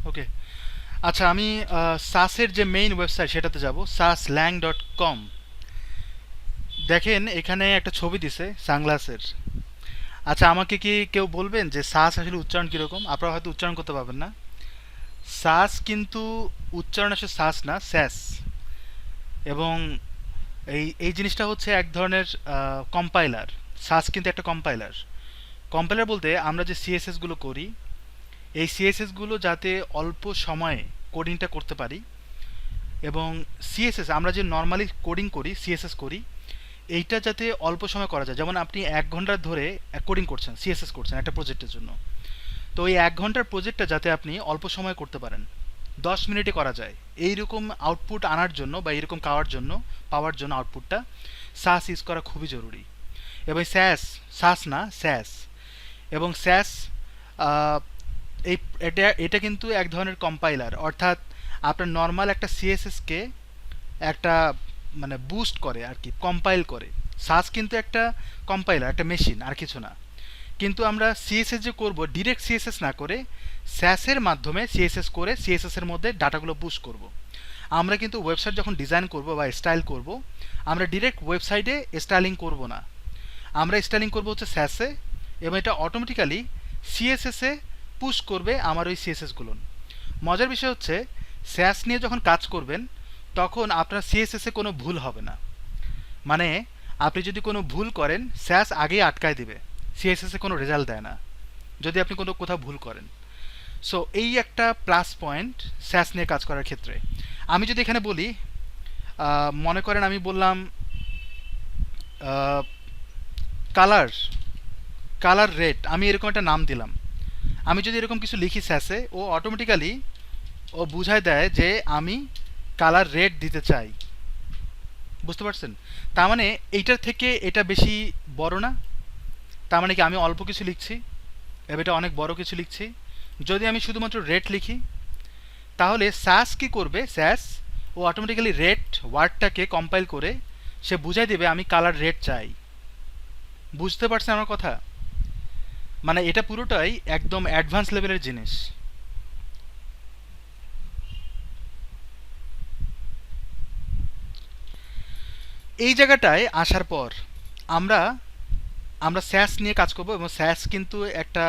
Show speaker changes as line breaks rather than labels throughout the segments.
ওকে। আচ্ছা, আমি সাসের যে মেইন ওয়েবসাইট সেটাতে যাব, saslang.com। দেখেন এখানে একটা ছবি দিছে সানগ্লাসের। আচ্ছা, আমাকে কি কেউ বলবেন যে সাস আসলে উচ্চারণ কিরকম? আপনারা হয়তো উচ্চারণ করতে পারবেন না। সাস কিন্তু উচ্চারণ আসলে সাস না, স্যাস। এবং এই এই জিনিসটা হচ্ছে এক ধরনের কম্পাইলার। সাস কিন্তু একটা কম্পাইলার। কম্পাইলার বলতে আমরা যে সিএসএস গুলো করি, এই সিএসএস গুলো যাতে অল্প সময়ে কোডিংটা করতে পারি। এবং সিএসএস আমরা যে নর্মালি কোডিং করি, সিএসএস করি, এইটা যাতে অল্প সময় করা যায়। যেমন আপনি 1 ঘন্টা ধরে কোডিং করছেন, সিএসএস করছেন একটা প্রজেক্টের জন্য। তো এই 1 ঘন্টার প্রজেক্টটা যাতে আপনি অল্প সময়ে করতে পারেন, 10 মিনিটে করা যায়, এইরকম আউটপুট আনার জন্য বা এরকম পাওয়ার জন্য আউটপুটটা সাস ইউজ করা খুবই জরুরি। এবং স্যাস, সাস না স্যাস। এবং স্যাস এই এটা এটা কিন্তু এক ধরনের কম্পাইলার, অর্থাৎ আপনার নর্মাল একটা সিএসএসকে একটা মানে বুস্ট করে আর কি, কম্পাইল করে। সাস কিন্তু একটা কম্পাইলার, একটা মেশিন, আর কিছু না। কিন্তু আমরা সিএসএস যে করব, ডিরেক্ট সিএসএস না করে স্যাসের মাধ্যমে সিএসএস করে সিএসএস এর মধ্যে ডাটাগুলো পুশ করব। আমরা কিন্তু ওয়েবসাইট যখন ডিজাইন করব বা স্টাইল করব, আমরা ডিরেক্ট ওয়েবসাইটে স্টাইলিং করব না, আমরা স্টাইলিং করব হচ্ছে স্যাসে। এবং এটা অটোমেটিক্যালি সিএসএস এ পুশ করবে আমার ওই সিএসএসগুলো। মজার বিষয় হচ্ছে, স্যাস নিয়ে যখন কাজ করবেন তখন আপনার সিএসএস এ কোনো ভুল হবে না। মানে আপনি যদি কোনো ভুল করেন, স্যাস আগেই আটকায় দিবে, সিএসএস এ কোনো রেজাল্ট দেয় না যদি আপনি কোথাও ভুল করেন। সো এই একটা প্লাস পয়েন্ট স্যাস নিয়ে কাজ করার ক্ষেত্রে। আমি যদি এখানে বলি, মনে করেন আমি বললাম কালার কালার রেড, আমি এরকম একটা নাম দিলাম। আমি যদি এরকম কিছু লিখি স্যাসে, ও অটোমেটিক্যালি ও বুঝায় দেয় যে আমি কালার রেড দিতে চাই। বুঝতে পারছেন? তার মানে এইটার থেকে এটা বেশি বড় না। তার মানে কি আমি অল্প কিছু লিখছি, এবার এটা অনেক বড় কিছু লিখছি। যদি আমি শুধুমাত্র রেড লিখি, তাহলে স্যাস কি করবে, স্যাস ও অটোমেটিক্যালি রেড ওয়ার্ডটাকে কম্পাইল করে সে বুঝাই দেবে আমি কালার রেড চাই। বুঝতে পারছেন আমার কথা? মানে এটা পুরোটাই একদম অ্যাডভান্স লেভেলের জিনিস। এই জায়গাটায় আসার পর আমরা আমরা স্যাস নিয়ে কাজ করব। এবং স্যাস কিন্তু একটা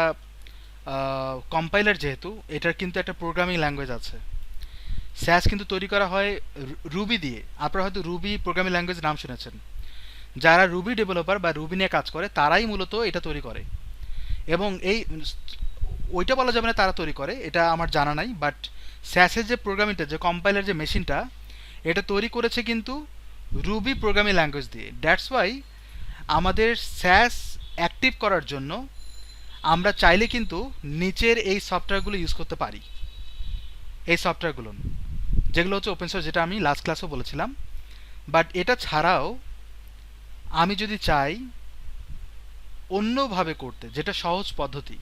কম্পাইলার, যেহেতু এটার কিন্তু একটা প্রোগ্রামিং ল্যাঙ্গুয়েজ আছে। স্যাস কিন্তু তৈরি করা হয় রুবি দিয়ে। আপনারা হয়তো রুবি প্রোগ্রামিং ল্যাঙ্গুয়েজ নাম শুনেছেন। যারা রুবি ডেভেলপার বা রুবি নিয়ে কাজ করে তারাই মূলত এটা তৈরি করে। এবং এই ওইটা বলা যাবে না তারা তৈরি করে, এটা আমার জানা নাই, বাট স্যাসের যে প্রোগ্রামিংটা, যে কম্পাইলার, যে মেশিনটা, এটা তৈরি করেছে কিন্তু রুবি প্রোগ্রামিং ল্যাঙ্গুয়েজ দিয়ে। দ্যাটস ওয়াই আমাদের স্যাস অ্যাক্টিভ করার জন্য আমরা চাইলে কিন্তু নিচের এই সফটওয়্যারগুলো ইউজ করতে পারি। এই সফটওয়্যারগুলো যেগুলো হচ্ছে ওপেন সোর্স, যেটা আমি লাস্ট ক্লাসও বলেছিলাম। বাট এটা ছাড়াও আমি যদি চাই অন্যভাবে করতে, যেটা সহজ পদ্ধতি।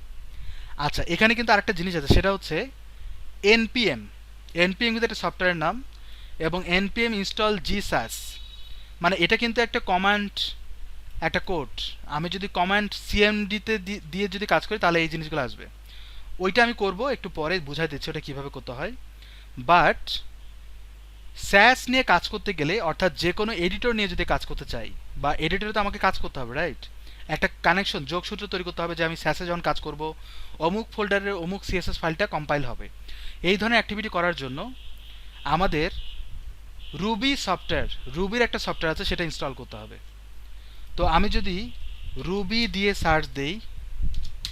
আচ্ছা, এখানে কিন্তু আরেকটা জিনিস আছে, সেটা হচ্ছে এনপিএম। এনপিএম কিন্তু একটা সফটওয়্যারের নাম। এবং এনপিএম ইনস্টল জি স্যাস, মানে এটা কিন্তু একটা কমান্ড, একটা কোড। আমি যদি কমান্ড সিএমডিতে দিয়ে যদি কাজ করি তাহলে এই জিনিসগুলো আসবে। ওইটা আমি করব, একটু পরে বুঝাই দিচ্ছি ওটা কীভাবে করতে হয়। বাট স্যাস নিয়ে কাজ করতে গেলে, অর্থাৎ যে কোনো এডিটর নিয়ে যদি কাজ করতে চাই, বা এডিটরে তো আমাকে কাজ করতে হবে, রাইট? একটা কানেকশন, যোগসূত্র তৈরি করতে হবে যে আমি স্যাসে যখন কাজ করব অমুক ফোল্ডারের অমুক সিএসএস ফাইলটা কম্পাইল হবে। এই ধরনের অ্যাক্টিভিটি করার জন্য আমাদের রুবি সফটওয়্যার, রুবির একটা সফটওয়্যার আছে, সেটা ইনস্টল করতে হবে। তো আমি যদি রুবি দিয়ে সার্চ দেই,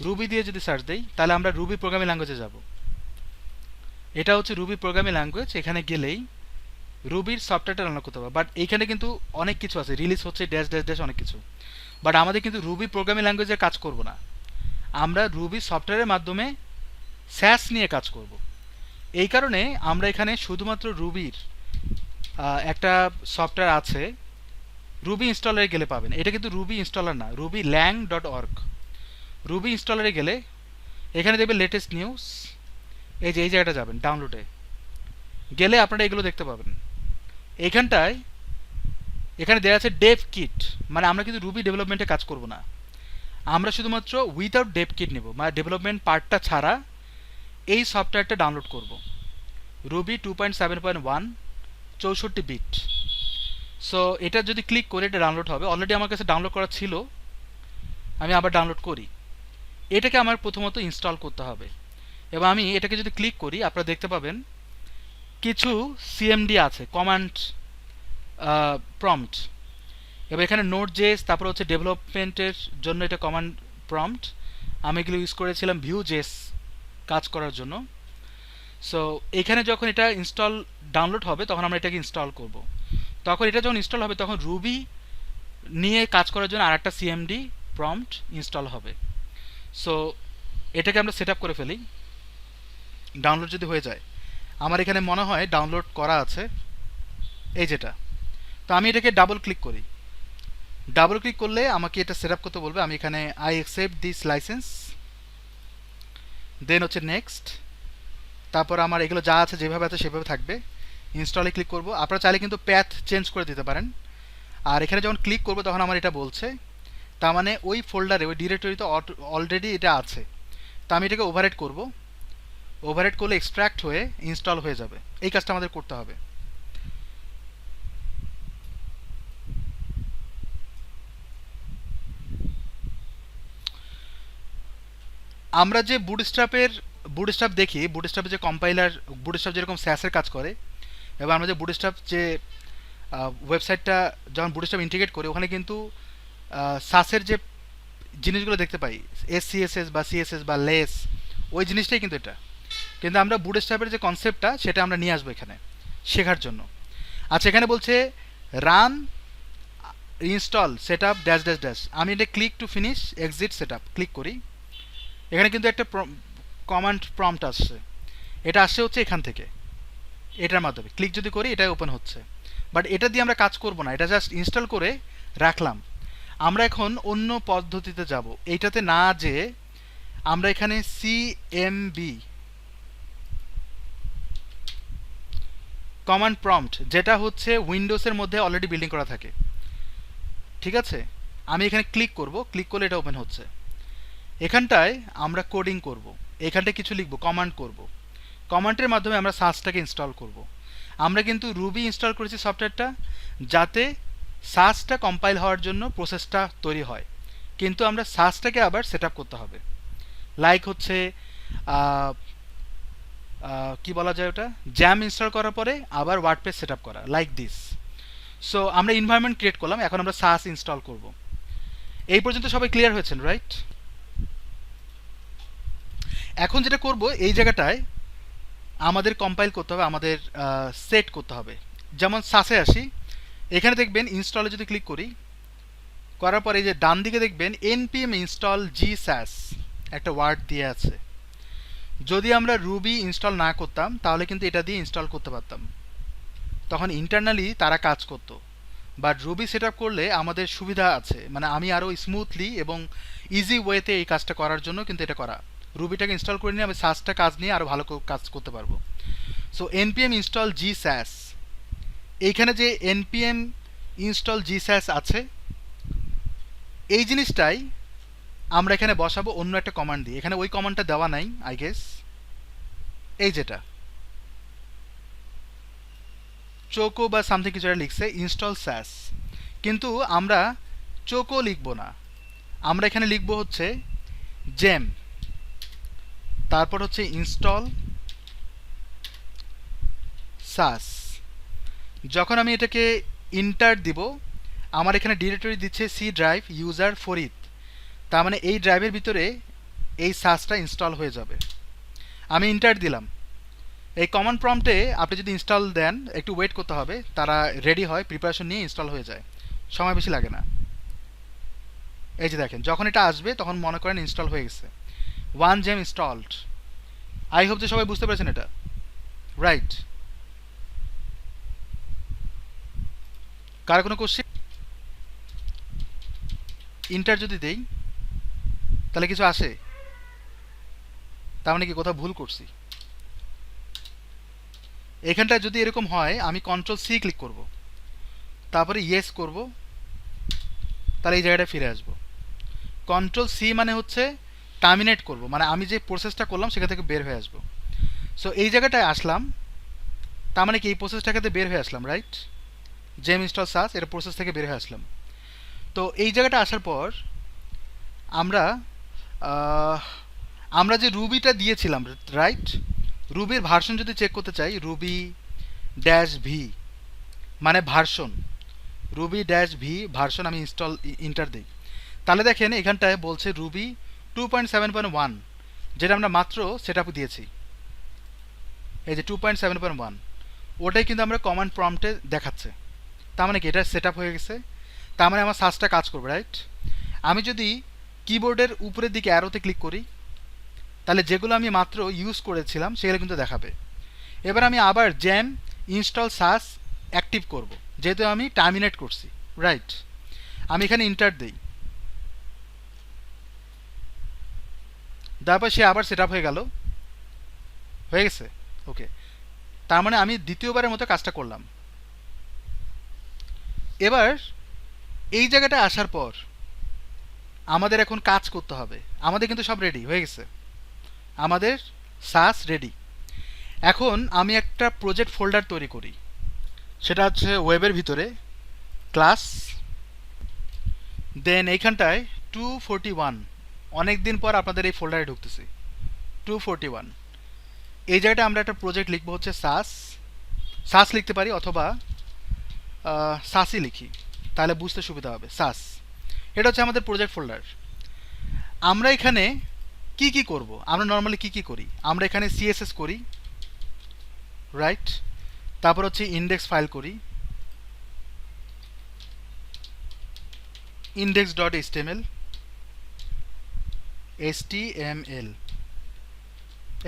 রুবি দিয়ে যদি সার্চ দেই, তাহলে আমরা রুবি প্রোগ্রামিং ল্যাঙ্গুয়েজে যাব। এটা হচ্ছে রুবি প্রোগ্রামিং ল্যাঙ্গুয়েজ। এখানে গেলেই রুবির সফটওয়্যারটা রান্না করতে হবে। বাট এইখানে কিন্তু অনেক কিছু আছে, রিলিজ হচ্ছে ড্যাশ ড্যাশ ড্যাশ অনেক কিছু। বাট আমাদের কিন্তু রুবি প্রোগ্রামিং ল্যাঙ্গুয়েজের কাজ করব না, আমরা রুবি সফটওয়্যারের মাধ্যমে স্যাস নিয়ে কাজ করব। এই কারণে আমরা এখানে শুধুমাত্র রুবির একটা সফটওয়্যার আছে, রুবি ইনস্টলারে গেলে পাবেন। এটা কিন্তু রুবি ইনস্টলার না, রুবি lang.org। রুবি ইনস্টলারে গেলে এখানে দেখবেন লেটেস্ট নিউজ, এই যে এই জায়গাটা যাবেন, ডাউনলোডে গেলে আপনারা এগুলো দেখতে পাবেন। এইখানটায় এখানে দেওয়া আছে ডেভ কিট, মানে আমরা কিন্তু রুবি ডেভেলপমেন্টে কাজ করব না, আমরা শুধুমাত্র উইথাউট ডেভ কিট নেব, মানে ডেভেলপমেন্ট পার্টটা ছাড়া এই সফটওয়্যারটা ডাউনলোড করব। Ruby 2.7.1 64 bit. সো এটা যদি ক্লিক করে এটা ডাউনলোড হবে। অলরেডি আমার কাছে ডাউনলোড করা ছিল, আমি আবার ডাউনলোড করি। এটাকে আমার প্রথমত ইনস্টল করতে হবে এবং আমি এটাকে যদি ক্লিক করি আপনারা দেখতে পাবেন কিছু সিএমডি আছে, কমান্ড প্রম্পট। এবার এখানে নোট জেস, তারপর হচ্ছে ডেভেলপমেন্টের জন্য এটা কমান্ড প্রম্পট। আমি এগুলো ইউজ করেছিলাম ভিউ জেস কাজ করার জন্য। সো এখানে যখন এটা ইনস্টল ডাউনলোড হবে তখন আমরা এটাকে ইনস্টল করব। তখন এটা যখন ইনস্টল হবে তখন রুবি নিয়ে কাজ করার জন্য আরেকটা সিএমডি প্রম্পট ইনস্টল হবে। সো এটাকে আমরা সেট আপ করে ফেলি। ডাউনলোড যদি হয়ে যায়, আমার এখানে মনে হয় ডাউনলোড করা আছে, এই যেটা। তো আমি এটাকে ডাবল ক্লিক করি। ডাবল ক্লিক করলে আমাকে এটা সেট আপ করতে বলবে। আমি এখানে আই অ্যাকসেপ্ট দিস লাইসেন্স, দেন হচ্ছে নেক্সট। তারপর আমার এগুলো যা আছে যেভাবে আছে সেভাবে থাকবে। ইনস্টলে ক্লিক করব। আপনারা চাইলে কিন্তু প্যাথ চেঞ্জ করে দিতে পারেন। আর এখানে যখন ক্লিক করব তখন আমার এটা বলছে, তার মানে ওই ফোল্ডারে ওই ডিরেক্টরিতে অলরেডি এটা আছে। তো আমি এটাকে ওভাররাইট করব। ওভাররাইট করলে এক্সট্র্যাক্ট হয়ে ইনস্টল হয়ে যাবে। এই কাজটা আমাদের করতে হবে। আমরা যে বুটস্ট্র্যাপ দেখি, বুটস্ট্র্যাপের যে কম্পাইলার, বুটস্ট্র্যাপ যেরকম স্যাসের কাজ করে, এবং আমরা যে বুটস্ট্র্যাপ যে ওয়েবসাইটটা যখন বুটস্ট্র্যাপ ইন্টিগ্রেট করি ওখানে কিন্তু সাসের যে জিনিসগুলো দেখতে পাই, এসসিএসএস বা সিএসএস বা লেস, ওই জিনিসটাই কিন্তু এটা। কিন্তু আমরা বুটস্ট্র্যাপের যে কনসেপ্টটা সেটা আমরা নিয়ে আসবো এখানে শেখার জন্য। আচ্ছা, এখানে বলছে run install set up dash dash dash. আমি এটা click to finish exit set up click করি। এখানে কিন্তু একটা কমান্ড প্রম্পট আসছে, এটা আসছে হচ্ছে এখান থেকে, এটার মাধ্যমে ক্লিক যদি করি এটাই ওপেন হচ্ছে। বাট এটা দিয়ে আমরা কাজ করব না, এটা জাস্ট ইনস্টল করে রাখলাম। আমরা এখন অন্য পদ্ধতিতে যাব। এইটাতে না যে আমরা এখানে সিএমবি কমান্ড প্রম্পট, যেটা হচ্ছে উইন্ডোজের মধ্যে অলরেডি বিল্ডিং করা থাকে, ঠিক আছে। আমি এখানে ক্লিক করব, ক্লিক করলে এটা ওপেন হচ্ছে। এখানটায় আমরা কোডিং করব, এখানটায় কিছু লিখব, কমান্ড করব। কমান্ডের মাধ্যমে আমরা সাসটাকে ইনস্টল করব। আমরা কিন্তু রুবি ইনস্টল করেছি সফটওয়্যারটা যাতে সাসটা কম্পাইল হওয়ার জন্য প্রসেসটা তৈরি হয়, কিন্তু আমরা সাসটাকে আবার সেট আপ করতে হবে। লাইক হচ্ছে কি বলা যায় ওটা, জ্যাম ইনস্টল করার পরে আবার ওয়ার্ডপ্রেস সেট আপ করা, লাইক দিস। সো আমরা এনভায়রনমেন্ট ক্রিয়েট করলাম, এখন আমরা সাস ইনস্টল করব। এই পর্যন্ত সবাই ক্লিয়ার হয়েছেন, রাইট? এখন যেটা করব, এই জায়গাটায় আমাদের কম্পাইল করতে হবে, আমাদের সেট করতে হবে। যেমন সাসে আসি, এখানে দেখবেন ইনস্টলে যদি ক্লিক করি, করার পরে এই যে ডান দিকে দেখবেন npm install gsas একটা ওয়ার্ড দিয়ে আছে। যদি আমরা রুবি ইনস্টল না করতাম তাহলে কিন্তু এটা দিয়ে ইনস্টল করতে পারতাম, তখন ইন্টারনালি তারা কাজ করতো। বাট রুবি সেট আপ করলে আমাদের সুবিধা আছে, মানে আমি আরও স্মুথলি এবং ইজি ওয়েতে এই কাজটা করার জন্য কিন্তু এটা করা। রুবিটাকে ইনস্টল করে নিয়ে আমি সাসটা কাজ নিয়ে আরও ভালো কাজ করতে পারবো। সো npm install gsas, এইখানে যে npm install gsas আছে এই জিনিসটাই আমরা এখানে বসাবো অন্য একটা কমান্ড দিয়ে। এখানে ওই কমান্ডটা দেওয়া নাই আই গেস, এই যেটা চোকো বা সামথিং কিছু একটা লিখছে ইনস্টল স্যাস, কিন্তু আমরা চোকো লিখব না, আমরা এখানে লিখব হচ্ছে জেম, তারপর হচ্ছে ইনস্টল সাস। যখন আমি এটাকে ইন্টার দিব, আমার এখানে ডিরেক্টরি দিচ্ছে সি ড্রাইভ ইউজার ফরিদ, তার মানে এই ড্রাইভের ভিতরে এই সাসটা ইনস্টল হয়ে যাবে। আমি ইন্টার দিলাম। এই কমান্ড প্রম্পটে আপনি যদি ইনস্টল দেন একটু ওয়েট করতে হবে, তারা রেডি হয়, প্রিপারেশন নিয়ে ইনস্টল হয়ে যায়, সময় বেশি লাগে না। এই যে দেখেন যখন এটা আসবে তখন মনে করেন ইনস্টল হয়ে গেছে, one gem installed. I hope যে সবাই বুঝতে পেরেছেন এটা, রাইট? কার কোনো কোশ্চেন? ইন্টার যদি দেই তাহলে কিছু আসে, তার মানে কি কোথাও ভুল করছি? এখানটায় যদি এরকম হয় আমি কন্ট্রোল সি ক্লিক করব, তারপরে ইয়েস করব, তাহলে এই জায়গাটায় ফিরে আসব। কন্ট্রোল সি মানে হচ্ছে টার্মিনেট করব, মানে আমি যে প্রসেসটা করলাম সেখান থেকে বের হয়ে আসবো। সো এই জায়গাটায় আসলাম, তার মানে কি এই প্রসেসটাকে বের হয়ে আসলাম, রাইট? জেম ইনস্টল সাস এর প্রসেস থেকে বের হয়ে আসলাম। তো এই জায়গাটা আসার পর আমরা আহ, আমরা যে রুবিটা দিয়েছিলাম, রাইট? রুবির ভার্সন যদি চেক করতে চাই, রুবি ড্যাশ ভি মানে version, Ruby dash V version আমি ইন্টার দিই, তাহলে দেখেন এখানটায় বলছে রুবি 2.7.1, যেটা আমরা মাত্র সেট আপ দিয়েছি। এই যে 2.7.1 ওটাই কিন্তু আমরা কমান্ড প্রম্পটে দেখাচ্ছে। তার মানে কি এটা সেট আপ হয়ে গেছে, তার মানে আমার সার্চটা কাজ করবে, রাইট? আমি যদি কিবোর্ডের উপরের দিকে অ্যারোতে ক্লিক করি, তাহলে যেগুলো আমি মাত্র ইউজ করেছিলাম সেগুলো কিন্তু দেখাবে। এবার আমি আবার জ্যাম ইনস্টল সাস অ্যাক্টিভ করব, যেহেতু আমি টার্মিনেট করছি, রাইট? আমি এখানে ইন্টার দিই, তারপর সে আবার সেট আপ হয়ে গেল, হয়ে গেছে। ওকে, তার মানে আমি দ্বিতীয়বারের মতো কাজটা করলাম। এবার এই জায়গাটা আসার পর আমাদের এখন কাজ করতে হবে। আমাদের কিন্তু সব রেডি হয়ে গেছে, আমাদের সাস রেডি। এখন আমি একটা প্রজেক্ট ফোল্ডার তৈরি করি, সেটা হচ্ছে ওয়েবের ভিতরে ক্লাস, দেন এইখানটায় 241, অনেক দিন পর আপনাদের এই ফোল্ডারে ঢুকতেছি, 241 এই জায়গাটা আমরা একটা প্রজেক্ট লিখবো হচ্ছে সাস, সাস লিখতে পারি অথবা সাসই লিখি, তাহলে বুঝতে সুবিধা হবে। সাস এটা হচ্ছে আমাদের প্রজেক্ট ফোল্ডার। আমরা এখানে কি কি করব, আমরা নর্মালি কি কি করি, আমরা এখানে সিএসএস করি, রাইট? তারপর হচ্ছে ইন্ডেক্স ফাইল করি, ইন্ডেক্স ডট এইচটিএমএল,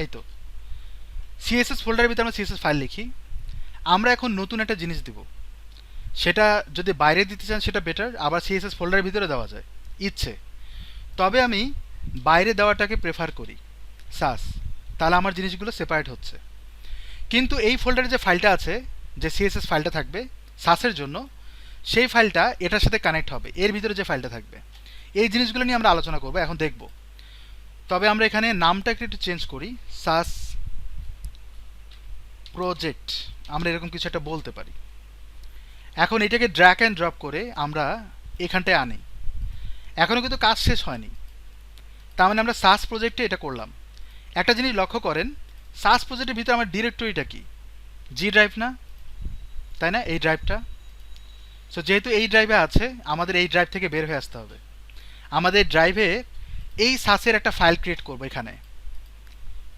এই তো সিএসএস ফোল্ডারের ভিতরে আমরা সিএসএস ফাইল লিখি। আমরা এখন নতুন একটা জিনিস দিব, সেটা যদি বাইরে দিতে চান সেটা বেটার, আবার সিএসএস ফোল্ডারের ভিতরে দেওয়া যায় ইচ্ছে, তবে আমি বাইরে দেওয়াটাকে প্রেফার করি সাস, তাহলে আমার জিনিসগুলো সেপারেট হচ্ছে। কিন্তু এই ফোল্ডারে যে ফাইলটা আছে, যে সিএসএস ফাইলটা থাকবে সাসের জন্য, সেই ফাইলটা এটার সাথে কানেক্ট হবে, এর ভিতরে যে ফাইলটা থাকবে। এই জিনিসগুলো নিয়ে আমরা আলোচনা করবো, এখন দেখব। তবে আমরা এখানে নামটা একটু চেঞ্জ করি, সাস প্রজেক্ট, আমরা এরকম কিছু একটা বলতে পারি। এখন এটাকে ড্র্যাগ অ্যান্ড ড্রপ করে আমরা এখানটায় আনি। এখনও কিন্তু কাজ শেষ হয়নি, তার মানে আমরা সাস প্রজেক্টে এটা করলাম। একটা জিনিস লক্ষ্য করেন, সাস প্রজেক্টের ভিতরে আমার ডিরেক্টরিটা কি, জি ড্রাইভ না, তাই না? এই ড্রাইভটা। সো যেহেতু এই ড্রাইভে আছে, আমাদের এই ড্রাইভ থেকে বের হয়ে আসতে হবে। আমাদের ড্রাইভে এই সাসের একটা ফাইল ক্রিয়েট করবো, এখানে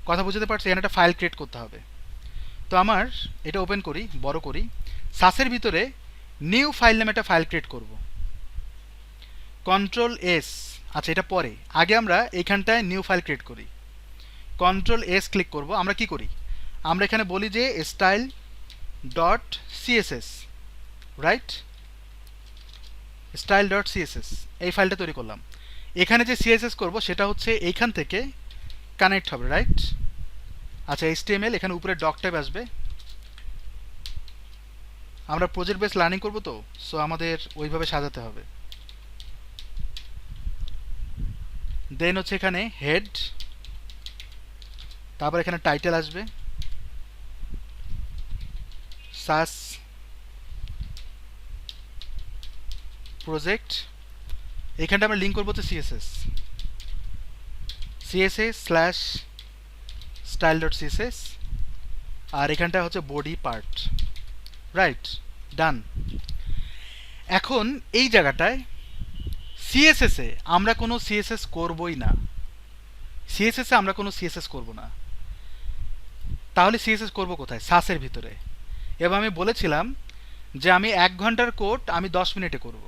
কথা বুঝতে পারছি, এখানে একটা ফাইল ক্রিয়েট করতে হবে। তো আমার এটা ওপেন করি, বড় করি, সাসের ভিতরে নিউ ফাইল নামে একটা ফাইল ক্রিয়েট করব, কন্ট্রোল এস। আচ্ছা, এটা পরে, আগে আমরা এইখানটায় নিউ ফাইল ক্রিয়েট করি, কন্ট্রোল এস ক্লিক করব। আমরা কি করি, আমরা এখানে বলি যে style dot CSS, right? Style dot CSS এই ফাইলটা তৈরি করলাম। এখানে যে সিএসএস করব সেটা হচ্ছে এইখান থেকে কানেক্ট হবে, রাইট? আচ্ছা, এইচটিএমএল এখানে উপরে ডক টাইপ আসবে। আমরা প্রজেক্ট বেস লার্নিং করব, তো সো আমাদের ওইভাবে সাজাতে হবে। দেন হচ্ছে এখানে হেড, তারপর এখানে টাইটেল আসবে, সাস প্রজেক্ট। এখানটা আমরা লিঙ্ক করবো তো CSS, CSS slash style dot CSS, আর এখানটা হচ্ছে বডি পার্ট, রাইট? ডান। এখন এই জায়গাটায় সিএসএসে আমরা কোনো সিএসএস করবই না, সিএসএসে আমরা কোনো সিএসএস করব না। তাহলে সিএসএস করব কোথায়? সাসের ভিতরে। এবং আমি বলেছিলাম যে আমি 1 ঘন্টার কোড আমি 10 মিনিটে করব,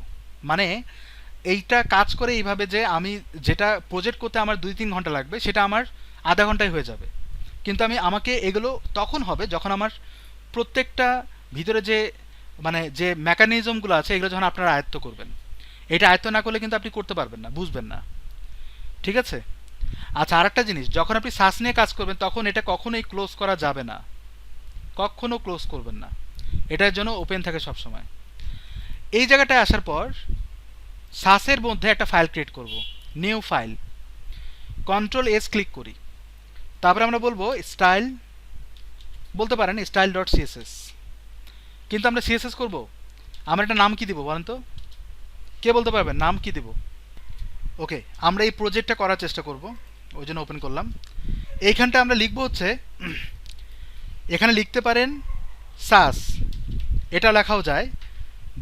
মানে এইটা কাজ করে এইভাবে যে আমি যেটা প্রজেক্ট করতে আমার 2-3 ঘন্টা লাগবে সেটা আমার আধা ঘন্টায় হয়ে যাবে। কিন্তু আমাকে এগুলো তখন হবে যখন আমার প্রত্যেকটা ভিতরে যে মানে যে মেকানিজমগুলো আছে এগুলো যখন আপনারা আয়ত্ত করবেন। এটা আয়ত্ত না করলে কিন্তু আপনি করতে পারবেন না, বুঝবেন না, ঠিক আছে? আচ্ছা, আরেকটা জিনিস, যখন আপনি শ্বাস নিয়ে কাজ করবেন তখন এটা কখনোই ক্লোজ করা যাবে না, কখনো ক্লোজ করবেন না, এটার জন্য ওপেন থাকে সব সময়। এই জায়গাটায় আসার পর শ্বাসের মধ্যে একটা ফাইল ক্রিয়েট করব, new file, control S click করি, তারপরে আমরা বলবো স্টাইল, বলতে পারেন স্টাইল ডট সিএসএস, কিন্তু আমরা সিএসএস করব, আমরা একটা নাম কি দিব বলেন তো, কে বলতে পারবেন নাম কি দিব? ওকে, আমরা এই প্রজেক্টটা করার চেষ্টা করব, ওই জন্য ওপেন করলাম। এইখানটা আমরা লিখবো হচ্ছে, এখানে লিখতে পারেন সাস, এটা লেখাও যায়,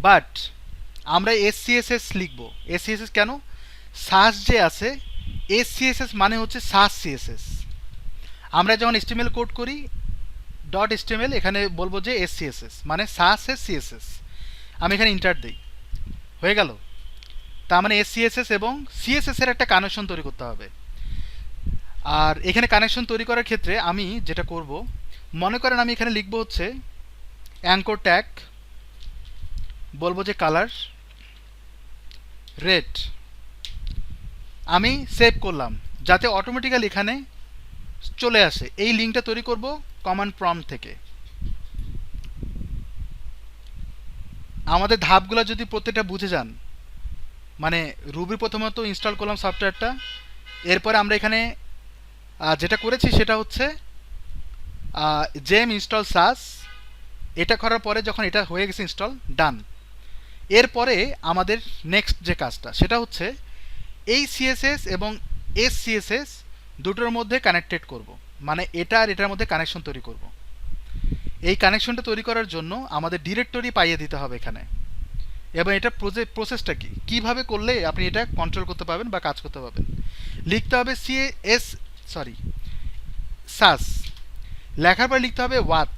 বাট আমরা এসসিএসএস লিখব। এসসিএসএস কেন? সাস যে আছে, এসসিএসএস মানে হচ্ছে সাস সিএসএস। আমরা যখন এসটিএমএল কোড করি ডট এসটিএমএল, এখানে বলবো যে এসসিএসএস মানে সাস এস সিএসএস। আমি এখানে ইন্টার দিই, হয়ে গেল। তার মানে এসসিএসএস এবং সিএসএস এর একটা কানেকশন তৈরি করতে হবে। আর এখানে কানেকশন তৈরি করার ক্ষেত্রে আমি যেটা করব, মনে করেন আমি এখানে লিখবো হচ্ছে অ্যাঙ্কর ট্যাগ, বলবো যে কালার রেড, আমি সেভ করলাম যাতে অটোমেটিক্যালি এখানে চলে আসে। এই লিঙ্কটা তৈরি করব কমান্ড প্রম্পট থেকে। আমাদের ধাপগুলো যদি প্রত্যেকটা বুঝে যান, মানে রুবি প্রথমত ইনস্টল করলাম সফটওয়্যারটা, এরপরে আমরা এখানে যেটা করেছি সেটা হচ্ছে জেম ইনস্টল সাস, এটা করার পরে যখন এটা হয়ে গেছে ইনস্টল ডান, এরপরে আমাদের নেক্সট যে কাজটা সেটা হচ্ছে এই সিএসএস এবং এস সিএসএস দুটোর মধ্যে কানেক্টেড করব, মানে এটা আর এটার মধ্যে কানেকশন তৈরি করব। এই কানেকশনটা তৈরি করার জন্য আমাদের ডিরেক্টরি পাইয়ে দিতে হবে এখানে, এবং এটা প্রসেসটা কি, কিভাবে করলে আপনি এটা কন্ট্রোল করতে পারবেন বা কাজ করতে পারবেন। লিখতে হবে সাস, লেখার পরে লিখতে হবে ওয়াচ,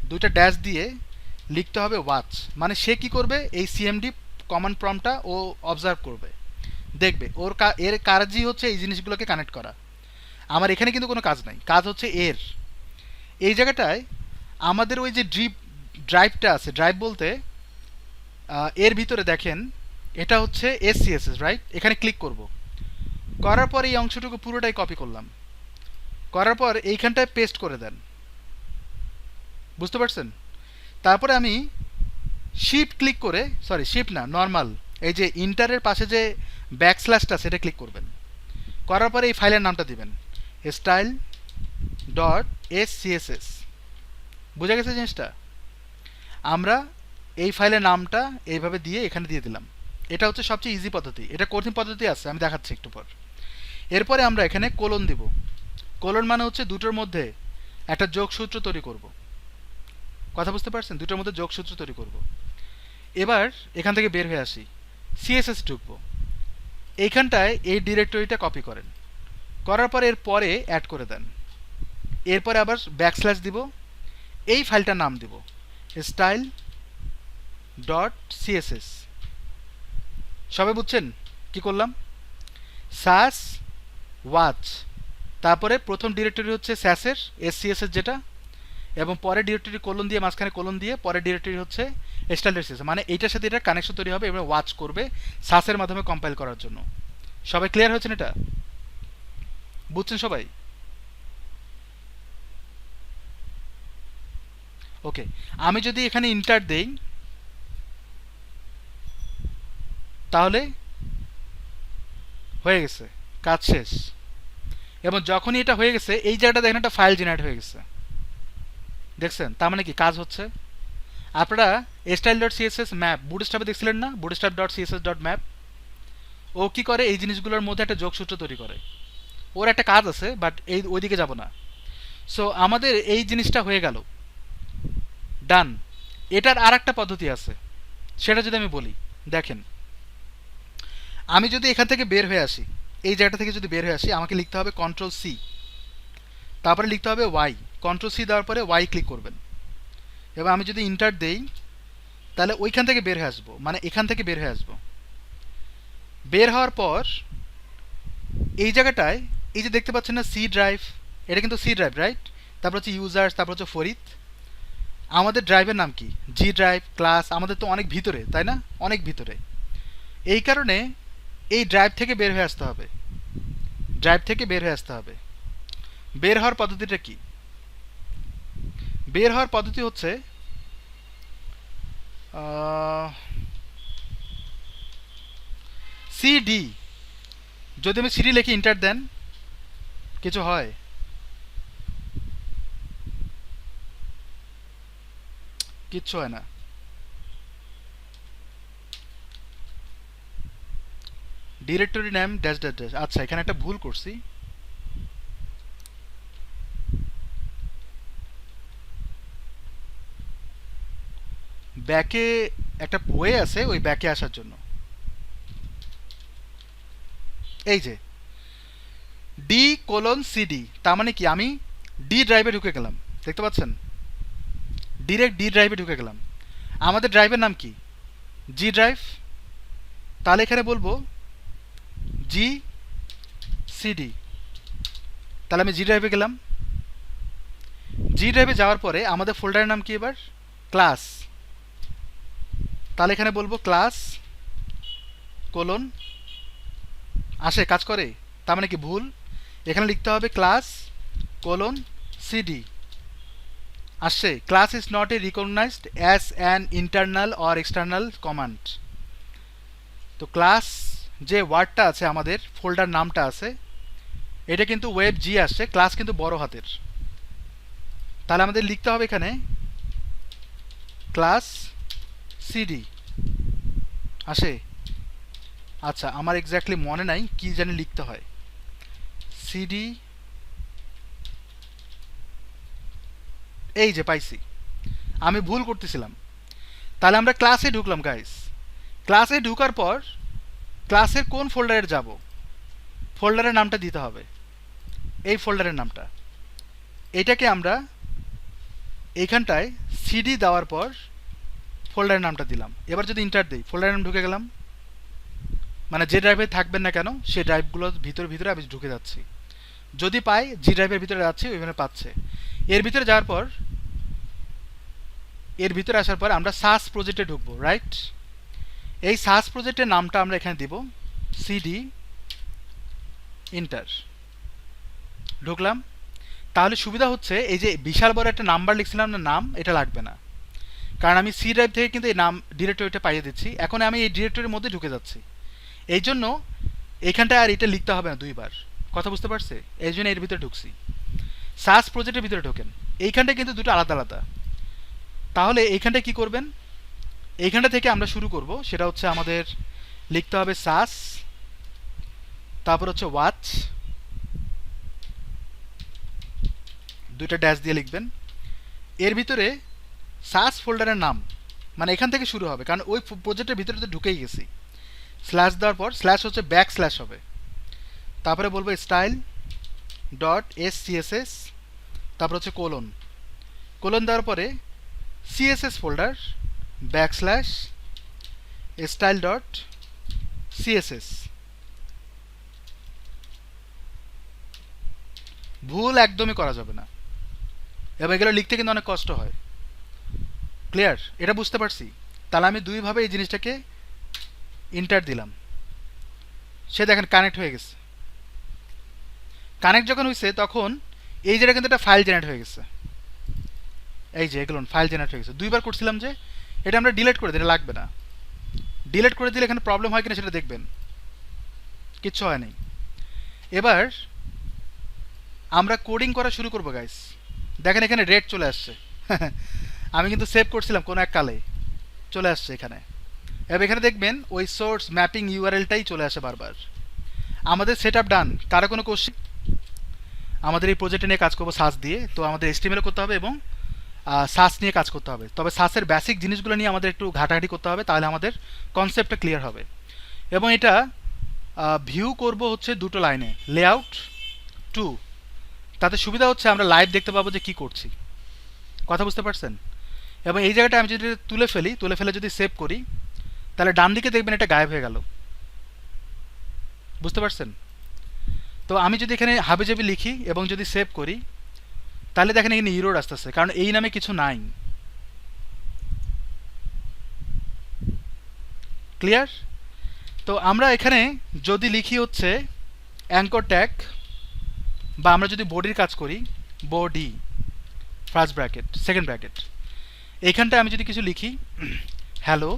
দুইটা ড্যাশ দিয়ে লিখতে হবে ওয়াচ, মানে সে কি করবে, এই সিএমডি কমান্ড প্রম্পটটা ও অবজার্ভ করবে, দেখবে এর কাজই হচ্ছে এই জিনিসগুলোকে কানেক্ট করা। আমার এখানে কিন্তু কোনো কাজ নাই, কাজ হচ্ছে এর এই জায়গাটায় আমাদের ওই যে ড্রাইভটা আছে, ড্রাইভ বলতে এর ভিতরে দেখেন এটা হচ্ছে এসসিএসএস রাইট, এখানে ক্লিক করব, করার পর এই অংশটুকু পুরোটাই কপি করলাম, করার পর এইখানটায় পেস্ট করে দেন, বুঝতে পারছেন? তারপরে আমি শিফট ক্লিক করে, সরি শিফট না নর্মাল, এই যে ইন্টারের পাশে যে ব্যাকস্ল্যাশটা সেটা ক্লিক করবেন, করার পরে এই ফাইলের নামটা দিবেন স্টাইল ডট এসসিএসএস। বুঝা গেছে জিনিসটা? আমরা এই ফাইলের নামটা এইভাবে দিয়ে এখানে দিয়ে দিলাম, এটা হচ্ছে সবচেয়ে ইজি পদ্ধতি। এটা কঠিন পদ্ধতি আছে, আমি দেখাচ্ছি একটু পর। এরপরে আমরা এখানে কোলন দিব, কোলন মানে হচ্ছে দুটোর মধ্যে একটা যোগসূত্র তৈরি করব, কথা বুঝতে পারছেন? দুটোর মধ্যে যোগসূত্র তৈরি করব। এবার এখান থেকে বের হয়ে আসি, সিএসএস ঢুকবো, এইখানটায় এই ডিরেক্টরিটা কপি করেন, করার পর এর পরে অ্যাড করে দেন, এরপরে আবার ব্যাকস্ল্যাশ দিব, এই ফাইলটার নাম দিব স্টাইল ডট সিএসএস। সবাই বুঝছেন কি করলাম? সাস ওয়াচ, তারপরে প্রথম ডিরেক্টরি হচ্ছে স্যাসের এসসিএসএস যেটা, এবং পরের ডিরেক্টরি কোলন দিয়ে, মাঝখানে কোলন দিয়ে পরের ডিরেক্টরি হচ্ছে স্টাইল ডট সিএসএস, মানে এইটার সাথে এটা কানেকশন তৈরি হবে এবং ওয়াচ করবে সাসের মাধ্যমে কম্পাইল করার জন্য। সবাই ক্লিয়ার হয়েছেন? এটা বুঝছেন সবাই? ওকে, আমি যদি এখানে ইন্টার দেই তাহলে হয়ে গেছে, কাজ শেষ। এবং যখনই এটা হয়ে গেছে এই জায়গাটা দেখেন একটা ফাইল জেনারেট হয়ে গেছে, দেখছেন? তার মানে কি কাজ হচ্ছে। আপনারা স্টাইল ডট সিএসএস ম্যাপ বুটস্ট্র্যাপে দেখছিলেন না, bootstrap dot CSS dot map, ও কি করে এই জিনিসগুলোর মধ্যে একটা যোগসূত্র তৈরি করে, ওর একটা কাজ আছে, বাট এই ওইদিকে যাব না। সো আমাদের এই জিনিসটা হয়ে গেল, ডান। এটার আর একটা পদ্ধতি আছে, সেটা যদি আমি বলি, দেখেন আমি যদি এখান থেকে বের হয়ে আসি, এই জায়গাটা থেকে যদি বের হয়ে আসি, আমাকে লিখতে হবে কন্ট্রোল সি, তারপরে লিখতে হবে ওয়াই, কন্ট্রোল সি দেওয়ার পরে ওয়াই ক্লিক করবেন, এবার আমি যদি ইন্টার দেই তাহলে ওইখান থেকে বের হয়ে আসবো, মানে এখান থেকে বের হয়ে আসবো। বের হওয়ার পর এই জায়গাটায় এই যে দেখতে পাচ্ছেন না সি ড্রাইভ, এটা কিন্তু সি ড্রাইভ রাইট, তারপর হচ্ছে ইউজার্স, তারপর হচ্ছে ফরিদ। আমাদের ড্রাইভের নাম কি? জি ড্রাইভ ক্লাস, আমাদের তো অনেক ভিতরে, তাই না? অনেক ভিতরে। এই কারণে এই ড্রাইভ থেকে বের হয়ে আসতে হবে, ড্রাইভ থেকে বের হয়ে আসতে হবে। বের হওয়ার পদ্ধতিটা কি? বের হওয়ার পদ্ধতি হচ্ছে সিডি, যদি আমি সিডি লিখে ইন্টার দেন কিছু হয়? কিচ্ছু হয় না। Directory name dash dash dash, আচ্ছা এখানে একটা ভুল করছি। ব্যাকে একটা ওয়ে আছে ওই ব্যাকে আসার জন্য। এই যে D:CD, তার মানে কি আমি ডি ড্রাইভে ঢুকে গেলাম, দেখতে পাচ্ছেন? ডিরেক্ট ডি ড্রাইভে ঢুকে গেলাম। আমাদের ড্রাইভের নাম কি? জি ড্রাইভ। তাহলে এখানে বলবো G:CD। তাহলে আমি জি ড্রাইভে গেলাম। জি ড্রাইভে যাওয়ার পরে আমাদের ফোল্ডারের নাম কি এবার? ক্লাস। তাহলে এখানে বলবো ক্লাস কোলন, আসে কাজ করে? তার মানে কি ভুল, এখানে লিখতে হবে ক্লাস কোলন সিডি। আসছে class is not a recognised as an internal or external command. তো ক্লাস যে ওয়ার্ডটা আছে আমাদের ফোল্ডার নামটা আছে এটা কিন্তু ওয়েব জি আসছে, ক্লাস কিন্তু বড় হাতের। তাহলে আমাদের লিখতে হবে এখানে ক্লাস সিডি, আসে? আচ্ছা আমার এক্স্যাক্টলি মনে নাই কি জানি লিখতে হয়। সিডি, এই যে পাইছি, আমি ভুল করতেছিলাম। তাহলে আমরা ক্লাসে ঢুকলাম গাইস। ক্লাসে ঢুকার পর ক্লাসের কোন ফোল্ডারে যাব, ফোল্ডারের নামটা দিতে হবে, এই ফোল্ডারের নামটা। এটাকে আমরা এইখানটায় সিডি দেওয়ার পর ফোল্ডারের নামটা দিলাম। এবার যদি ইন্টার দিই ফোল্ডারের নাম ঢুকে গেলাম, মানে যে ড্রাইভে থাকবেন না কেন সেই ড্রাইভগুলোর ভিতরে ভিতরে আমি ঢুকে যাচ্ছি। যদি পাই জি ড্রাইভের ভিতরে যাচ্ছি, ওইখানে পাচ্ছে। এর ভিতরে যাওয়ার পর, এর ভিতরে আসার পর আমরা সাস প্রজেক্টে ঢুকবো, রাইট? এই সাস প্রজেক্টের নামটা আমরা এখানে দিব সিডি ইন্টার। ঢুকলাম। তাহলে সুবিধা হচ্ছে এই যে বিশাল বড় একটা নাম্বার লিখছিলাম না, নাম, এটা লাগবে না, কারণ আমি সি ড্রাইভ থেকে কিন্তু এই নাম ডিরেক্টরিটা পাইয়ে দিচ্ছি। এখন আমি এই ডিরেক্টরির মধ্যে ঢুকে যাচ্ছি, এই জন্য এইখানটায় আর এটা লিখতে হবে না দুইবার। কথা বুঝতে পারছে? এই জন্য এর ভিতরে ঢুকছি। সাস প্রজেক্টের ভিতরে ঢোকেন, এইখানটায় কিন্তু দুটো আলাদা আলাদা। তাহলে এইখানটায় কি করবেন, এইখানটা থেকে আমরা শুরু করব, সেটা হচ্ছে আমাদের লিখতে হবে সাস, তারপর হচ্ছে ওয়াচ, দুইটা ড্যাশ দিয়ে লিখবেন। এর ভিতরে সাস ফোল্ডারের নাম, মানে এখান থেকে শুরু হবে, কারণ ওই প্রজেক্টের ভিতরে তো ঢুকেই গেছি। স্ল্যাশ দেওয়ার পর স্ল্যাশ হচ্ছে ব্যাক স্ল্যাশ হবে, তারপরে বলবো স্টাইল ডট এসসিএসএস, তারপর হচ্ছে কোলন। কোলন দেওয়ার পরে CSS folder back slash style dot CSS. ভুল একদমই করা যাবে না, এবং এগুলো লিখতে কিন্তু অনেক কষ্ট হয়। ক্লিয়ার? এটা বুঝতে পারছি। তাহলে আমি দুইভাবে এই জিনিসটাকে ইন্টার দিলাম, সে দেখেন কানেক্ট হয়ে গেছে। কানেক্ট যখন হয়েছে তখন এই যেটা কিন্তু একটা ফাইল জেনারেট হয়ে গেছে, এই যে এগুলো ফাইল জেনারেট হয়ে গেছে। দুইবার করছিলাম যে এটা আমরা ডিলিট করে দিই, এটা লাগবে না। ডিলিট করে দিলে এখানে প্রবলেম হয় কিনা সেটা দেখবেন, কিচ্ছু হয় নাই। এবার আমরা কোডিং করা শুরু করবো গাইস। দেখেন এখানে রেড চলে আসছে আমি কিন্তু সেভ করছিলাম কোনো এক কালে, চলে আসছে এখানে। এবার এখানে দেখবেন ওই সোর্স ম্যাপিং ইউআরএলটাই চলে আসে বারবার। আমাদের সেট আপ ডান। কারো কোনো কোশ্চেন? আমাদের এই প্রজেক্টে নিয়ে কাজ করবো সাস দিয়ে, তো আমাদের এস্টিমেল করতে হবে এবং সাস নিয়ে কাজ করতে হবে। তবে সাসের বেসিক জিনিসগুলো নিয়ে আমাদের একটু ঘাটাঘাটি করতে হবে, তাহলে আমাদের কনসেপ্টটা ক্লিয়ার হবে। এবং এটা ভিউ করব হচ্ছে দুটো লাইনে, লেআউট 2। তাতে সুবিধা হচ্ছে আমরা লাইভ দেখতে পাবো যে কি করছি। কথা বুঝতে পারছেন? এবং এই জায়গাটা আমি যদি তুলে ফেলে যদি সেভ করি, তাহলে ডান দিকে দেখবেন এটা গায়েব হয়ে গেল। বুঝতে পারছেন? তো আমি যদি এখানে হাবিজাবি লিখি এবং যদি সেভ করি, তাহলে দেখেন এখানে ইরোর আসতেছে, কারণ এই নামে কিছু নাই। ক্লিয়ার? তো আমরা এখানে যদি লিখি হচ্ছে অ্যাঙ্কর ট্যাগ, বা আমরা যদি বডির কাজ করি, body first bracket second bracket, এইখানটায় আমি যদি কিছু লিখি হ্যালো,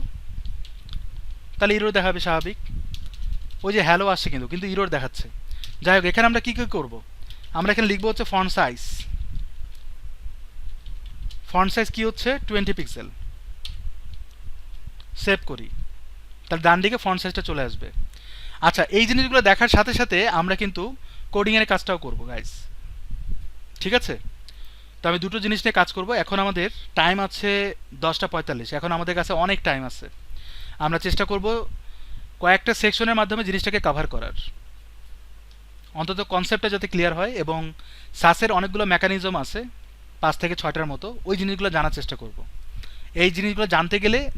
তাহলে ইরোর দেখাবে স্বাভাবিক। ওই যে হ্যালো আসছে কিন্তু কিন্তু ইরোর দেখাচ্ছে। যাই হোক, এখানে আমরা কী কী করবো, আমরা এখানে লিখবো হচ্ছে ফন্ট সাইজ কি হচ্ছে 20 পিক্সেল। সেভ করি, তার ডান দিকে ফন্ট সাইজটা চলে আসবে। আচ্ছা, এই জিনিসগুলো দেখার সাথে সাথে আমরা কিন্তু কোডিং এর কাজটাও করব গাইস, ঠিক আছে? তো আমি দুটো জিনিস নিয়ে কাজ করব। এখন আমাদের টাইম আছে 10:45, এখন আমাদের কাছে অনেক টাইম আছে। আমরা চেষ্টা করব কয়েকটা সেকশনের মাধ্যমে জিনিসটাকে কভার করার, অন্তত কনসেপ্টটা যাতে ক্লিয়ার হয়, এবং সাসের অনেকগুলো মেকানিজম আছে 5 থেকে 6টার মতো, ওই জিনিসগুলো জানার চেষ্টা করব। এই জিনিসগুলো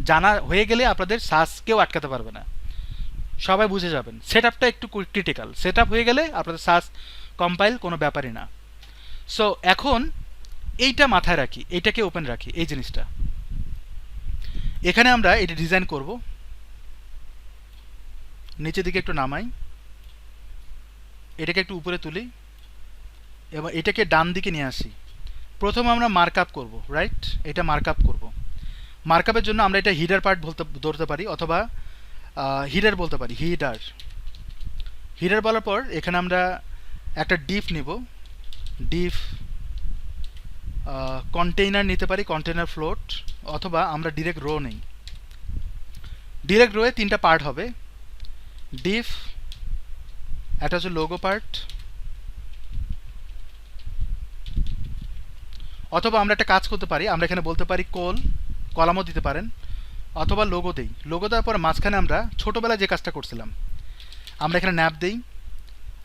জানা হয়ে গেলে আপনাদের সাস কেউ আটকাতে পারবে না, সবাই বুঝে যাবেন। সেট আপটা একটু ক্রিটিক্যাল, সেট আপ হয়ে গেলে আপনাদের সাস কম্পাইল কোনো ব্যাপারই না। সো এখন এইটা মাথায় রাখি, এইটাকে ওপেন রাখি, এই জিনিসটা এখানে আমরা এটা ডিজাইন করব। নিচের দিকে একটু নামাই, এটাকে একটু উপরে তুলি এবং এটাকে ডান দিকে নিয়ে আসি। প্রথমে আমরা মার্কআপ করব, রাইট? এটা মার্কআপ করব। মার্কআপের জন্য আমরা এটা হিডার পার্ট ধরতে পারি, অথবা হিডার বলতে পারি। হিডার বলার পর এখানে আমরা একটা ডিফ নিব, ডিফ কন্টেইনার নিতে পারি, কন্টেইনার ফ্লোট, অথবা আমরা ডিরেক্ট রো নেই। ডিরেক্ট রোয়ে 3টা পার্ট হবে, ডিফ, একটা হচ্ছে লোগো পার্ট, অথবা আমরা একটা কাজ করতে পারি, আমরা এখানে বলতে পারি কলামও দিতে পারেন, অথবা লোগো দেই। লোগো দেওয়ার পর মাঝখানে আমরা ছোটোবেলায় যে কাজটা করছিলাম, আমরা এখানে ন্যাব দেই,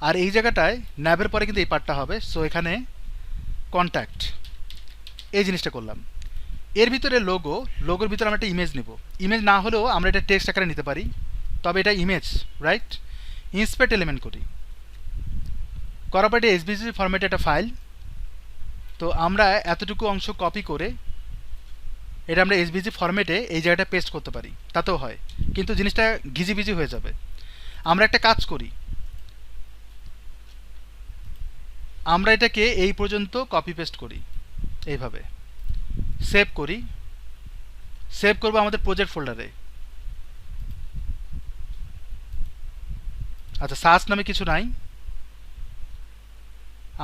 আর এই জায়গাটায় ন্যাবের পরে কিন্তু এই পার্টটা হবে। সো এখানে কন্ট্যাক্ট, এই জিনিসটা করলাম। এর ভিতরে লোগোর ভিতরে আমরা একটা ইমেজ নেব। ইমেজ না হলেও আমরা এটা টেক্সট আকারে নিতে পারি, তবে এটা ইমেজ, রাইট? ইন্সপেক্ট এলিমেন্ট করার পর এটা এসভিজি ফরম্যাটে একটা ফাইল। তো আমরা এতটুকু অংশ কপি করে এটা আমরা এসভিজি ফরম্যাটে এই জায়গাটা পেস্ট করতে পারি, তাতেও হয়, কিন্তু জিনিসটা ঘিজিবিজি হয়ে যাবে। আমরা একটা কাজ করি, আমরা এটাকে এই পর্যন্ত কপি পেস্ট করি, এইভাবে সেভ করি। সেভ করবো আমাদের প্রজেক্ট ফোল্ডারে। আচ্ছা, সাস নামে কিছু নাই,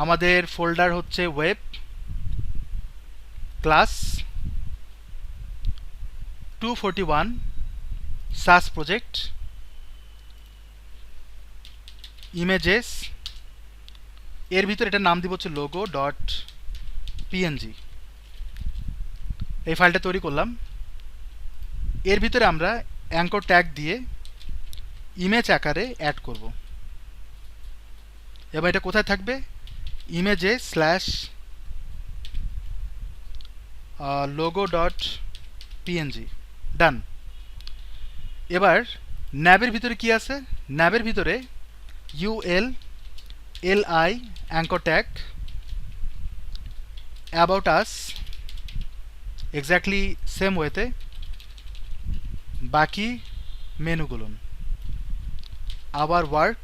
আমাদের ফোল্ডার হচ্ছে ওয়েব ক্লাস 241 সাস প্রজেক্ট, ইমেজেস, এর ভিতরে এটার নাম দিব হচ্ছে logo.png। এই ফাইলটা তৈরি করলাম। এর ভিতরে আমরা অ্যাঙ্কর ট্যাগ দিয়ে ইমেজ আকারে অ্যাড করব, এবং এটা কোথায় থাকবে? ইমেজে স্ল্যাশ logo.png। ডান। এবার ন্যাবের ভিতরে কি আছে? ন্যাবের ভিতরে ULLI anchor tag, about us exactly same ওয়েতে, বাকি মেনুগুলো, আবার ওয়ার্ক,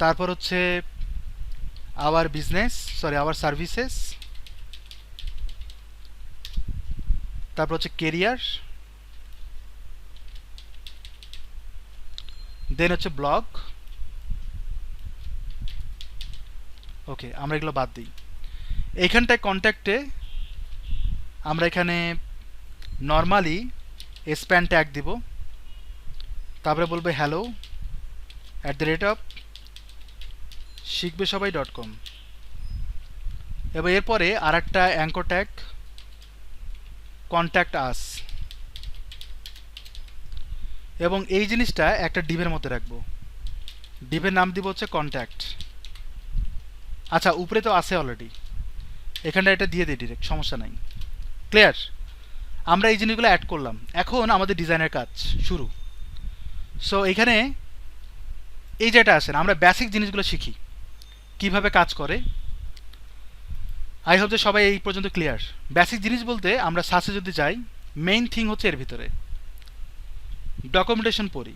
তারপর হচ্ছে আওয়ার সার্ভিসেস, তারপর হচ্ছে কেরিয়ার, দেন হচ্ছে ব্লগ। ওকে, আমরা এগুলো বাদ দিই। এইখানটায় কন্ট্যাক্টে আমরা এখানে নর্মালি স্প্যান ট্যাগ দিব, তারপরে বলবো hello@শিখবেসবাই.com, এবং এরপরে আর একটা অ্যাঙ্কর ট্যাগ কন্ট্যাক্ট আস, এবং এই জিনিসটা একটা ডিভের মধ্যে রাখবো। ডিভের নাম দিব হচ্ছে কন্ট্যাক্ট। আচ্ছা, উপরে তো আছে অলরেডি, এখানটা এটা দিয়ে দিই ডিরেক্ট, সমস্যা নাই। ক্লিয়ার? আমরা এই জিনিসগুলো অ্যাড করলাম, এখন আমাদের ডিজাইনের কাজ শুরু। সো এখানে এই যেটা আসেন, আমরা বেসিক জিনিসগুলো শিখি কিভাবে কাজ করে। আই হোপ যে সবাই এই পর্যন্ত ক্লিয়ার। বেসিক জিনিস বলতে আমরা সাসে যদি যাই, মেইন থিং হচ্ছে এর ভিতরে ডকুমেন্টেশন পড়ি।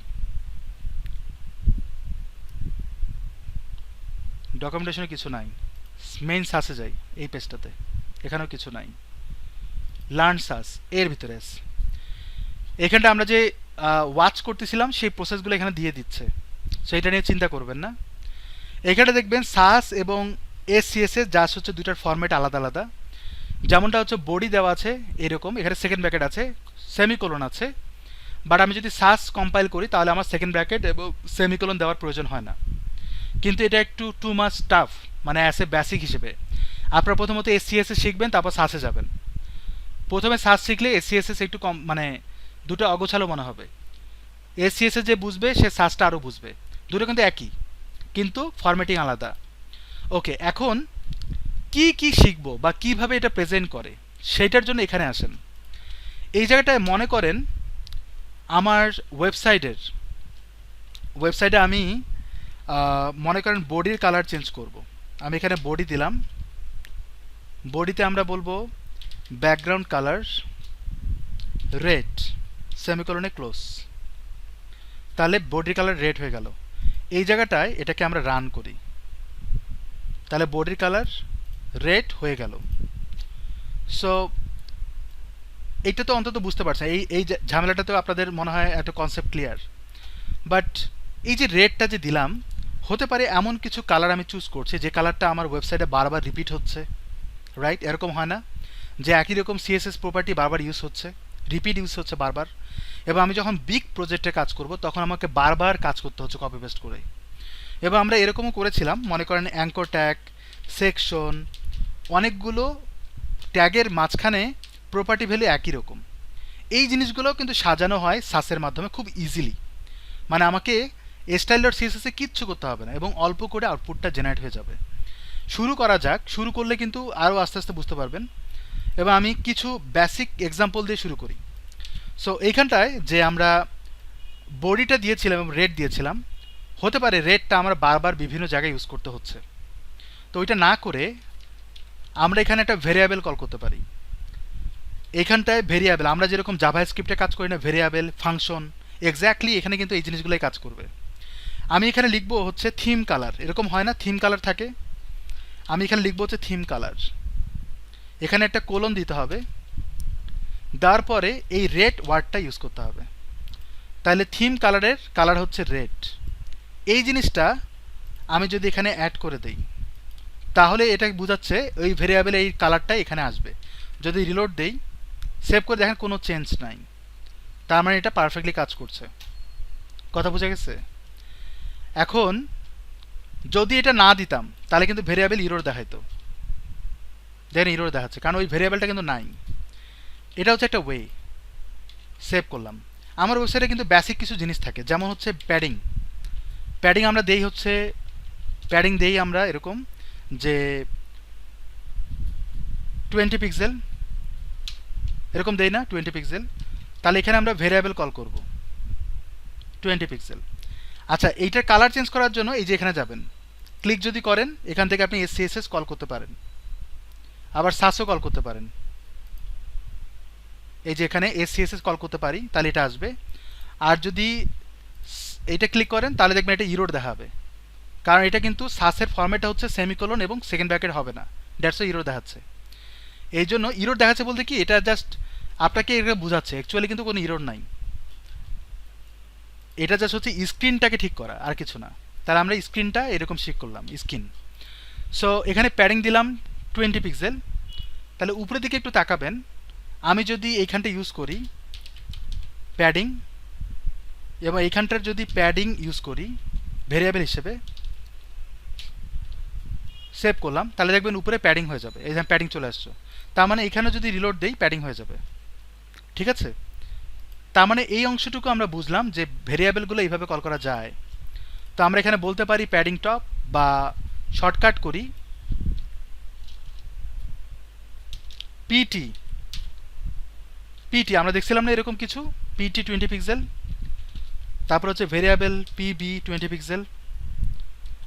ডকুমেন্টেশনে কিছু নাই। মেইন সাসে যাই, এই পেজটাতে, এখানেও কিছু নাই। লার্ন সাস এর ভিতরে আছে। এখানটা আমরা যে ওয়াচ করতেছিলাম সেই প্রসেসগুলো এখানে দিয়ে দিচ্ছে। সো এটা নিয়ে চিন্তা করবেন না। এখানে দেখবেন সাস এবং এসসিএসএস জাস্ট হচ্ছে দুটার ফরম্যাট আলাদা আলাদা। যেমনটা হচ্ছে বডি দেওয়া আছে এরকম, এখানে সেকেন্ড ব্র্যাকেট আছে, সেমিকোলন আছে, বাট আমি যদি সাস কম্পাইল করি তাহলে আমার সেকেন্ড ব্র্যাকেট এবং সেমিকোলন দেওয়ার প্রয়োজন হয় না। কিন্তু এটা একটু টু মাচ টাফ, মানে অ্যাজ এ বেসিক হিসেবে আপনারা প্রথমত এসসিএসএস শিখবেন, তারপর সাসে যাবেন। প্রথমে সাস শিখলে এসসিএসএস একটু কম, মানে দুটো অগোছালো মনে হবে। এসসিএসএস যে বুঝবে সে সাসটা আরও বুঝবে, দুটো কিন্তু একই, কিন্তু ফরম্যাটিং আলাদা। ওকে, এখন কি কি শিখবো বা কিভাবে এটা প্রেজেন্ট করে সেইটার জন্য এখানে আসেন। এই জায়গাটায় মনে করেন আমার ওয়েবসাইটে আমি মনে করেন বডির কালার চেঞ্জ করব। আমি এখানে বডি দিলাম, বডিতে আমরা বলবো ব্যাকগ্রাউন্ড কালার রেড, সেমিকোলনে ক্লোজ, তাহলে বডির কালার রেড হয়ে গেল। এই জায়গাটায় এটাকে আমরা রান করি, তাহলে বডির কালার রেড হয়ে গেল। সো এইটা তো অন্তত বুঝতে পারছেন, এই ঝামেলাটাতেও আপনাদের মনে হয় একটা কনসেপ্ট ক্লিয়ার। বাট এই যে রেডটা যে দিলাম, হতে পারে এমন কিছু কালার আমি চুজ করছি যে কালারটা আমার ওয়েবসাইটে বারবার রিপিট হচ্ছে, রাইট? এরকম হয় না যে একই রকম সিএসএস প্রপার্টি বারবার ইউজ হচ্ছে, রিপিট ইউজ হচ্ছে বারবার, এবং আমি যখন বিগ প্রজেক্টে কাজ করব তখন আমাকে বারবার কাজ করতে হচ্ছে কপি পেস্ট করে। এবং আমরা এরকমও করেছিলাম, মনে করেন অ্যাঙ্কর ট্যাগ, সেকশন, অনেকগুলো ট্যাগের মাঝখানে প্রপার্টি ভ্যালু একই রকম। এই জিনিসগুলো কিন্তু সাজানো হয় সাসের মাধ্যমে খুব ইজিলি, মানে আমাকে স্টাইল ডট সিএসএসে কিচ্ছু করতে হবে না এবং অল্প করে আউটপুটটা জেনারেট হয়ে যাবে। শুরু করা যাক, শুরু করলে কিন্তু আরও আস্তে আস্তে বুঝতে পারবেন। এবং আমি কিছু বেসিক এক্সাম্পল দিয়ে শুরু করি। সো এইখানটায় যে আমরা বডিটা দিয়েছিলাম এবং রেড দিয়েছিলাম, হতে পারে রেডটা আমরা বারবার বিভিন্ন জায়গায় ইউজ করতে হচ্ছে, তো ওইটা না করে আমরা এখানে একটা ভেরিয়েবল কল করতে পারি। এখানটায় ভেরিয়েবল, আমরা যেরকম জাভা স্ক্রিপ্টে কাজ করি না, ভেরিয়েবল ফাংশন, এক্স্যাক্টলি এখানে কিন্তু এই জিনিসগুলোই কাজ করবে। আমি এখানে লিখবো হচ্ছে থিম কালার, এরকম হয় না থিম কালার থাকে, আমি এখানে লিখবো হচ্ছে থিম কালার, এখানে একটা কোলন দিতে হবে, তারপরে এই রেড ওয়ার্ডটা ইউজ করতে হবে, তাহলে থিম কালারের কালার হচ্ছে রেড। এই জিনিসটা আমি যদি এখানে অ্যাড করে দেই তাহলে এটা বোঝাচ্ছে ওই ভেরিয়েবলে এই কালারটা এখানে আসবে। যদি রিলোড দেই, সেভ করে দেখেন কোনো চেঞ্জ নাই, তার মানে এটা পারফেক্টলি কাজ করছে। কথা বোঝা গেছে? এখন যদি এটা না দিতাম তাহলে কিন্তু ভেরিয়েবল ইরর দেখাইতো, দেখেন ইরর দেখাচ্ছে, কারণ ওই ভেরিয়েবলটা কিন্তু নাই। এটা হচ্ছে একটা ওয়ে। সেভ করলাম। আমার ওয়েবসাইটে কিন্তু বেসিক কিছু জিনিস থাকে, যেমন হচ্ছে প্যাডিং। প্যাডিং আমরা দেই হচ্ছে, প্যাডিং দেই আমরা এরকম যে 20 পিক্সেল, এরকম দেই না 20 পিক্সেল, তাহলে এখানে আমরা ভেরিয়েবল কল করব 20 পিক্সেল। আচ্ছা, এইটার কালার চেঞ্জ করার জন্য এই যে এখানে যাবেন, ক্লিক যদি করেন এখান থেকে আপনি এসসিএসএস কল করতে পারেন, আবার সাসও কল করতে পারেন। এই যে এখানে এসসিএসএস কল করতে পারি, তাহলে এটা আসবে। আর যদি এইটা ক্লিক করেন তাহলে দেখবেন এটা ইরোর দেখাবে, কারণ এটা কিন্তু সাসের ফরম্যাটটা হচ্ছে সেমিকোলন এবং সেকেন্ড ব্র্যাকেট হবে না, দ্যাটস ওয়াই ইরোর দেখাচ্ছে। এই জন্য ইরোর দেখাচ্ছে বলতে কি, এটা জাস্ট আপনাকে এটা বোঝাচ্ছে, অ্যাকচুয়ালি কিন্তু কোনো ইরোর নাই, এটা জাস্ট হচ্ছে স্ক্রিনটাকে ঠিক করা, আর কিছু না। তাহলে আমরা স্ক্রিনটা এরকম ঠিক করলাম, স্ক্রিন। সো এখানে প্যাডিং দিলাম 20 পিক্সেল, তাহলে উপরের দিকে একটু তাকাবেন, আমি যদি এইখানটা ইউজ করি প্যাডিং, এবং এইখানটার যদি প্যাডিং ইউজ করি ভেরিয়েবল হিসেবে, সেভ করলাম, তাহলে দেখবেন উপরে প্যাডিং হয়ে যাবে, এই প্যাডিং চলে আসছে। তার মানে এখানে যদি রিলোড দেই প্যাডিং হয়ে যাবে, ঠিক আছে? তার মানে এই অংশটুকু আমরা বুঝলাম যে ভেরিয়েবলগুলো এইভাবে কল করা যায়। তো আমরা এখানে বলতে পারি প্যাডিং টপ, বা শর্টকাট করি পিটি। পিটি আমরা দেখছিলাম না এরকম কিছু, পিটি 20 পিক্সেল, তারপর হচ্ছে ভেরিয়েবল পিবি 20 পিক্সেল,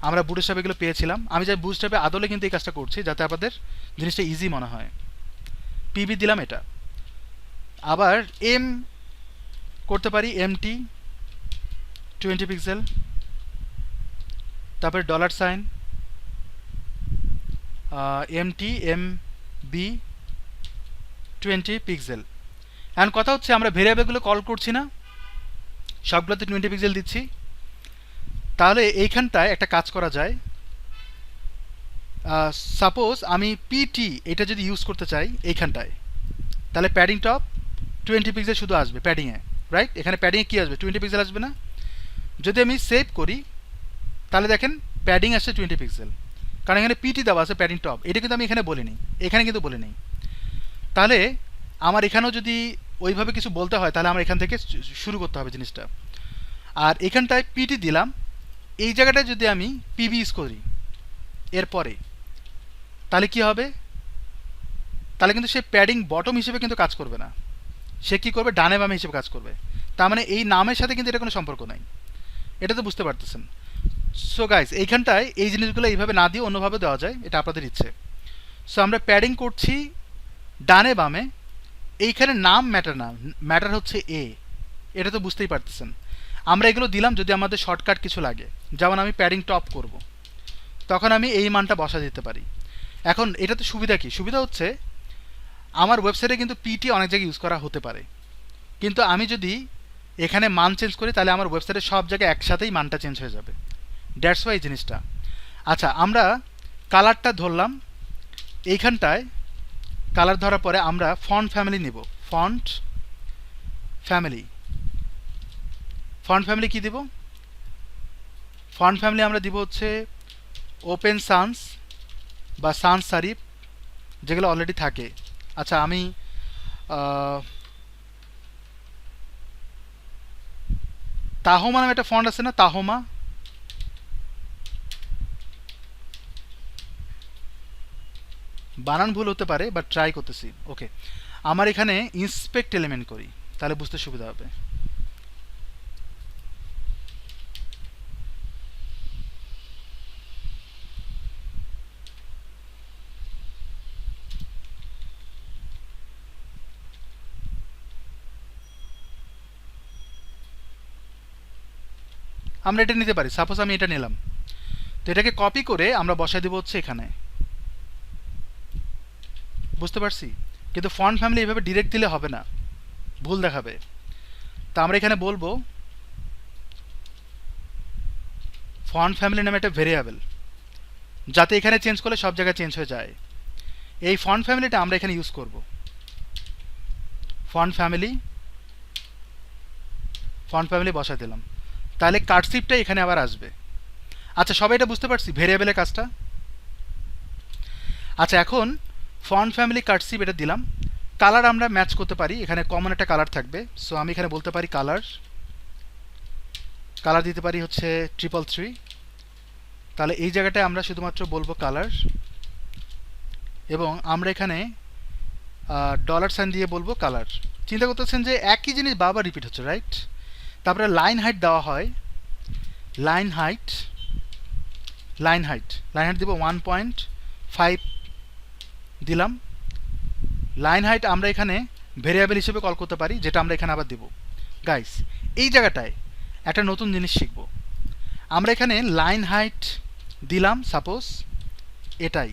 আমরা বুটস্ট্র্যাপে এগুলো পেয়েছিলাম। আমি যাই বুটস্ট্র্যাপে আদলে কিন্তু এই কাজটা করছি যাতে আপনাদের জিনিসটা ইজি মনে হয়। পিবি দিলাম এটা, আবার এম করতে পারি এমটি 20 পিক্সেল, তারপরে dollar sign MT M B 20 pixel. এখন কথা হচ্ছে আমরা ভেরিয়েবলগুলো কল করছি না, সবগুলোতে 20 পিক্সেল দিচ্ছি, তাহলে এইখানটায় একটা কাজ করা যায়। সাপোজ আমি পিটি এটা যদি ইউজ করতে চাই এইখানটায়, তাহলে প্যাডিং টপ 20 পিক্সেল শুধু আসবে প্যাডিংয়ে, রাইট? এখানে প্যাডিংয়ে কী আসবে? 20 পিক্সেল আসবে না? যদি আমি সেভ করি তাহলে দেখেন প্যাডিং আসছে 20 পিক্সেল, কারণ এখানে পিটি দেওয়া আছে প্যাডিং টপ, এটা কিন্তু আমি এখানে বলিনি, এখানে কিন্তু বলে নেই। তাহলে আমার এখানেও যদি ওইভাবে কিছু বলতে হয় তাহলে আমার এখান থেকে শুরু করতে হবে জিনিসটা। আর এখানটায় পিটি দিলাম, এই জায়গাটায় যদি আমি পিবি ইউজ করি এরপরে, তাহলে কি হবে? তাহলে কিন্তু সে প্যাডিং বটম হিসেবে কিন্তু কাজ করবে না, সে কী করবে? ডানে বামে হিসেবে কাজ করবে। তার মানে এই নামের সাথে কিন্তু এটা কোনো সম্পর্ক নাই। এটা তো বুঝতে পারতেছেন? সো গাইজ এইখানটায় এই জিনিসগুলো এইভাবে না দিয়ে অন্যভাবে দেওয়া যায়, এটা আপনাদের ইচ্ছে। সো আমরা প্যাডিং করছি ডানে বামে, এইখানে নাম ম্যাটার না, ম্যাটার হচ্ছে এ, এটা তো বুঝতেই পারতেছেন। আমরা এগুলো দিলাম যদি আমাদের শর্টকাট কিছু লাগে, যেমন আমি প্যাডিং টপ করব, তখন আমি এই মানটা বসা দিতে পারি। এখন এটাতে সুবিধা কি? সুবিধা হচ্ছে আমার ওয়েবসাইটে কিন্তু পিটি অনেক জায়গায় ইউজ করা হতে পারে, কিন্তু আমি যদি এখানে মান চেঞ্জ করি তাহলে আমার ওয়েবসাইটে সব জায়গায় একসাথেই মানটা চেঞ্জ হয়ে যাবে। দ্যাটস ওয়াই জিনিসটা। আচ্ছা, আমরা কালারটা ধরলাম, এইখানটায় কালার ধরার পরে আমরা ফন্ট ফ্যামিলি নিব। ফন্ট ফ্যামিলি, ফন্ট ফ্যামিলি কি দিব? ফন্ট ফ্যামিলি আমরা দিব হচ্ছে ওপেন সান্স বা সান্স সারিফ, যেগুলো অলরেডি থাকে। আচ্ছা, আমি তাহমা নামে একটা ফন্ট আছে না, তাহমা, বানান ভুল হতে পারে বাট ট্রাই করতেছি। ওকে, আমার এখানে ইন্সপেক্ট এলিমেন্ট করি, তাহলে বুঝতে সুবিধা হবে। আমরা এটা নিতে পারি, সাপোজ আমি এটা নিলাম, তো এটাকে কপি করে আমরা বসাই দেবো হচ্ছে এখানে। বুঝতে পারছি? কিন্তু ফন্ট ফ্যামিলি এইভাবে ডিরেক্ট দিলে হবে না, ভুল দেখাবে। তা আমরা এখানে বলবো ফন্ট ফ্যামিলি নামে একটা ভেরিয়েবল, যাতে এখানে চেঞ্জ করলে সব জায়গায় চেঞ্জ হয়ে যায়। এই ফন্ট ফ্যামিলিটা আমরা এখানে ইউজ করব। ফন্ট ফ্যামিলি, ফন্ট ফ্যামিলি বসাই দিলাম, তাহলে কার্সিভটা এখানে আবার আসবে। আচ্ছা, সবাই এটা বুঝতে পারছি ভেরিয়েবলের কাজটা? আচ্ছা, এখন ফন্ট ফ্যামিলি কার্সিভ এটা দিলাম। কালার আমরা ম্যাচ করতে পারি, এখানে কমন একটা কালার থাকবে। সো আমি এখানে বলতে পারি কালার, কালার দিতে পারি হচ্ছে 333। তাহলে এই জায়গাটায় আমরা শুধুমাত্র বলবো কালার, এবং আমরা এখানে ডলার সাইন দিয়ে বলবো কালার। চিন্তা করতেছেন যে একই জিনিস বারবার রিপিট হচ্ছে, রাইট? তারপরে লাইন হাইট দেওয়া হয়, line height, line height, line height দিব 1.5 দিলাম। লাইন হাইট আমরা এখানে ভেরিয়েবল হিসেবে কল করতে পারি, যেটা আমরা এখানে আবার দেব। গাইস, এই জায়গাটায় একটা নতুন জিনিস শিখব। আমরা এখানে লাইন হাইট দিলাম, সাপোজ এটাই,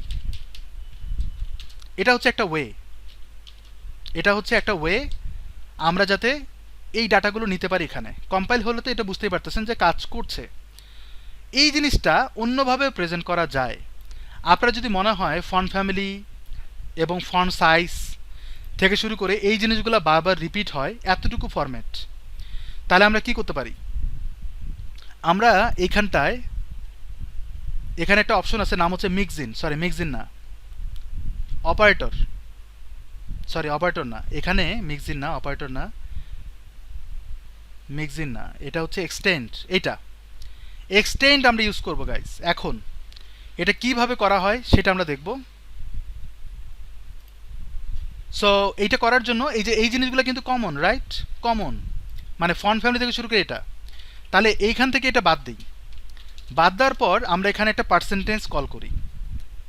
এটা হচ্ছে একটা ওয়ে, এটা হচ্ছে একটা ওয়ে আমরা যাতে এই ডাটাগুলো নিতে পারি। এখানে কম্পাইল হলে তো এটা বুঝতেই পারতেছেন যে কাজ করছে। এই জিনিসটা অন্যভাবে প্রেজেন্ট করা যায়। আপনারা যদি মনে হয় ফন্ট ফ্যামিলি এবং ফন্ট সাইজ থেকে শুরু করে এই জিনিসগুলো বারবার রিপিট হয় এতটুকু ফরম্যাট, তাহলে আমরা কি করতে পারি? আমরা এইখানটায়, এখানে একটা অপশন আছে, নাম হচ্ছে মিক্সিন, সরি মিক্সিন না, অপারেটর, সরি অপারেটর না, এখানে মিক্সিন না, অপারেটর না, মিক্সিন না, এটা হচ্ছে এক্সটেন্ড। এইটা এক্সটেন্ড আমরা ইউজ করব গাইস। এখন এটা কিভাবে করা হয় সেটা আমরা দেখব। সো এইটা করার জন্য এই যে এই জিনিসগুলো কিন্তু কমন, রাইট? কমন মানে ফন্ট ফ্যামিলি থেকে শুরু করে এটা, তাহলে এইখান থেকে এটা বাদ দিই। বাদ দেওয়ার পর আমরা এখানে একটা পার্সেন্টেজ কল করি,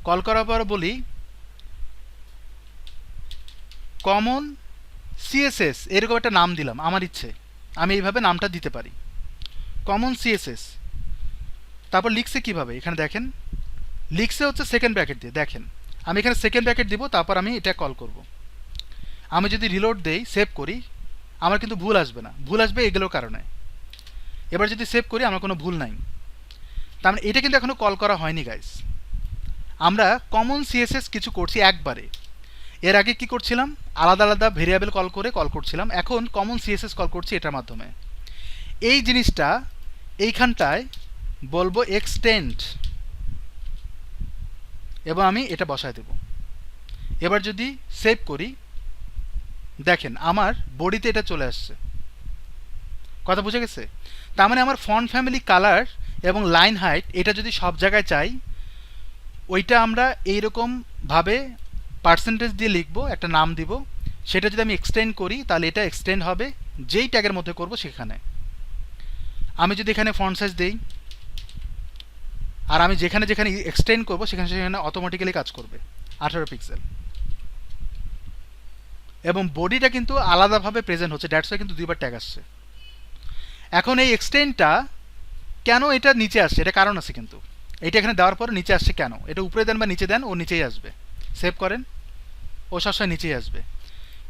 কল করার পর বলি কমন সিএসএস, এরকম একটা নাম দিলাম, আমার ইচ্ছে আমি এইভাবে নামটা দিতে পারি, কমন সিএসএস। তারপর লিখছে কিভাবে, এখানে দেখেন লিখছে হচ্ছে সেকেন্ড ব্র্যাকেট দিয়ে। দেখেন আমি এখানে সেকেন্ড ব্র্যাকেট দিব, তারপর আমি এটা কল করব। আমি যদি রিলোড দেই, সেভ করি, আমার কিন্তু ভুল আসবে না, ভুল আসবে এগুলোর কারণে। এবার যদি সেভ করি আমার কোনো ভুল নাই, তার মানে এটা কিন্তু এখনো কল করা হয়নি গাইস। আমরা কমন সিএসএস কিছু করছি একবারে। এর আগে কি করছিলাম, আলাদা আলাদা ভেরিয়েবল কল করছিলাম। এখন কমন সিএসএস কল করছি এটার মাধ্যমে। এই জিনিসটা এইখানটায় বলবো এক্সটেন্ড, এবং আমি এটা বসায় দেব। এবার যদি সেভ করি, দেখেন আমার বডিতে এটা চলে আসছে। কথা বুঝে গেছে? তার মানে আমার ফন্ট ফ্যামিলি, কালার এবং লাইন হাইট এটা যদি সব জায়গায় চাই, ওইটা আমরা এইরকম ভাবে পার্সেন্টেজ দিয়ে লিখবো, একটা নাম দিব। সেটা যদি আমি এক্সটেন্ড করি তাহলে এটা এক্সটেন্ড হবে যেই ট্যাগের মধ্যে করব সেখানে। আমি যদি এখানে ফন্ট সাইজ দেই, আর আমি যেখানে যেখানে এক্সটেন্ড করব সেখানে সেখানে অটোমেটিক্যালি কাজ করবে 18 পিক্সেল। এবং বডিটা কিন্তু আলাদাভাবে প্রেজেন্ট হচ্ছে, দ্যাটস ওয়াই কিন্তু দুইবার ট্যাগ আসছে। এখন এই এক্সটেন্ডটা কেন এটা নিচে আসছে, এটা কারণ আছে কিন্তু। এটা এখানে দেওয়ার পর নিচে আসছে কেন, এটা উপরে দেন বা নিচে দেন ও নিচেই আসবে। সেভ করেন, ও সবসময় নিচেই আসবে।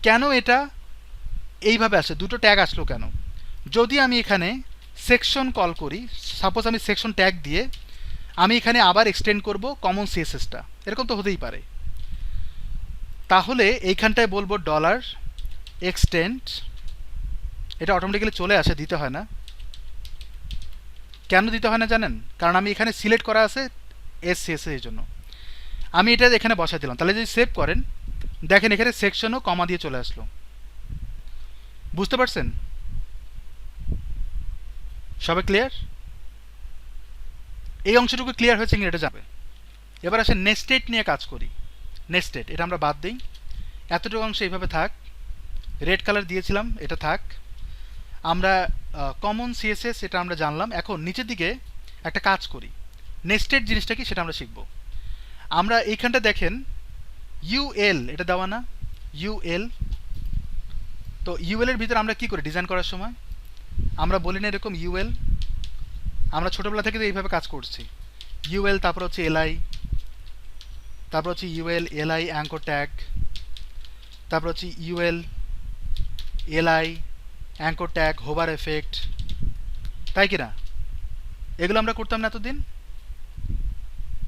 কেন এটা এইভাবে আসছে, দুটো ট্যাগ আসলো কেন? যদি আমি এখানে সেকশন কল করি, সাপোজ আমি সেকশন ট্যাগ দিয়ে আমি এখানে আবার এক্সটেন্ড করব কমন সিএসএসটা, এরকম তো হতেই পারে। তাহলে এইখানটায় বলবো ডলার এক্সটেন্ড, এটা অটোমেটিক্যালি চলে আসে, দিতে হয় না। কেন দিতে হয় না জানেন? কারণ আমি এখানে সিলেক্ট করা আছে এসসিএস এর জন্য। আমি এটা এখানে বসাই দিলাম। তাহলে যদি সেভ করেন, দেখেন এখানে সেকশনও কমা দিয়ে চলে আসলো। বুঝতে পারছেন? সবাই ক্লিয়ার? এই অংশটুকু ক্লিয়ার হয়েছে কিনা এটা যাবে। এবার আসে নেস্টেড নিয়ে কাজ করি। নেস্টেড এটা আমরা বাদ দিই, এতটুকু অংশ এইভাবে থাক। রেড কালার দিয়েছিলাম, এটা থাক। আমরা কমন সিএসএস এটা আমরা জানলাম। এখন নিচের দিকে একটা কাজ করি, নেস্টেড জিনিসটা কি সেটা আমরা শিখব। আমরা এইখানটা দেখেন ইউএল এটা দেওয়া না, ইউএল। তো ইউএল এর ভিতরে আমরা কি করি ডিজাইন করার সময়? আমরা বলি না এরকম ইউএল, আমরা ছোটবেলা থেকে তো এইভাবে কাজ করছি। ইউএল, তারপর হচ্ছে এলআই, তারপর হচ্ছে ইউএল এলআই অ্যাঙ্কর ট্যাগ, তারপর হচ্ছে UL LI anchor tag hover effect, তাই কি না? এগুলো আমরা করতাম না এতদিন।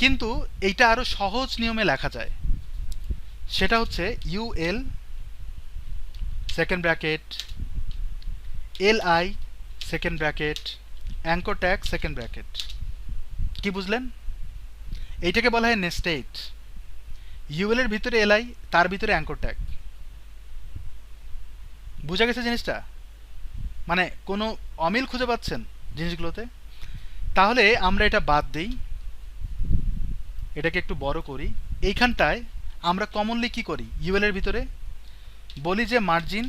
কিন্তু এইটা আরো সহজ নিয়মে লেখা যায়। সেটা হচ্ছে UL second bracket LI second bracket anchor tag second bracket. কি বুঝলেন? এইটাকে বলা হয় নেস্টেড। ইউএল এর ভিতরে এলআই, তার ভিতরে অ্যাঙ্কর ট্যাগ। বুঝা গেছে জিনিসটা? মানে কোনো অমিল খুঁজে পাচ্ছেন জিনিসগুলোতে? তাহলে আমরা এটা বাদ দিই, এটাকে একটু বড় করি। এইখানটায় আমরা কমনলি কি করি, ইউএল এর ভিতরে বলি যে মার্জিন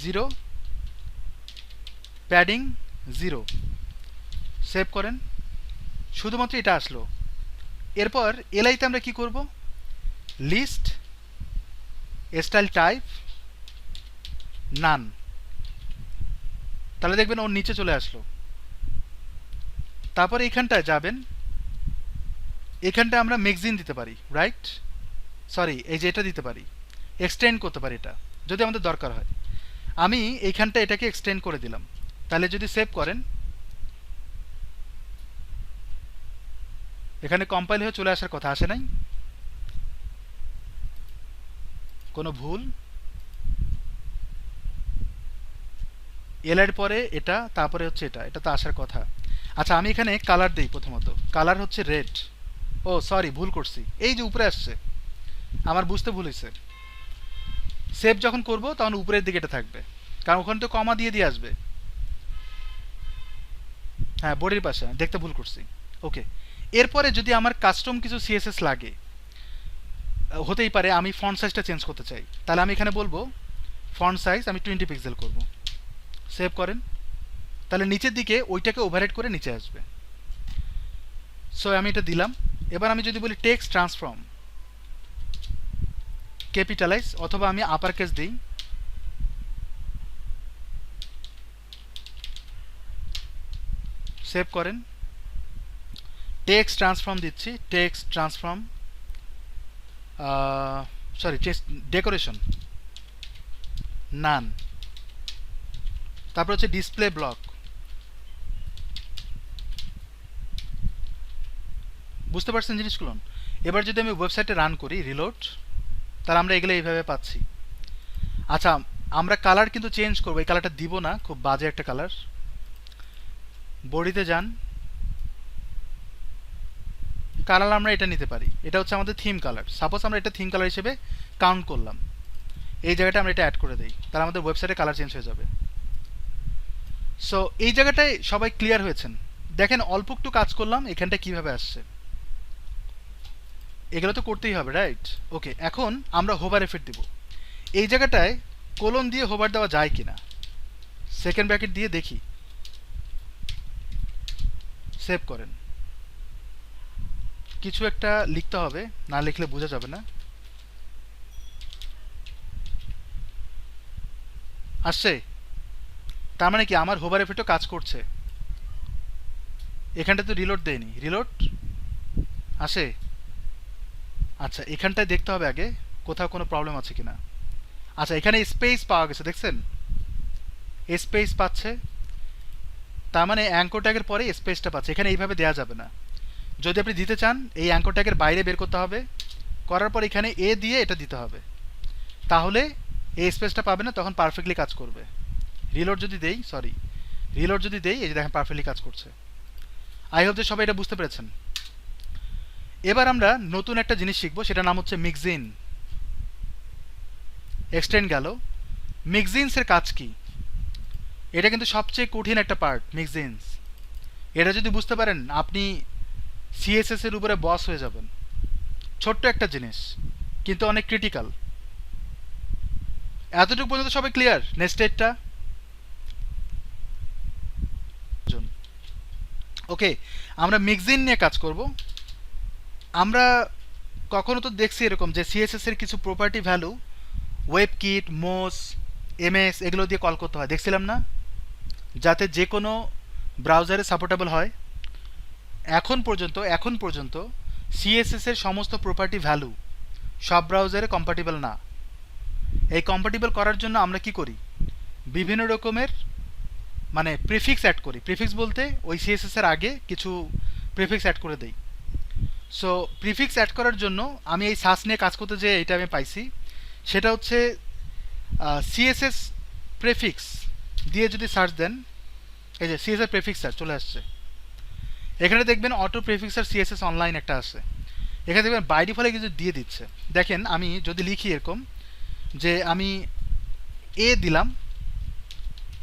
0, প্যাডিং 0। সেভ করেন, শুধুমাত্র এটা আসলো। এরপর এলআইতে আমরা কি করব, লিস্ট স্টাইল টাইপ নান। তাহলে দেখবেন ওর নিচে চলে আসলো। তারপর এইখানটায় যাবেন, এখানটা আমরা ম্যাগাজিন দিতে পারি, রাইট? সরি, এই যে এটা দিতে পারি, এক্সটেন্ড করতে পারি এটা যদি আমাদের দরকার হয়। আমি এইখানটা এটাকে এক্সটেন্ড করে দিলাম। তাহলে যদি সেভ করেন, এখানে কম্পাইল হয়ে চলে আসার কথা, আসে নাই? কোনো ভুল? এর পরে এটা, তারপরে হচ্ছে এটা, এটা তো আসার কথা। আচ্ছা আমি এখানে কালার দেই। প্রথমত কালার হচ্ছে রেড। ও সরি, ভুল করছি, এই যে উপরে আসছে, আমার বুঝতে ভুল হয়েছে। সেভ যখন করব তখন উপরের দিকে এটা থাকবে, কারণ ওখানে তো কমা দিয়ে দিয়ে আসবে। হ্যাঁ, বডির পাশে, দেখতে ভুল করছি। ওকে, এরপরে যদি আমার কাস্টম কিছু সিএসএস লাগে, হতেই পারে আমি ফন্ট সাইজটা চেঞ্জ করতে চাই, তাহলে আমি এখানে বলবো ফন্ট সাইজ আমি 20 পিক্সেল করব। সেভ করেন, তাহলে নিচের দিকে ওইটাকে ওভাররাইড করে নিচে আসবে। সো আমি এটা দিলাম। এবার আমি যদি বলি টেক্সট ট্রান্সফর্ম ক্যাপিটালাইজ, অথবা আমি আপার কেস দিই, সেভ করেন, টেক্সট ট্রান্সফর্ম দিচ্ছি, টেক্সট ট্রান্সফর্ম সরি ডেকোরেশন নান। তারপর হচ্ছে ডিসপ্লে ব্লক, বুঝতে পারছেন জিনিসগুলো? এবার যদি আমি ওয়েবসাইটে রান করি রিলোড, তাহলে আমরা এগুলো এইভাবে পাচ্ছি। আচ্ছা, আমরা কালার কিন্তু চেঞ্জ করবো, এই কালারটা দিব না, খুব বাজে একটা কালার। বডিতে যান, কালার আমরা এটা নিতে পারি, এটা হচ্ছে আমাদের থিম কালার। সাপোজ আমরা এটা থিম কালার হিসেবে কাউন্ট করলাম, এই জায়গাটা আমরা এটা অ্যাড করে দিই, তাহলে আমাদের ওয়েবসাইটে কালার চেঞ্জ হয়ে যাবে। সো এই জায়গাটায় সবাই ক্লিয়ার হয়েছেন? দেখেন অল্প একটু কাজ করলাম, এখানটা কিভাবে আসছে। এগুলো তো করতেই হবে, রাইট? ওকে, এখন আমরা হোভার এফেক্ট দিব। এই জায়গাটায় কোলন দিয়ে হোভার দেওয়া যায় কিনা, সেকেন্ড ব্র্যাকেট দিয়ে দেখি। সেভ করেন, কিছু একটা লিখতে হবে, না লিখলে বোঝা যাবে না। আসছে, তার মানে কি আমার হোভার এফেক্টও কাজ করছে। এখানটা তো রিলোড দেয়নি, রিলোড আসে। আচ্ছা, এখানটায় দেখতে হবে আগে কোথাও কোনো প্রবলেম আছে কিনা। আচ্ছা, এখানে স্পেস পাওয়া গেছে, দেখছেন? স্পেস পাচ্ছে, তার মানে অ্যাঙ্কর ট্যাগের পরে স্পেসটা পাচ্ছে। এখানে এইভাবে দেওয়া যাবে না, যদি আপনি দিতে চান এই অ্যাঙ্কর ট্যাগের বাইরে বের করতে হবে, করার পর এখানে এ দিয়ে এটা দিতে হবে, তাহলে এই স্পেসটা পাবে না, তখন পারফেক্টলি কাজ করবে। রিলোড যদি দেই, সরি, রিলোড যদি দেই, এই যে দেখেন পারফেক্টলি কাজ করছে। আই হোপ যে সবাই এটা বুঝতে পেরেছেন। এবার আমরা নতুন একটা জিনিস শিখবো, সেটার নাম হচ্ছে মিক্সিন। এক্সটেন্ড গেল। মিক্সিনসের কাজ কি? এটা কিন্তু সবচেয়ে কঠিন একটা পার্ট, মিক্সিনস। এটা যদি বুঝতে পারেন আপনি সিএসএস এর উপরে বস হয়ে যাবেন। ছোট্ট একটা জিনিস কিন্তু অনেক ক্রিটিক্যাল। এতটুকু পর্যন্ত সবাই ক্লিয়ার? নেক্সটেডটা ওকে, আমরা মিক্সিন নিয়ে কাজ করব। আমরা কখনো তো দেখছি এরকম যে সিএসএস এর কিছু property value webkit, moz, MS এগুলো দিয়ে কল করতে হয়, দেখছিলাম না? যাতে যে কোনো ব্রাউজারে সাপোর্টেবল হয়। এখন পর্যন্ত সিএসএস এর সমস্ত প্রপার্টি ভ্যালু সব ব্রাউজারে কম্প্যাটিবল না। এই কম্প্যাটিবল করার জন্য আমরা কি করি? বিভিন্ন রকমের মানে প্রিফিক্স অ্যাড করি। প্রিফিক্স বলতে ওই সিএসএস এর আগে কিছু প্রিফিক্স অ্যাড করে দেই। সো প্রিফিক্স অ্যাড করার জন্য আমি এই সাস নিয়ে কাজ করতে যে এটা আমি পাইছি, সেটা হচ্ছে সিএসএস প্রেফিক্স দিয়ে যদি সার্চ দেন, এই যে সিএসএস প্রেফিক্স সার্চ চলে আসছে। এখানে দেখবেন অটো প্রেফিক্স আর সিএসএস অনলাইন একটা আছে, এখানে দেখবেন বাই ডিফল্টে কিছু দিয়ে দিচ্ছে। দেখেন আমি যদি লিখি এরকম যে আমি এ দিলাম,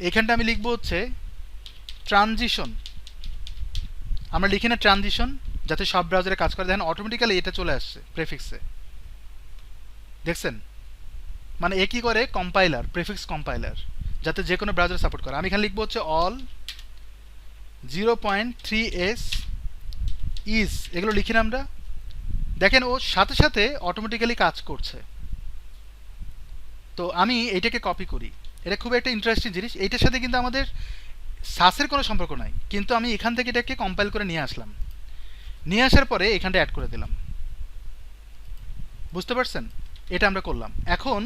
এখানটা আমি লিখবো হচ্ছে ট্রানজিশন। আমরা লিখি না ট্রানজিশন, যাতে সব ব্রাউজারে কাজ করে। দেখেন অটোমেটিক্যালি এটা চলে আসছে প্রেফিক্সে, দেখছেন? মানে এ কি করে? কম্পাইলার, প্রেফিক্স কম্পাইলার, যাতে যে কোনো ব্রাউজারে সাপোর্ট করে। আমি এখানে লিখবো হচ্ছে অল 0.3s ইজ, এগুলো লিখি না আমরা। দেখেন ও সাথে সাথে অটোমেটিক্যালি কাজ করছে। তো আমি এইটাকে কপি করি, এটা খুব একটা ইন্টারেস্টিং জিনিস। এইটার সাথে কিন্তু আমাদের সাসের কোনো সম্পর্ক নাই, কিন্তু আমি এখান থেকে এটাকে কম্পাইল করে নিয়ে আসলাম। নিয়ে আসার পরে এখানটা অ্যাড করে দিলাম, বুঝতে পারছেন? এটা আমরা করলাম। এখন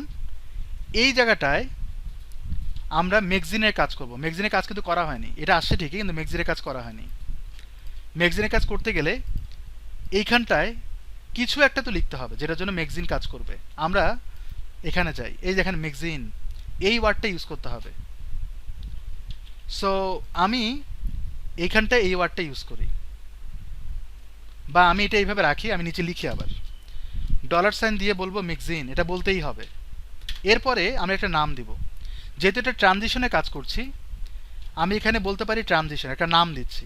এই জায়গাটায় আমরা ম্যাগজিনের কাজ করব। ম্যাগজিনের কাজ কিন্তু করা হয়নি, এটা আসছে ঠিকই, কিন্তু ম্যাগজিনের কাজ করা হয়নি। ম্যাগজিনের কাজ করতে গেলে এইখানটায় কিছু একটা তো লিখতে হবে, যেটার জন্য ম্যাগজিন কাজ করবে। আমরা এখানে যাই, এই দেখেন ম্যাগজিন, এই ওয়ার্ডটা ইউজ করতে হবে। সো আমি এইখানটায় এই ওয়ার্ডটা ইউজ করি, বা আমি এটা এইভাবে রাখি, আমি নিচে লিখি আবার $সাইন দিয়ে বলবো ম্যাগজিন, এটা বলতেই হবে। এরপরে আমরা একটা নাম দিব, যেহেতু এটা ট্রানজিশনে কাজ করছি, আমি এখানে বলতে পারি ট্রানজিশন, একটা নাম দিচ্ছি,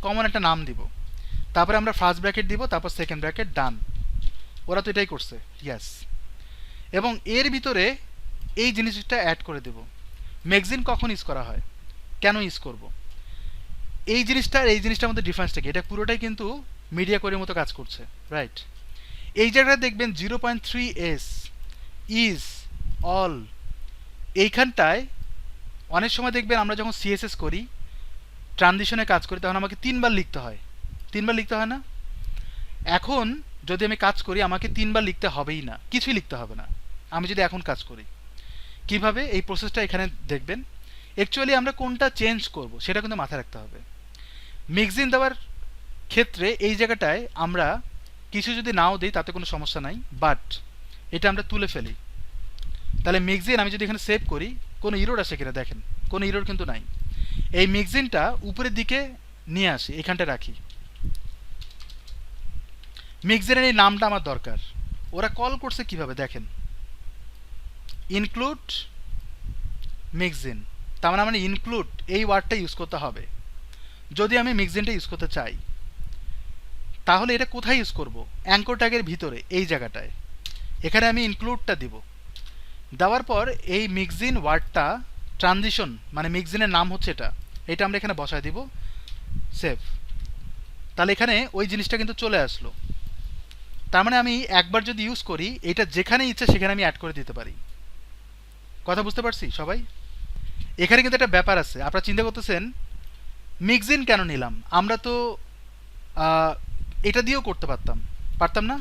কমন একটা নাম দিব। তারপরে আমরা ফার্স্ট ব্র্যাকেট দিব, তারপর সেকেন্ড ব্র্যাকেট, ডান। ওরা তো এটাই করছে, ইয়েস। এবং এর ভিতরে এই জিনিসটা অ্যাড করে দেব। ম্যাগজিন কখন ইউজ করা হয়, কেন ইউজ করব, এই জিনিসটা এই জিনিসটার মধ্যে ডিফারেন্সটা কি? এটা পুরোটাই কিন্তু মিডিয়া কোডের মতো কাজ করছে, রাইট? এই জায়গাটা দেখবেন 0.3s ইজ অল, এইখানটায় অনেক সময় দেখবেন আমরা যখন সিএসএস করি, ট্রানজিশনে কাজ করি, তখন আমাকে 3 বার লিখতে হয়। 3 বার লিখতে হয় না? এখন যদি আমি কাজ করি, আমাকে 3 বার লিখতে হবেই না, কিছুই লিখতে হবে না। আমি যদি এখন কাজ করি, কিভাবে এই প্রসেসটা এখানে দেখবেন। অ্যাকচুয়ালি আমরা কোনটা চেঞ্জ করব সেটা কিন্তু মাথায় রাখতে হবে। মিক্সিন দেওয়ার ক্ষেত্রে এই জায়গাটায় আমরা কিছু যদি নাও দিই তাতে কোনো সমস্যা নাই, বাট এটা আমরা তুলে ফেলি। তাহলে মিক্সিন আমি যদি এখানে সেভ করি, কোনো ইরোর আসে কিনা দেখেন, কোনো ইরোর কিন্তু নাই। এই মিক্সিনটা উপরের দিকে নিয়ে আসি, এখানটা রাখি। মিক্সিনের এই নামটা আমার দরকার। ওরা কল করছে কিভাবে দেখেন, ইনক্লুড মিক্সিন, তার মানে আমার ইনক্লুড এই ওয়ার্ডটা ইউজ করতে হবে যদি আমি মিক্সিনটা ইউজ করতে চাই। তাহলে এটা কোথায় ইউজ করব? অ্যাঙ্কর ট্যাগের ভিতরে এই জায়গাটায়, এখানে আমি ইনক্লুডটা দিব। দেওয়ার পর এই মিক্সিন ওয়ার্ডটা ট্রানজিশন, মানে মিক্সিনের নাম হচ্ছে এটা আমরা এখানে বসায় দিব, সেভ। তাহলে এখানে ওই জিনিসটা কিন্তু চলে আসলো। তার মানে আমি একবার যদি ইউজ করি, এটা যেখানে ইচ্ছে সেখানে আমি অ্যাড করে দিতে পারি। কথা বুঝতে পারছি সবাই? এখানে কিন্তু একটা ব্যাপার আছে, আপনারা চিন্তা করতেছেন মিক্সিন কেন নিলাম, আমরা তো এটা দিয়েও করতে পারতাম, পারতাম না?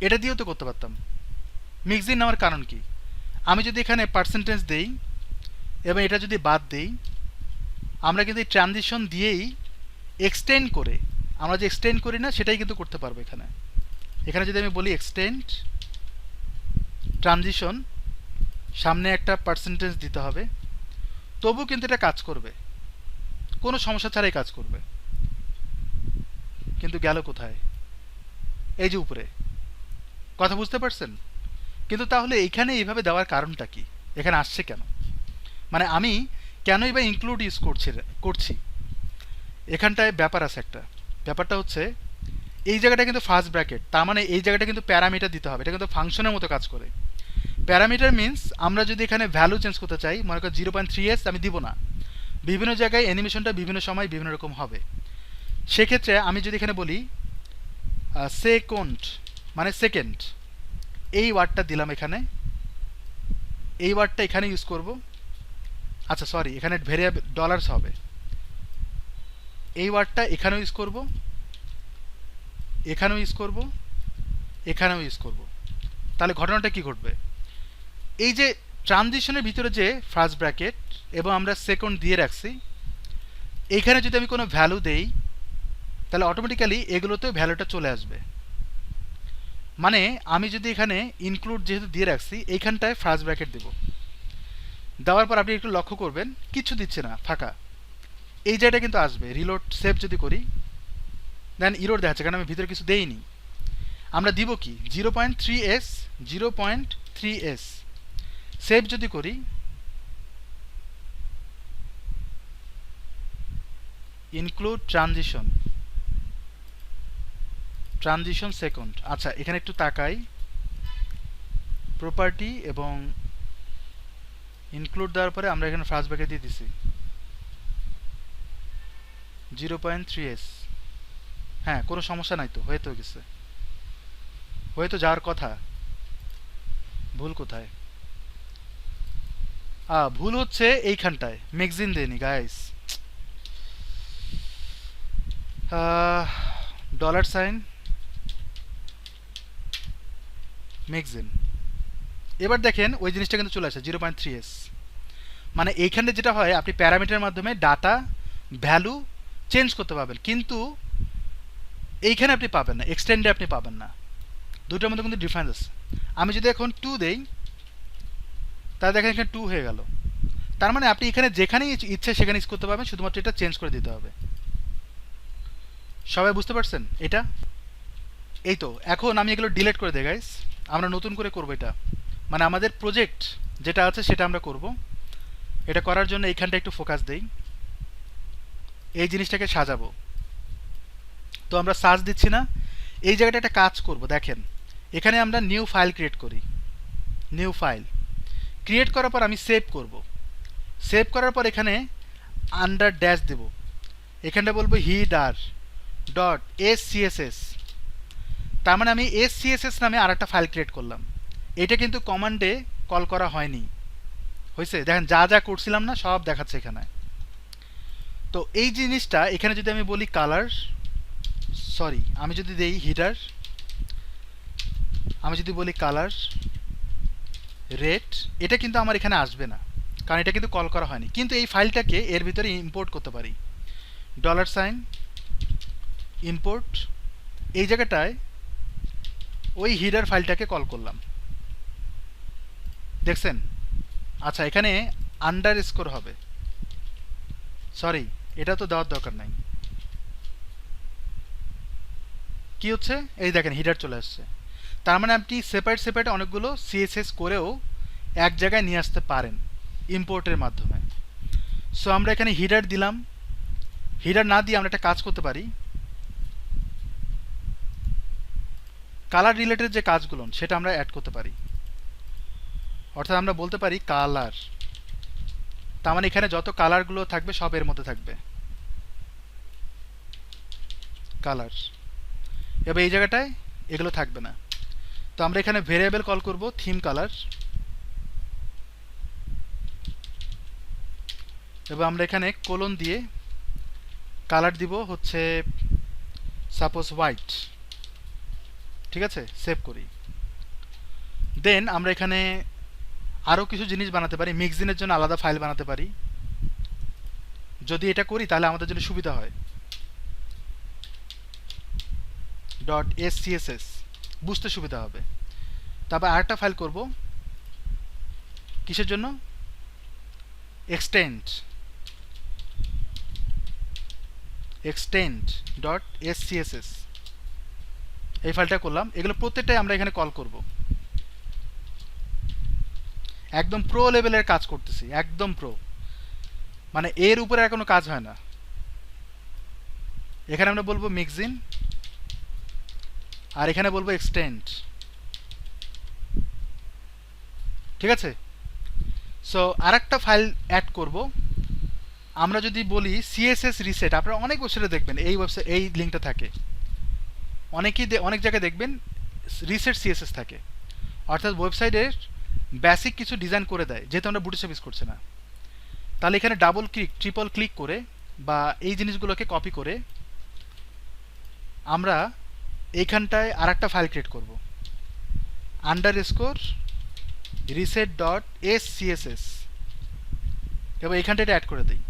এটা দিয়েও তো করতে পারতাম। মিক্সিন নেওয়ার কারণ কি? আমি যদি এখানে পার্সেন্টেজ দেই এবং এটা যদি বাদ দেই, আমরা কিন্তু এই ট্রানজিশন দিয়েই এক্সটেন্ড করে, আমরা যে এক্সটেন্ড করি না সেটাই কিন্তু করতে পারবো। এখানে এখানে যদি আমি বলি এক্সটেন্ড ট্রানজিশন, সামনে একটা পার্সেন্টেজ দিতে হবে, তবু কিন্তু এটা কাজ করবে, কোনো সমস্যা ছাড়াই কাজ করবে। কিন্তু গেল কোথায়? এই যে উপরে। কথা বুঝতে পারছেন? কিন্তু তাহলে এখানে এইভাবে দেওয়ার কারণটা কি, এখানে আসছে কেন? মানে আমি কেনই বা ইনক্লুড ইউজ করছি? এখানটায় ব্যাপার আছে একটা। ব্যাপারটা হচ্ছে এই জায়গাটা কিন্তু ফার্স্ট ব্র্যাকেট, তার মানে এই জায়গাটা কিন্তু প্যারামিটার দিতে হবে। এটা কিন্তু ফাংশনের মতো কাজ করে। প্যারামিটার মিন্স আমরা যদি এখানে ভ্যালু চেঞ্জ করতে চাই, মনে করি 0.3s আমি দিব না, বিভিন্ন জায়গায় অ্যানিমেশনটা বিভিন্ন সময় বিভিন্ন রকম হবে। সেক্ষেত্রে আমি যদি এখানে বলি সেকেন্ড, মানে সেকেন্ড, এই ওয়ার্ডটা দিলাম এখানে, এই ওয়ার্ডটা এখানে ইউজ করব। আচ্ছা সরি, এখানে ভেরিয়েবল ডলার্স হবে, এই ওয়ার্ডটা এখানেও ইউজ করব, এখানেও ইউজ করব, এখানেও ইউজ করব। তাহলে ঘটনাটা কি ঘটবে? এই যে ট্রানজিশনের ভিতরে যে ফার্স্ট ব্র্যাকেট এবং আমরা সেকেন্ড দিয়ে রাখছি, এইখানে যদি আমি কোনো ভ্যালু দেই তাহলে অটোমেটিক্যালি এগুলোতেও ভ্যালুটা চলে আসবে। মানে আমি যদি এখানে ইনক্লুড যেহেতু দিয়ে রাখছি, এইখানটায় ফার্স্ট ব্র্যাকেট দেব, দেওয়ার পর আপনি একটু লক্ষ্য করবেন কিছু দিচ্ছে না, ফাঁকা। এই জায়গাটা কিন্তু আসবে। রিলোড সেভ যদি করি, দেন ইরোর দেখাচ্ছে কারণ আমি ভিতরে কিছু দেইনি। আমরা দিব কি 0.3s, 0.3s। সেভ যদি করি, ইনক্লুড ট্রানজিশন, ট্রানজিশন সেকেন্ড। আচ্ছা এখানে একটু তাকাই, প্রপার্টি এবং ইনক্লুড দেওয়ার পরে আমরা এখানে ফার্স্ট ব্র্যাকেট দিয়ে দিছি 0.3s। হ্যাঁ, কোনো সমস্যা নাই তো, হয়ে তো গেছে, হয়ে তো যাওয়ার কথা। ভুল কোথায়? ভুল হচ্ছে এইখানটায়, ম্যাগজিন দেয়নি গাইস। Dollar sign magazine. এবার দেখেন ওই জিনিসটা কিন্তু চলে আসে 0.3s। মানে এইখানে যেটা হয়, আপনি প্যারামিটারের মাধ্যমে ডাটা ভ্যালু চেঞ্জ করতে পারবেন, কিন্তু এইখানে আপনি পাবেন না, এক্সটেন্ডে আপনি পাবেন না। দুটোর মধ্যে কিন্তু ডিফারেন্স আছে। আমি যদি এখন 2 দেই, তাহলে দেখেন এখানে 2 হয়ে গেল। তার মানে আপনি এখানে যেখানে ইচ্ছে সেখানে ইউজ করতে পারবেন, শুধুমাত্র এটা চেঞ্জ করে দিতে হবে। সবাই বুঝতে পারছেন এটা? এই তো, এখন আমি এগুলো ডিলিট করে দেই গাইস, আমরা নতুন করে করব এটা। মানে আমাদের প্রজেক্ট যেটা আছে সেটা আমরা করব। এটা করার জন্য এইখানটা একটু ফোকাস দেই, এই জিনিসটাকে সাজাবো। তো আমরা সার্চ দিচ্ছি না, এই জায়গাটা একটা কাজ করব। দেখেন এখানে আমরা নিউ ফাইল ক্রিয়েট করি, নিউ ফাইল ক্রিয়েট করার পর আমি সেভ করব। সেভ করার পর এখানে আন্ডার ড্যাশ দেব, এখানটা বলবো হিডার ডট এসসিএসএস। তার মানে আমি এসসিএসএস নামে আর একটা ফাইল ক্রিয়েট করলাম। এটা কিন্তু কমান্ডে কল করা হয়নি, হয়েছে? দেখেন যা যা করছিলাম না সব দেখাচ্ছে এখানে। তো এই জিনিসটা এখানে যদি আমি বলি কালার, সরি আমি যদি দেই হিডার, আমি যদি বলি কালার রেড, এটা কিন্তু আমার এখানে আসবে না, কারণ এটা কিন্তু কল করা হয়নি। কিন্তু এই ফাইলটাকে এর ভিতরে ইম্পোর্ট করতে পারি। $, ইম্পোর্ট, এই জায়গাটায় ওই হিডার ফাইলটাকে কল করলাম, দেখছেন? আচ্ছা, এখানে আন্ডারস্কোর হবে, সরি এটা তো দেওয়ার দরকার নাই। কি হচ্ছে, এই দেখেন হিডার চলে আসছে। তার মানে আপনি সেপারেট সেপারেট অনেকগুলো সিএসএস করেও এক জায়গায় নিয়ে আসতে পারেন ইম্পোর্টের মাধ্যমে। সো আমরা এখানে হিডার দিলাম, হিডার না দিয়ে আমরা একটা কাজ করতে পারি, কালার রিলেটেড যে কাজগুলো সেটা আমরা অ্যাড করতে পারি। অর্থাৎ আমরা বলতে পারি কালার, তার মানে এখানে যত কালারগুলো থাকবে সব এর মধ্যে থাকবে কালার। এবার এই জায়গাটায় এগুলো থাকবে না, তো আমরা এখানে ভেরিয়েবল কল করব থিম কালার, এবার আমরা এখানে কোলন দিয়ে কালার দিব হচ্ছে সাপোজ হোয়াইট, ঠিক আছে? সেভ করি। দেন আমরা এখানে আরও কিছু জিনিস বানাতে পারি, মিক্সিনের জন্য আলাদা ফাইল বানাতে পারি। যদি এটা করি তাহলে আমাদের জন্য সুবিধা হয়, .scss বুঝতে সুবিধা হবে। তারপর আরেকটা ফাইল করব, কিসের জন্য? extend.scss, এই ফাইলটা করলাম। এগুলো প্রত্যেকটাই আমরা এখানে কল করব, একদম প্রো লেভেলের কাজ করতেছি, একদম প্রো, মানে এর উপরে আর কোনো কাজ হয় না। এখানে আমরা বলবো মিক্সিন, আর এখানে বলবো এক্সটেন্ড, ঠিক আছে? সো আরেকটা ফাইল অ্যাড করব, আমরা যদি বলি সিএসএস রিসেট, আপনারা অনেক ওয়েবসাইটে দেখবেন এই ওয়েবসাইট, এই লিঙ্কটা থাকে, অনেক জায়গায় দেখবেন রিসেট সিএসএস থাকে, অর্থাৎ ওয়েবসাইটের বেসিক কিছু ডিজাইন করে দেয়, যেহেতু আমরা বুটস্ট্র্যাপ ইউজ করছি না। তাহলে এখানে ডাবল ক্লিক, ট্রিপল ক্লিক করে বা এই জিনিসগুলোকে কপি করে আমরা এইখানটায় আরেকটা ফাইল ক্রিয়েট করব, আন্ডারস্কোর reset.scss, এবার এইখানটা এটা অ্যাড করে দিই।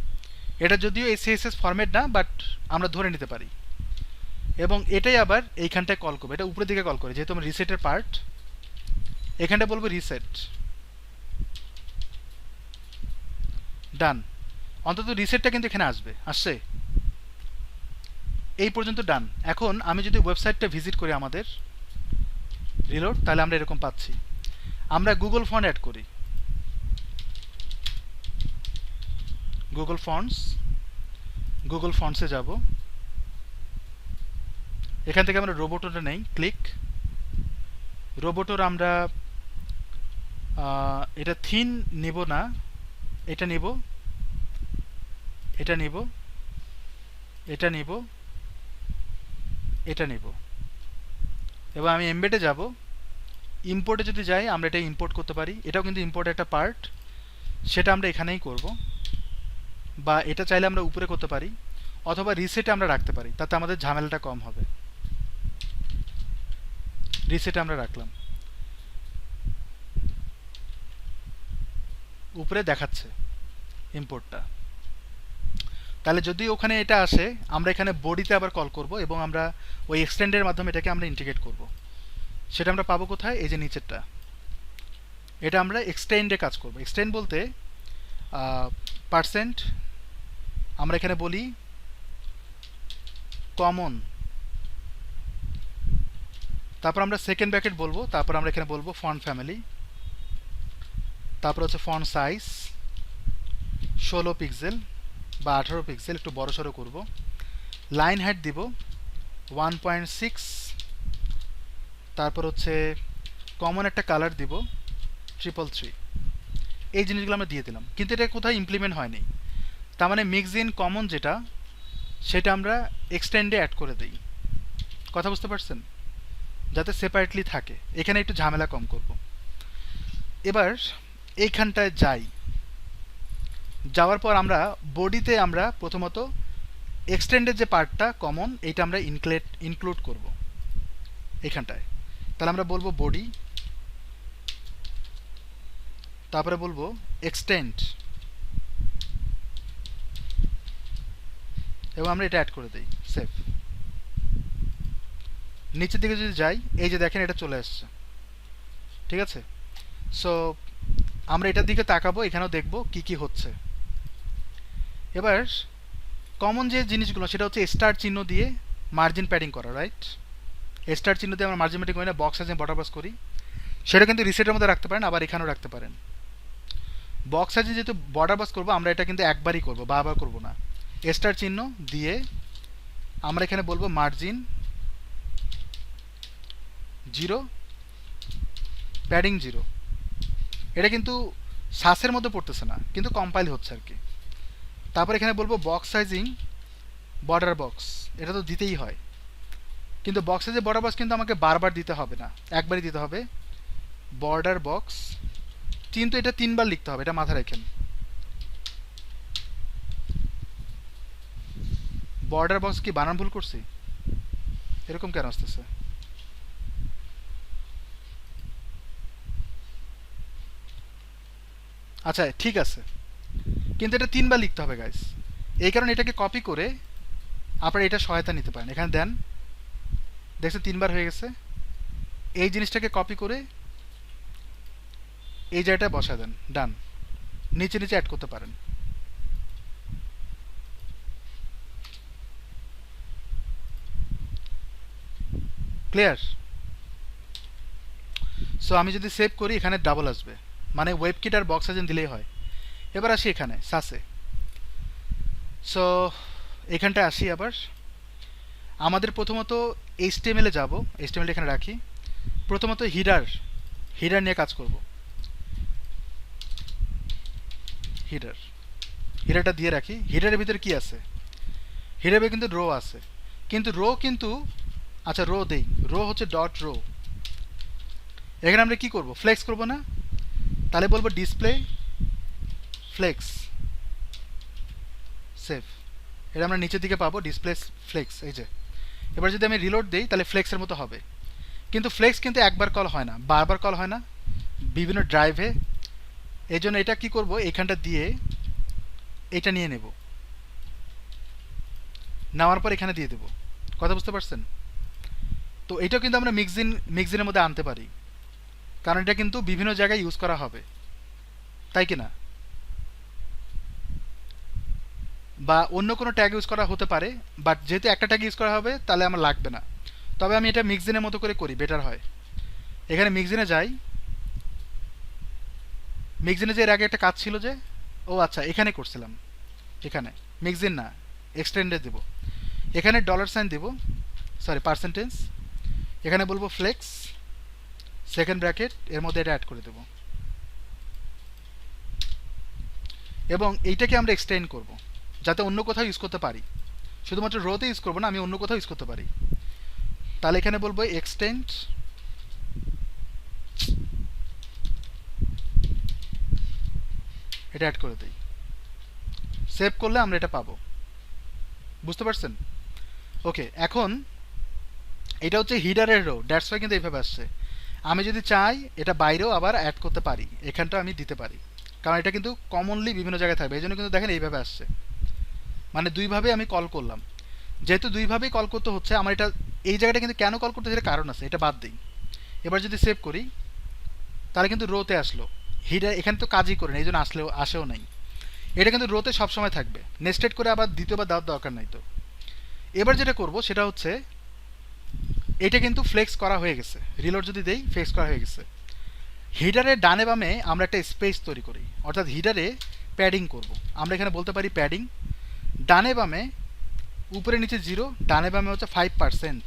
এটা যদিও এসএসএস ফরম্যাট না, বাট আমরা ধরে নিতে পারি। এবং এটাই আবার এইখানটায় কল করবো, এটা উপরের দিকে কল করে, যেহেতু আমরা রিসেটের পার্ট, এখানটা বলবো রিসেট, ডান। অন্তত রিসেটটা কিন্তু এখানে আসছে, এই পর্যন্ত ডান। এখন আমি যদি ওয়েবসাইটটা ভিজিট করি আমাদের, রিলোড, তাহলে আমরা এরকম পাচ্ছি। আমরা গুগল ফন্ট অ্যাড করি, গুগল ফন্টসে যাব, এখান থেকে আমরা রোবোটোটা নেই, ক্লিক রোবোটোর, আমরা এটা থিন নিব না, এটা নিব, এটা নিব, এটা নিব, এটা নিব। এবার আমি এমবেডে যাব, ইম্পোর্টে যদি যাই আমরা এটা ইম্পোর্ট করতে পারি, এটাও কিন্তু ইম্পোর্ট একটা পার্ট, সেটা আমরা এখানেই করব, বা এটা চাইলে আমরা উপরে করতে পারি, অথবা রিসেটে আমরা রাখতে পারি, তাতে আমাদের ঝামেলাটা কম হবে। রিসেটে আমরা রাখলাম, উপরে দেখাচ্ছে ইম্পোর্টটা। তাহলে যদি ওখানে এটা আসে, আমরা এখানে বডিতে আবার কল করব এবং আমরা ওই এক্সটেন্ডের মাধ্যমে এটাকে আমরা ইন্টিগ্রেট করব। সেটা আমরা পাবো কোথায়? এই যে নিচেরটা, এটা আমরা এক্সটেন্ডে কাজ করব। এক্সটেন্ড বলতে পার্সেন্ট, আমরা এখানে বলি কমন, তারপর আমরা সেকেন্ড ব্র্যাকেট বলবো, তারপর আমরা এখানে বলবো ফন্ট ফ্যামিলি, তারপর হচ্ছে ফন্ট সাইজ 16 পিক্সেল বা 18 পিক্সেল, একটু বড় সড়ো করব। লাইন হাইট দিব 1.6, তারপর হচ্ছে কমন একটা কালার দিব 333। এই জিনিসগুলো আমরা দিয়ে দিলাম, কিন্তু এটা কোথায় ইমপ্লিমেন্ট হয়নি। তার মানে মিক্স ইন কমন যেটা, সেটা আমরা এক্সটেন্ডে অ্যাড করে দিই। কথা বুঝতে পারছেন? যাতে সেপারেটলি থাকে, এখানে একটু ঝামেলা কম করব। এবার এইখানটায় যাওয়ার পর আমরা বডিতে আমরা প্রথমত এক্সটেন্ডের যে পার্টটা কমন, এইটা আমরা ইনক্লুড করব এইখানটায়। তাহলে আমরা বলবো বডি, তারপরে বলবো এক্সটেন্ড, এবং আমরা এটা অ্যাড করে দিই, সেভ। নিচের দিকে যদি যাই, এই যে দেখেন এটা চলে আসছে, ঠিক আছে। সো আমরা এটার দিকে তাকাবো, এখানেও দেখবো কি কি হচ্ছে। এবার কমন যে জিনিসগুলো সেটা হচ্ছে স্টার চিহ্ন দিয়ে মার্জিন প্যাডিং করা, রাইট। স্টার চিহ্ন দিয়ে আমরা মার্জিন প্যাডিং করি না, বক্স সাইজ বর্ডার বক্স করি। সেটা কিন্তু রিসেটের মধ্যে রাখতে পারেন, আবার এখানেও রাখতে পারেন। বক্স সাইজে যেহেতু বর্ডার বক্স করবো, আমরা এটা কিন্তু একবারই করবো, বারবার করবো না। স্টার চিহ্ন দিয়ে আমরা এখানে বলবো মার্জিন 0, প্যাডিং 0। এটা কিন্তু সাসের মধ্যে পড়তেছে না, কিন্তু কম্পাইল হচ্ছে আর কি। তারপর এখানে বলবো বক্স সাইজিং বর্ডার বক্স, এটা তো দিতেই হয়, কিন্তু বক্স সাইজে বর্ডার বক্স কিন্তু আমাকে বারবার দিতে হবে না, একবারই দিতে হবে। বর্ডার বক্স কিন্তু এটা 3 বার লিখতে হবে, এটা মাথায় রাখেন। বর্ডার বক্স কি বানান ভুল করছি? এরকম কেন আসতেছে? আচ্ছা ঠিক আছে, কিন্তু এটা 3 বার লিখতে হবে গাইস। এই কারণে এটাকে কপি করে আপনারা এটা সহায়তা নিতে পারেন, এখানে দেন, দেখছেন 3 বার হয়ে গেছে। এই জিনিসটাকে কপি করে এই জায়গাটা বসা দেন, ডান। নিচে নিচে অ্যাড করতে পারেন। ক্লিয়ার? সো আমি যদি সেভ করি, এখানে ডাবল আসবে, মানে ওয়েব কিট আর বক্স সাইজ দিলেই হয়। এবার আসি এখানে সাসে। সো এখানটা আসি আবার। আমাদের প্রথমত HTML এ যাব, HTML এখানে রাখি। প্রথমত হিডার নিয়ে কাজ করব। হিডারটা দিয়ে রাখি। হিডারের ভিতরে কি আছে? হিডারে কিন্তু রো আছে, কিন্তু রো কিন্তু, আচ্ছা রো দেই, রো হচ্ছে ডট রো। এখানে আমরা কি করব? ফ্লেক্স করব না? তাহলে বলবো ডিসপ্লে ফ্লেক্স, সেভ। এটা আমরা নিচের দিকে পাবো, ডিসপ্লে ফ্লেক্স, এই যে। এবার যদি আমি রিলোড দিই, তাহলে ফ্লেক্সের মতো হবে। কিন্তু ফ্লেক্স কিন্তু একবার কল হয় না, বারবার কল হয় না বিভিন্ন ড্রাইভে। এই জন্য এটা কি করব, এখানটা দিয়ে এটা নিয়ে নেব, নেওয়ার পর এখানে দিয়ে দেব। কথা বুঝতে পারছেন? তো এটাও কিন্তু আমরা মিক্সিনের মধ্যে আনতে পারি, কারণ এটা কিন্তু বিভিন্ন জায়গায় ইউজ করা হবে, তাই কি না? বা অন্য কোনো ট্যাগ ইউজ করা হতে পারে, বাট যেহেতু একটা ট্যাগ ইউজ করা হবে, তাহলে আমার লাগবে না। তবে আমি এটা মিক্সিনের মতো করে করি, বেটার হয়। এখানে মিক্সিনে যাই। মিক্সিনে যে এর আগে একটা কাজ ছিল যে, ও আচ্ছা এখানে করছিলাম, এখানে মিক্সিন না, এক্সটেন্ডে দেব। এখানে $সাইন দেব, সরি পার্সেন্টেজ। এখানে বলবো ফ্লেক্স, সেকেন্ড ব্র্যাকেট, এর মধ্যে এটা অ্যাড করে দেব। এবং এইটাকে আমরা এক্সটেন্ড করব, যাতে অন্য কোথাও ইউজ করতে পারি। শুধুমাত্র রোতে ইউজ করবো না, আমি অন্য কোথাও ইউজ করতে পারি। তাহলে এখানে বলবো এক্সটেন্ড, এটা অ্যাড করে দিই। সেভ করলে আমরা এটা পাবো। বুঝতে পারছেন? ওকে, এখন এটা হচ্ছে হিডারের রো, দ্যাটস ওয়াই কিন্তু এইভাবে আসছে। আমি যদি চাই এটা বাইরেও আবার অ্যাড করতে পারি, এখানটা আমি দিতে পারি, কারণ এটা কিন্তু কমনলি বিভিন্ন জায়গায় থাকবে। এই জন্য কিন্তু দেখেন এইভাবে আসছে, মানে দুইভাবে আমি কল করলাম। যেহেতু দুইভাবেই কল করতে হচ্ছে, আমার এটা এই জায়গাটা কিন্তু কেন কল করতে হচ্ছে কারণ আছে, এটা বাদ দিই। এবার যদি সেভ করি, তাহলে কিন্তু রোতে আসলো। হিডার এখানে তো কাজই করেন, এই জন্য আসেও নাই। এটা কিন্তু রোতে সবসময় থাকবে, নেস্টেড করে আবার দ্বিতীয়বার দেওয়ার দরকার নাই। তো এবার যেটা করব সেটা হচ্ছে, এটা কিন্তু ফ্লেক্স করা হয়ে গেছে, রিলোড যদি দেই ফ্লেক্স করা হয়ে গেছে। হিডারের ডানে বামে আমরা একটা স্পেস তৈরি করি, অর্থাৎ হিডারে প্যাডিং করব। আমরা এখানে বলতে পারি প্যাডিং, ডানে বামে উপরে নিচে 0, ডানে বামে হচ্ছে 5%।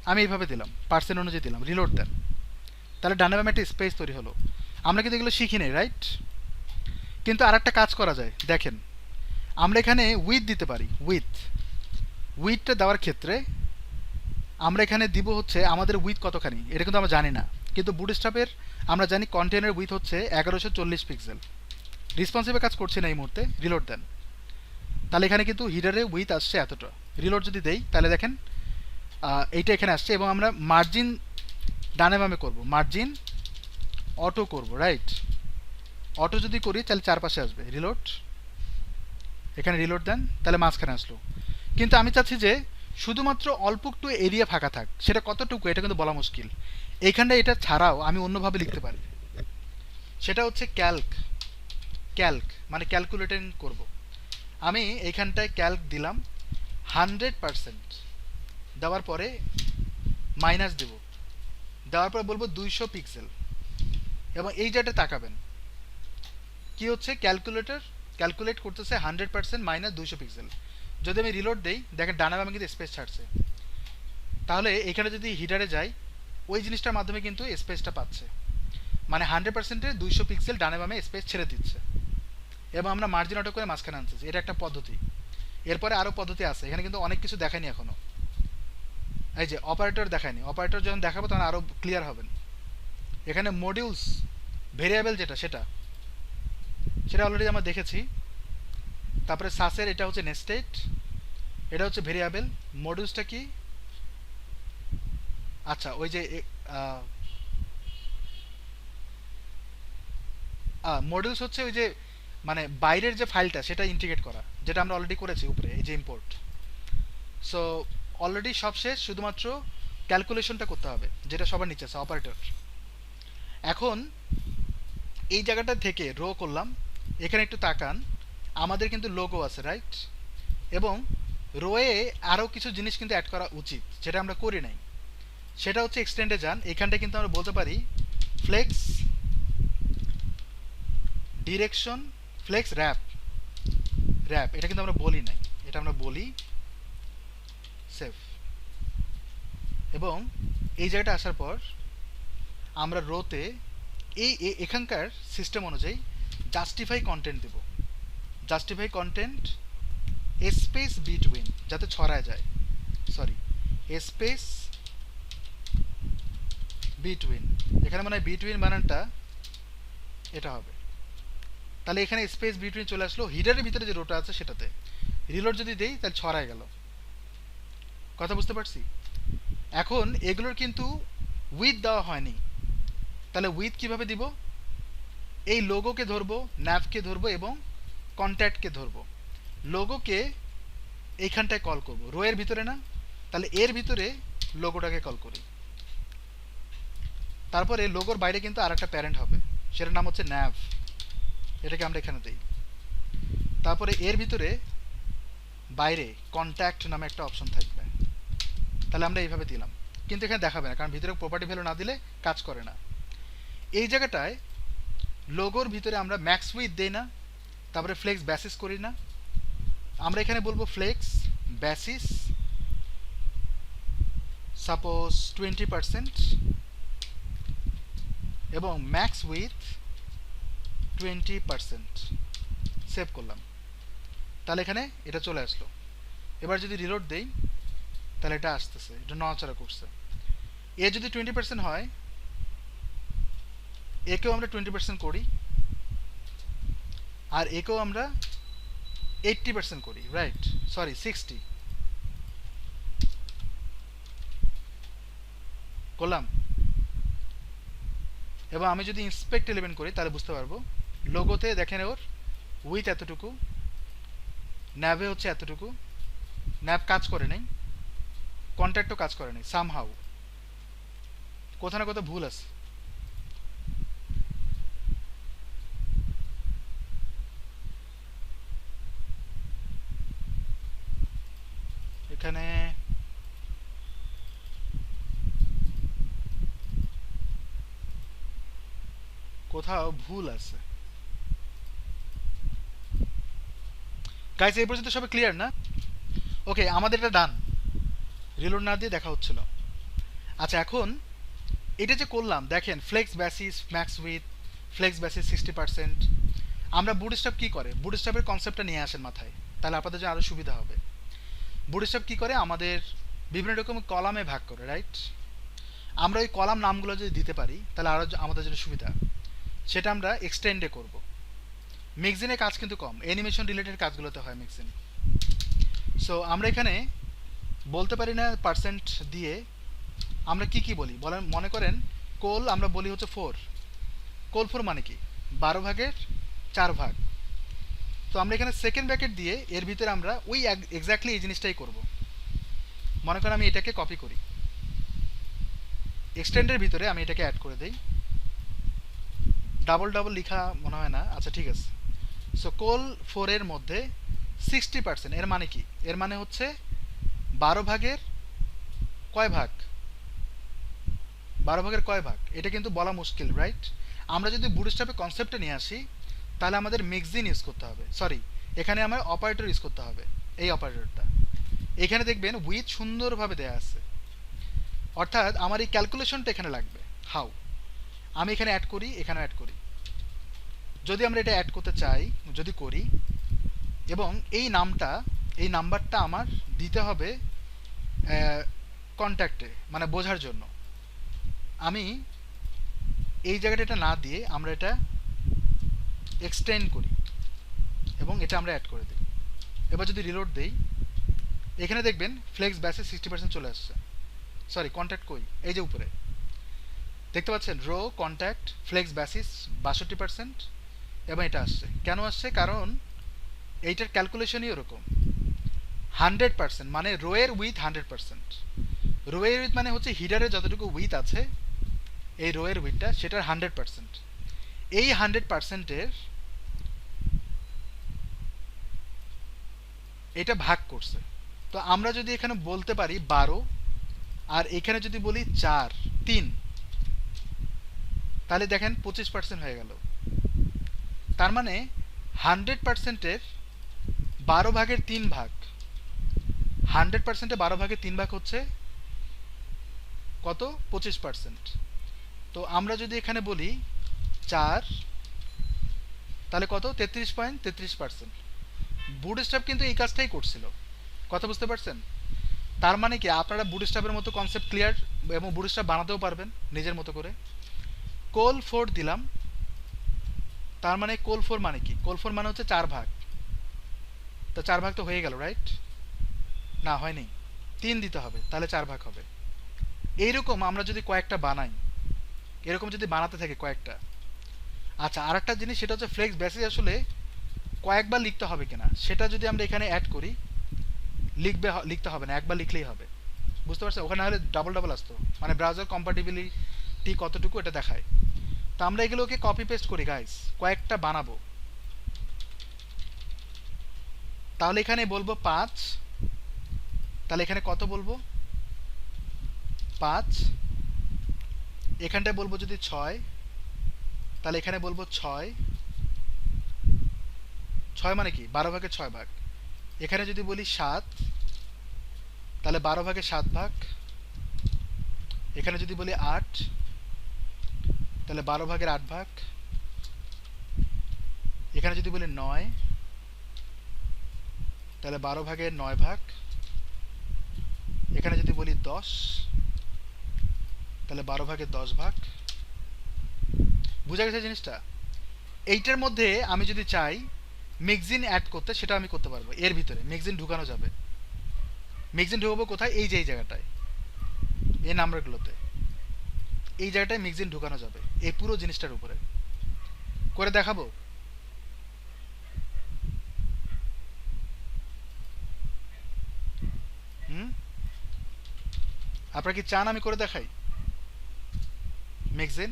আমি এইভাবে দিলাম, পার্সেন্ট অনুযায়ী দিলাম, রিলোড দেন, তাহলে ডানে বামে একটা স্পেস তৈরি হলো। আমরা কিন্তু এগুলো শিখি নেই, রাইট? কিন্তু আর একটা কাজ করা যায়, দেখেন। আমরা এখানে উইথ দিতে পারি, উইথটা দেওয়ার ক্ষেত্রে আমরা এখানে দিব হচ্ছে আমাদের উইথ কতখানি, এটা কিন্তু আমরা জানি না। কিন্তু বুটস্ট্র্যাপের আমরা জানি কন্টেনার উইথ হচ্ছে 1140 পিক্সেল। রেসপন্সিভে কাজ করছে না এই মুহূর্তে, রিলোড দেন, তাহলে এখানে কিন্তু হিডারে উইথ আসছে এতটা। রিলোড যদি দেই, তাহলে দেখেন এইটা এখানে আসছে। এবং আমরা মার্জিন ডানে বামে করবো, মার্জিন অটো করব, রাইট? অটো যদি করি তাহলে চারপাশে আসবে। রিলোড, এখানে রিলোড দেন, তাহলে মাঝখানে আসলো। কিন্তু আমি চাচ্ছি যে শুধুমাত্র অল্প একটু এরিয়া ফাঁকা থাক, সেটা কতটুকু এটা কিন্তু বলা মুশকিল। এইখানটা এটা ছাড়াও আমি অন্যভাবে লিখতে পারি, সেটা হচ্ছে ক্যালক। ক্যালক মানে ক্যালকুলেটিং করব। আমি এইখানটায় ক্যালক দিলাম 100%, দেওয়ার পরে মাইনাস দেব, দেওয়ার পর বলবো 200 পিক্সেল, এবং এই জায়গাটা তাকাবেন কি হচ্ছে, ক্যালকুলেটর ক্যালকুলেট করতেছে 100% মাইনাস 200 পিক্সেল। যদি আমি রিলোড দেই দেখেন ডানা বামে কিন্তু স্পেস ছাড়ছে, তাহলে এখানে যদি হিটারে যাই ওই জিনিসটার মাধ্যমে কিন্তু স্পেসটা পাচ্ছে, মানে 100%-এ 200 পিক্সেল ডানে বামে স্পেস ছেড়ে দিচ্ছে, এবং আমরা মার্জিন অটো করে মাঝখানে আনতেছি। এটা একটা পদ্ধতি। এরপরে আরও পদ্ধতি আছে, এখানে কিন্তু অনেক কিছু দেখায়নি এখনো। এই যে অপারেটর দেখায়নি, অপারেটর যখন দেখাবো তখন আরও ক্লিয়ার হবেন। এখানে মডিউলস ভেরিয়েবল যেটা সেটা সেটা অলরেডি আমরা দেখেছি। তারপরে সাসের এটা হচ্ছে নেস্টেড, এটা হচ্ছে ভেরিয়েবল। মডিউলসটা কি, আচ্ছা ওই যে মডিউলস হচ্ছে ওই যে মানে বাইরের যে ফাইলটা সেটা ইন্টিগ্রেট করা, যেটা আমরা অলরেডি করেছি উপরে, এই যে ইম্পোর্ট। সো অলরেডি সব শেষ, শুধুমাত্র ক্যালকুলেশনটা করতে হবে, যেটা সবার নিচে আছে অপারেটর। এখন এই জায়গাটা থেকে রো করলাম, এখানে একটু তাকান, আমাদের কিন্তু লোগো আছে রাইট, এবং রোয়ে আরও কিছু জিনিস কিন্তু অ্যাড করা উচিত, যেটা আমরা করি নাই। সেটা হচ্ছে এক্সটেন্ডে যান, এখানটা কিন্তু আমরা বলতে পারি flex direction, flex wrap. Wrap এটা কিন্তু আমরা বলি নাই, এটা আমরা বলি সেভ। এবং এই জায়গাটা আসার পর আমরা রোতে এই এখানকার সিস্টেম অনুযায়ী জাস্টিফাই কন্টেন্ট দেব। জাস্টিফাই কন্টেন্ট স্পেস বিটুইন, যাতে ছড়ায় যায়, সরি স্পেস বিটুইন, এখানে মানে বিটুইন বানানটা এটা হবে। তাহলে এখানে স্পেস বিটুইন চলে আসলো, হিডারের ভিতরে যে রোটা আছে সেটাতে। রিলোড যদি দেই তাহলে ছড়ায় গেল। কথা বুঝতে পারছি? এখন এগুলোর কিন্তু উইথ দেওয়া হয়নি, তাহলে উইথ কিভাবে দিব? এই লোগোকে ধরবো, ন্যাভকে ধরবো এবং কন্ট্যাক্টকে ধরবো। লোগোকে এইখানটায় কল করব, রো এর ভিতরে না, তাহলে এর ভিতরে লোগোটাকে কল করি। তারপরে লোগোর বাইরে কিন্তু আর একটা প্যারেন্ট হবে, সেটার নাম হচ্ছে ন্যাভ, এটাকে আমরা এখানে দিই। তারপরে এর ভিতরে বাইরে কন্ট্যাক্ট নামে একটা অপশন থাকবে, তাহলে আমরা এইভাবে দিলাম, কিন্তু এখানে দেখাবে না, কারণ ভিতরে প্রপার্টি ভ্যালু না দিলে কাজ করে না। এই জায়গাটায় লোগোর ভিতরে আমরা ম্যাক্স উইথ দেই না, তারপরে ফ্লেক্স বেসিস করি না, আমরা এখানে বলবো ফ্লেক্স বেসিস সাপোজ 20% এবং ম্যাক্স উইথ 20%। সেভ করলাম, তাহলে এখানে এটা চলে আসলো। এবার যদি রিলোড দেই তাহলে এটা আসতেছে, এটা নড়াচড়া করছে। এ যদি 20% হয়, একেও আমরা 20% করি, আর একেও আমরা 80% করি, রাইট, সরি 60 করলাম। এবং আমি যদি ইন্সপেক্ট এলিমেন্ট করি তাহলে বুঝতে পারবো, লোগোতে দেখেন ওর উইথ এতটুকু, ন্যাভে হচ্ছে এতটুকু, ন্যাভ কাজ করে নাই, কন্ট্যাক্টও কাজ করে নাই, সামহাউ কোথাও না কোথাও ভুল আছে। এখানে কোথাও ভুল আছে। গাইস এই পর্যন্ত সবাই ক্লিয়ার না? ওকে, আমাদের এটা ডান, রিলোড না দিয়ে দেখা হচ্ছিল। আচ্ছা, এখন এটা যে করলাম দেখেন, flex basis max with, flex basis 60%। আমরা বুটস্ট্র্যাপ কি করে, বুটস্ট্র্যাপের কনসেপ্টটা নিয়ে আসেন মাথায়, তাহলে আপনাদের জন্য আরও সুবিধা হবে। বুটস্ট্র্যাপ কি করে, আমাদের বিভিন্ন রকম কলামে ভাগ করে, রাইট? আমরা ওই কলাম নামগুলো যদি দিতে পারি তাহলে আরও আমাদের জন্য সুবিধা, সেটা আমরা এক্সটেন্ডে করব। মিক্সিনে কাজ কিন্তু কম, অ্যানিমেশন রিলেটেড কাজগুলোতে হয় মিক্সিন। সো আমরা এখানে বলতে পারি না পার্সেন্ট দিয়ে, আমরা কি কি বলি বলেন, মনে করেন কোল আমরা বলি হচ্ছে 4, কোল 4 মানে কি, 12 ভাগের 4 ভাগ, তো আমরা এখানে সেকেন্ড ব্র্যাকেট দিয়ে এর ভিতরে আমরা ওই এক্স্যাক্টলি এই জিনিসটাই করব। মনে করেন আমি এটাকে কপি করি, এক্সটেন্ডের ভিতরে আমি এটাকে অ্যাড করে দেই। ডাবল ডাবল লেখা মনে হয় না, আচ্ছা ঠিক আছে। সো কোল 4 এর মধ্যে 60%, এর মানে কি? এর মানে হচ্ছে 12 ভাগের কয় ভাগ? 12 ভাগের কয় ভাগ এটা কিন্তু বলা মুশকিল, রাইট? আমরা যদি বুটস্ট্র্যাপে কনসেপ্টে নিয়ে আসি তাহলে আমাদের মিক্সিন ইউজ করতে হবে, সরি এখানে আমার অপারেটর ইউজ করতে হবে, এই অপারেটরটা। এখানে দেখবেন উইথ সুন্দরভাবে দেয়া আছে, অর্থাৎ আমার এই ক্যালকুলেশনটা এখানে লাগবে। হাউ? আমি এখানে অ্যাড করি, এখানেও অ্যাড করি। যদি আমরা এটা অ্যাড করতে চাই, যদি করি, এবং এই নামটা, এই নাম্বারটা আমার দিতে হবে কন্ট্যাক্টে, মানে বোঝার জন্য। আমি এই জায়গাটা এটা না দিয়ে আমরা এটা এক্সটেন্ড করি এবং এটা আমরা অ্যাড করে দিই। এবার যদি রিলোড দেই, এখানে দেখবেন ফ্লেক্স ব্যাসে 60% চলে আসছে। সরি, কন্ট্যাক্ট কই? এই যে উপরে দেখতে পাচ্ছেন, রো কন্ট্যাক্ট ফ্লেক্স ব্যাসিস 62%, এবং এটা আসছে। কেন আসছে? কারণ এইটার ক্যালকুলেশনই ওরকম। 100% মানে রো এর উইথ 100%। রো এর উইথ মানে হচ্ছে হিডারের যতটুকু উইথ আছে এই রো এর উইথটা, সেটার 100%। এই 100%-এর এটা ভাগ করছে। তো আমরা যদি এখানে বলতে পারি 12, আর এখানে যদি বলি 4 3, তাহলে দেখেন 25% হয়ে গেল। তার মানে 100%-এর 12 ভাগের 3 ভাগ, 100%-এ 12 ভাগের 3 ভাগ হচ্ছে কত? 25%। তো আমরা যদি এখানে বলি 4, তাহলে কত? 33.33%। বুটস্ট্র্যাপ কিন্তু এই কাজটাই করছিল। কথা বুঝতে পারছেন? তার মানে কি আপনারা বুটস্ট্র্যাপের মতো কনসেপ্ট ক্লিয়ার এবং বুটস্ট্র্যাপ বানাতেও পারবেন নিজের মতো করে। কোল 4 দিলাম, তার মানে কোল 4 মানে কি? কোল 4 মানে হচ্ছে 4 ভাগ। তো 4 ভাগ তো হয়ে গেল, রাইট? না, হয়নি, 3 দিতে হবে, তাহলে 4 ভাগ হবে। এইরকম আমরা যদি কয়েকটা বানাই, এরকম যদি বানাতে থাকে কয়েকটা। আচ্ছা, আর একটা জিনিস, সেটা হচ্ছে ফ্লেক্স বেসিস আসলে কয়েকবার লিখতে হবে কিনা, সেটা যদি আমরা এখানে অ্যাড করি, লিখতে হবে না, একবার লিখলেই হবে। বুঝতে পারছেন? ওখানে হলে ডাবল ডাবল আসতো, মানে ব্রাউজার কম্পাটিবিলিটি কতটুকু এটা দেখায়। তো আমরা এগুলোকে কপি পেস্ট করি গাইস, কয়েকটা বানাবো। তাহলে এখানে বলবো 5, তাহলে এখানে কত বলবো? 5। এখানটায় বলবো যদি 6, তাহলে এখানে বলবো 6। 6 মানে কি? 12 ভাগের 6 ভাগ। এখানে যদি বলি 7, তাহলে 12 ভাগের 7 ভাগ। এখানে যদি বলি 8, তাহলে 12 ভাগের 8 ভাগ। এখানে যদি বলি 9, তাহলে 12 ভাগের 9 ভাগ। এখানে যদি বলি 10, তাহলে 12 ভাগের 10 ভাগ। বুঝা গেছে জিনিসটা? এইটার মধ্যে আমি যদি চাই মিক্সিন অ্যাড করতে, সেটা আমি করতে পারবো। এর ভিতরে মিক্সিন ঢুকানো যাবে। মিক্সিন ঢুকাবো কোথায়? এই যে এই জায়গাটায়, এই নাম্বারগুলোতে, এই জায়গাটায় মিক্সিন ঢুকানো যাবে, এই পুরো জিনিসটার উপরে করে দেখাবো। আপনারা কি চান আমি করে দেখাই মিক্সিন?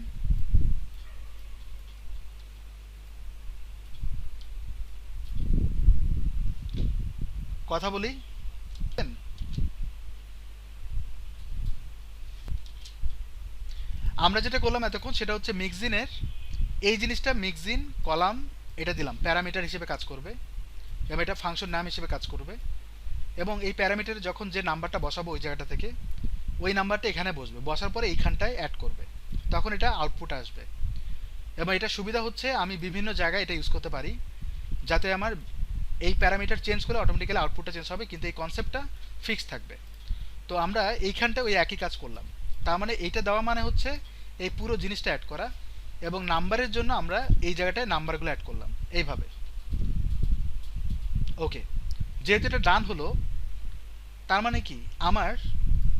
কথা বলি। আমরা যেটা করলাম এতক্ষণ সেটা হচ্ছে মিক্সিনের এই জিনিসটা, মিক্সিন কলাম এটা দিলাম, প্যারামিটার হিসেবে কাজ করবে এবং এটা ফাংশন নাম হিসেবে কাজ করবে। এবং এই প্যারামিটারে যখন যে নাম্বারটা বসাবো ওই জায়গাটা থেকে, ওই নাম্বারটা এখানে বসবে, বসার পরে এইখানটায় অ্যাড করবে, তখন এটা আউটপুট আসবে। এবং এটা সুবিধা হচ্ছে আমি বিভিন্ন জায়গায় এটা ইউজ করতে পারি, যাতে আমার এই প্যারামিটার চেঞ্জ করে অটোমেটিক্যালি আউটপুটটা চেঞ্জ হবে, কিন্তু এই কনসেপ্টটা ফিক্স থাকবে। তো আমরা এইখানটা ওই একই কাজ করলাম। তার মানে এইটা দেওয়া মানে হচ্ছে এই পুরো জিনিসটা অ্যাড করা, এবং নাম্বারের জন্য আমরা এই জায়গাটায় নাম্বারগুলো অ্যাড করলাম এইভাবে। ওকে, যেহেতু এটা ডান হলো, তার মানে কি আমার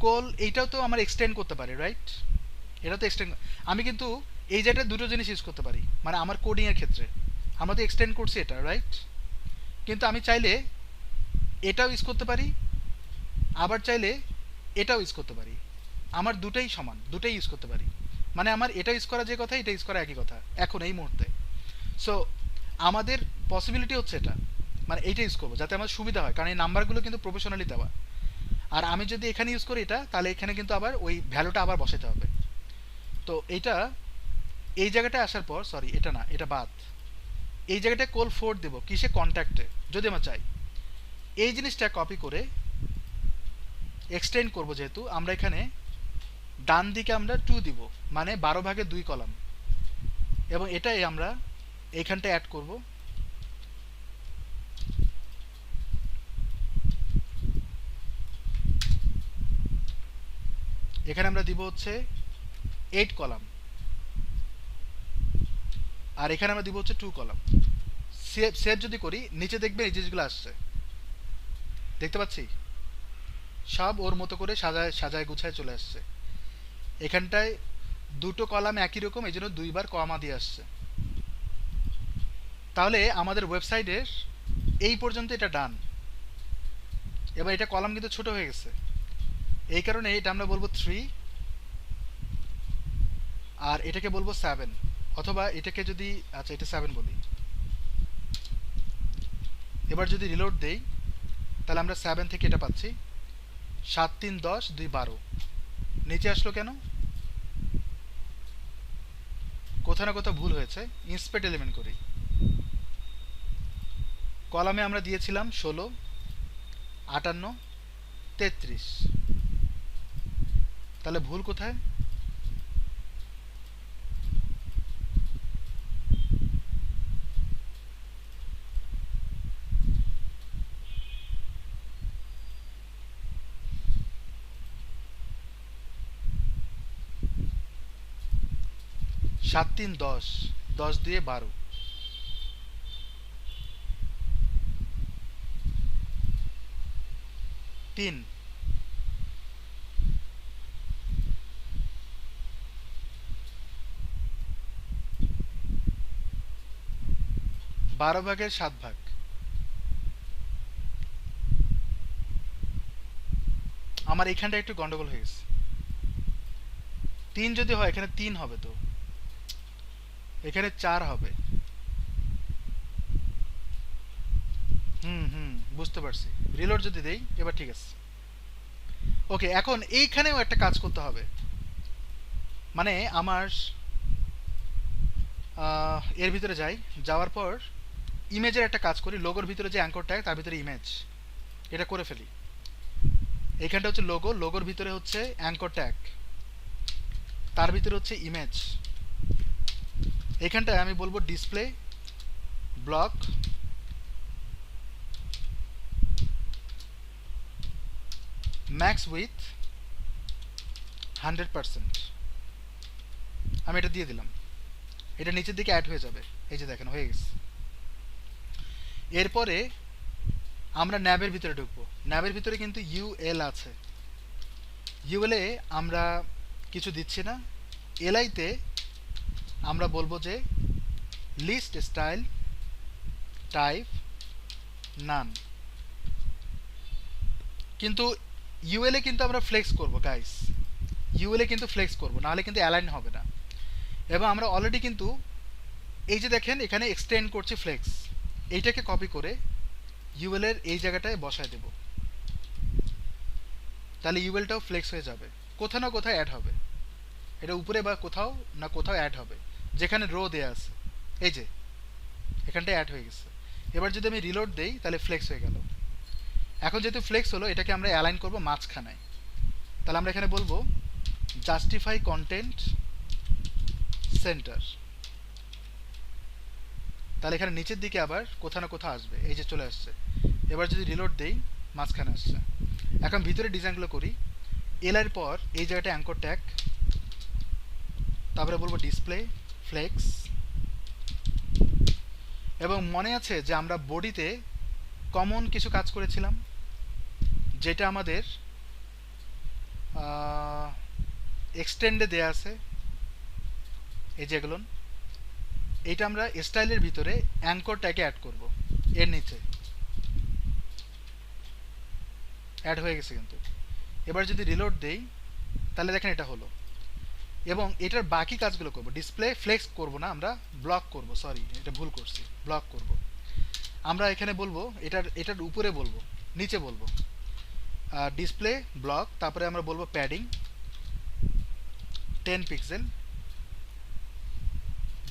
কোল এইটাও তো আমার এক্সটেন্ড করতে পারি, রাইট? এটা তো এক্সটেন্ড, আমি কিন্তু এই জায়গাটা দুটো জিনিস ইউজ করতে পারি, মানে আমার কোডিং এর ক্ষেত্রে আমরা তো এক্সটেন্ড করছি এটা, রাইট? কিন্তু আমি চাইলে এটাও ইউজ করতে পারি, আবার চাইলে এটাও ইউজ করতে পারি। আমার দুটাই সমান, দুটাই ইউজ করতে পারি। মানে আমার এটা ইউজ করা যে কথা, এটা ইউজ করা একই কথা এখন এই মুহূর্তে। সো আমাদের পসিবিলিটি হচ্ছে এটা, মানে এইটা ইউজ করবো যাতে আমার সুবিধা হয়, কারণ এই নাম্বারগুলো কিন্তু প্রফেশনালি দেওয়া। আর আমি যদি এখানে ইউজ করি এটা, তাহলে এখানে কিন্তু আবার ওই ভ্যালুটা আবার বসাতে হবে। তো এইটা এই জায়গাটায় আসার পর, সরি এটা না, এটা বাদ, এই জায়গাটায় কোল ফোর্ড দেবো কিসে, কন্ট্যাক্টে যদি আমরা চাই। এই জিনিসটা কপি করে এক্সটেন্ড করব, যেহেতু আমরা এখানে ডান দিকে আমরা 2 দিব, মানে 12/2 কলাম, এবং এটাই আমরা এইখানটা অ্যাড করব। এখানে আমরা দিব হচ্ছে 8 কলাম, আর এখানে আমরা দিব হচ্ছে 2 কলাম। সেভ সেভ যদি করি, নিচে দেখবেন এই জিনিসগুলো আসছে, দেখতে পাচ্ছি সব ওর মতো করে সাজায় সাজায় গুছায় চলে আসছে। এখানটায় দুটো কলাম একই রকম, এই জন্য 2বার কমা দিয়ে আসছে। তাহলে আমাদের ওয়েবসাইটের এই পর্যন্ত এটা ডান। এবার এটা কলাম কিন্তু ছোট হয়ে গেছে, এই কারণে এটা আমরা বলবো 3, আর এটাকে বলবো 7, অথবা এটাকে যদি, আচ্ছা এটা 7 বলি। এবার যদি রিলোড দেই, তাহলে আমরা 7 থেকে এটা পাচ্ছি 7 3 10 2 12। নিচে আসলো কেন? কোথাও না কোথাও ভুল হয়েছে। ইন্সপেক্ট এলিমেন্ট করি, কলামে আমরা দিয়েছিলাম 16 58 33, তাহলে ভুল কোথায়? সাত তিন 10, 10 দিয়ে 12, 3, 12/7। আমার এখানটা একটু গন্ডগোল হয়ে গেছে। 3 যদি হয় এখানে 3 হবে, তো এখানে 4 হবে। বুঝতে পারছি। রিলোড যদি দেই, এবার ঠিক আছে। ওকে, এখন এইখানেও একটা কাজ করতে হবে। মানে আমার এর ভিতরে যাই, যাওয়ার পর ইমেজের একটা কাজ করি। লোগোর ভিতরে যে অ্যাঙ্কর ট্যাগ, তার ভিতরে ইমেজ, এটা করে ফেলি। এইখানটা হচ্ছে লোগো, লোগোর ভিতরে হচ্ছে অ্যাঙ্কর ট্যাগ, তার ভিতরে হচ্ছে ইমেজ। এইখানটায় আমি বলবো ডিসপ্লে ব্লক ম্যাক্স উইথ 100%। আমি এটা দিয়ে দিলাম, এটা নিচের দিকে অ্যাড হয়ে যাবে। এই যে দেখেন হয়ে গেছে। এরপরে আমরা ন্যাবের ভিতরে ঢুকবো। ন্যাবের ভিতরে কিন্তু ইউএল আছে। ইউএলে আমরা কিছু দিচ্ছি না। এলআইতে আমরা বলবো যে লিস্ট স্টাইল টাইপ নান। কিন্তু ইউএলে কিন্তু আমরা ফ্লেক্স করব গাইস, ইউএলে কিন্তু ফ্লেক্স করব, নাহলে কিন্তু অ্যালাইন হবে না। এবং আমরা অলরেডি কিন্তু এই যে দেখেন এখানে এক্সটেন্ড করছি ফ্লেক্স, এইটাকে কপি করে ইউএল এর এই জায়গাটায় বসায় দেব, তাহলে ইউএলটাও ফ্লেক্স হয়ে যাবে, কোথাও না কোথাও অ্যাড হবে। এটা উপরে বা কোথাও না কোথাও অ্যাড হবে, যেখানে রো দেয়া আছে এই যে এখানটায় অ্যাড হয়ে গেছে। এবার যদি আমি রিলোড দেই, তাহলে ফ্লেক্স হয়ে গেল। এখন যেহেতু ফ্লেক্স হলো, এটাকে আমরা অ্যালাইন করব মাঝখানায়। তাহলে আমরা এখানে বলবো জাস্টিফাই কন্টেন্ট সেন্টার। তাহলে এখানে নিচের দিকে আবার কোথাও না কোথাও আসবে, এই যে চলে আসছে। এবার যদি রিলোড দেই, মাঝখানে আসছে। এখন ভিতরে ডিজাইনগুলো করি। এল এর পর এই জায়গাটা অ্যাঙ্কর ট্যাগ, তারপরে বলবো ডিসপ্লে ফ্লেক্স। এবং মনে আছে যে আমরা বডিতে কমন কিছু কাজ করেছিলাম, যেটা আমাদের এক্সটেন্ডে দেয়া আছে, এই যেগুলো। এইটা আমরা স্টাইলের ভিতরে অ্যাঙ্কর ট্যাগে অ্যাড করব এর নিচে। অ্যাড হয়ে গেছে কিন্তু। এবার যদি রিলোড দেই তাহলে দেখেন এটা হলো। এবং এটার বাকি কাজগুলো করব, ডিসপ্লে ফ্লেক্স করব না, আমরা ব্লক করব, সরি এটা ভুল করছি, ব্লক করব। আমরা এখানে বলবো এটার উপরে বলবো, নিচে বলবো ডিসপ্লে ব্লক, তারপরে আমরা বলবো প্যাডিং 10 পিক্সেল,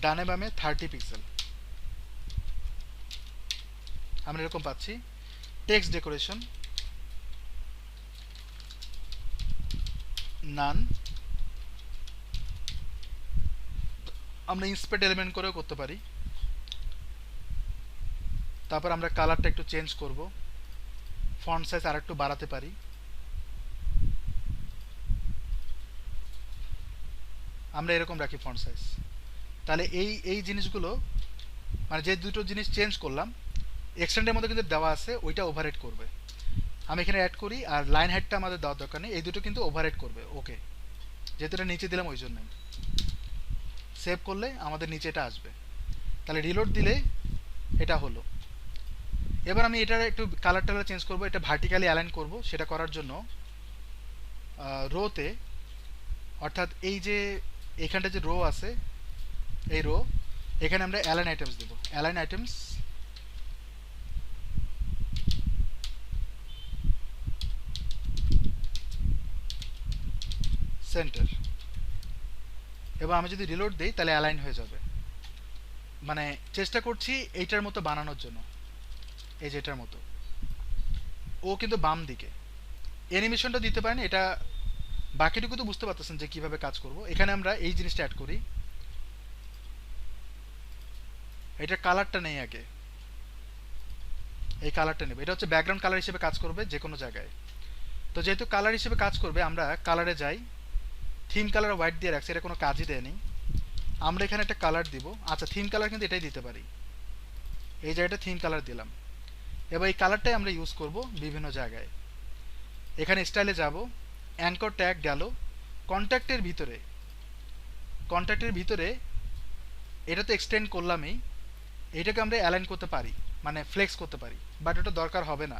ডানে বামে 30 পিক্সেল। আমরা এরকম পাচ্ছি। টেক্সট ডেকোরেশন নান, আমরা ইন্সপেক্ট এলিমেন্ট করেও করতে পারি। তারপর আমরা কালারটা একটু চেঞ্জ করব, ফন্ট সাইজ আর একটু বাড়াতে পারি। আমরা এরকম রাখি ফন্ট সাইজ। তাহলে এই এই জিনিসগুলো মানে যে দুটো জিনিস চেঞ্জ করলাম এক্সটেন্ডের মধ্যে কিন্তু দেওয়া আছে, ওইটা ওভারহেড করবে। আমি এখানে অ্যাড করি, আর লাইন হেডটা আমাদের দেওয়ার দরকার নেই, এই দুটো কিন্তু ওভারহেড করবে। ওকে, যেহেতু এটা নিচে দিলাম ওই জন্যই। সেভ করলে আমাদের নিচে এটা আসবে। তাহলে রিলোড দিলে এটা হলো। এবার আমি এটার একটু কালার টালার চেঞ্জ করব, এটা ভার্টিক্যালি অ্যালাইন করব। সেটা করার জন্য রোতে, অর্থাৎ এই যে এখানটা যে রো আছে, এই রো, এখানে আমরা অ্যালাইন আইটেমস দেব। Align items center. এবার আমি যদি রিলোড দেই তাহলে অ্যালাইন হয়ে যাবে। মানে চেষ্টা করছি এইটার মতো বানানোর জন্য, এই যে এটার মতো। ও কিন্তু বাম দিকে। অ্যানিমেশনটা দিতে পারেন, এটা বাকিটুকু তো বুঝতে পারতেছেন যে কিভাবে কাজ করব। এখানে আমরা এই জিনিসটা অ্যাড করি, এটার কালারটা নেই আগে, এই কালারটা নেবে। এটা হচ্ছে ব্যাকগ্রাউন্ড কালার হিসেবে কাজ করবে যে কোনো জায়গায়। তো যেহেতু কালার হিসেবে কাজ করবে, আমরা কালারে যাই, থিম কালার হোয়াইট দিয়ে রাখছি, এটা কোনো কাজই দেয়নি। আমরা এখানে একটা কালার দিব। আচ্ছা, থিম কালার কিন্তু এটাই দিতে পারি, এই জায়গাটা থিম কালার দিলাম। এবার এই কালারটাই আমরা ইউজ করব বিভিন্ন জায়গায়। এখানে স্টাইলে যাব, অ্যাঙ্কর ট্যাগ গেল, কন্ট্যাক্টের ভিতরে, কন্ট্যাক্টের ভিতরে এটা তো এক্সটেন্ড করলামই, এটাকে আমরা অ্যালাইন করতে পারি, মানে ফ্লেক্স করতে পারি, বাট ওটা দরকার হবে না।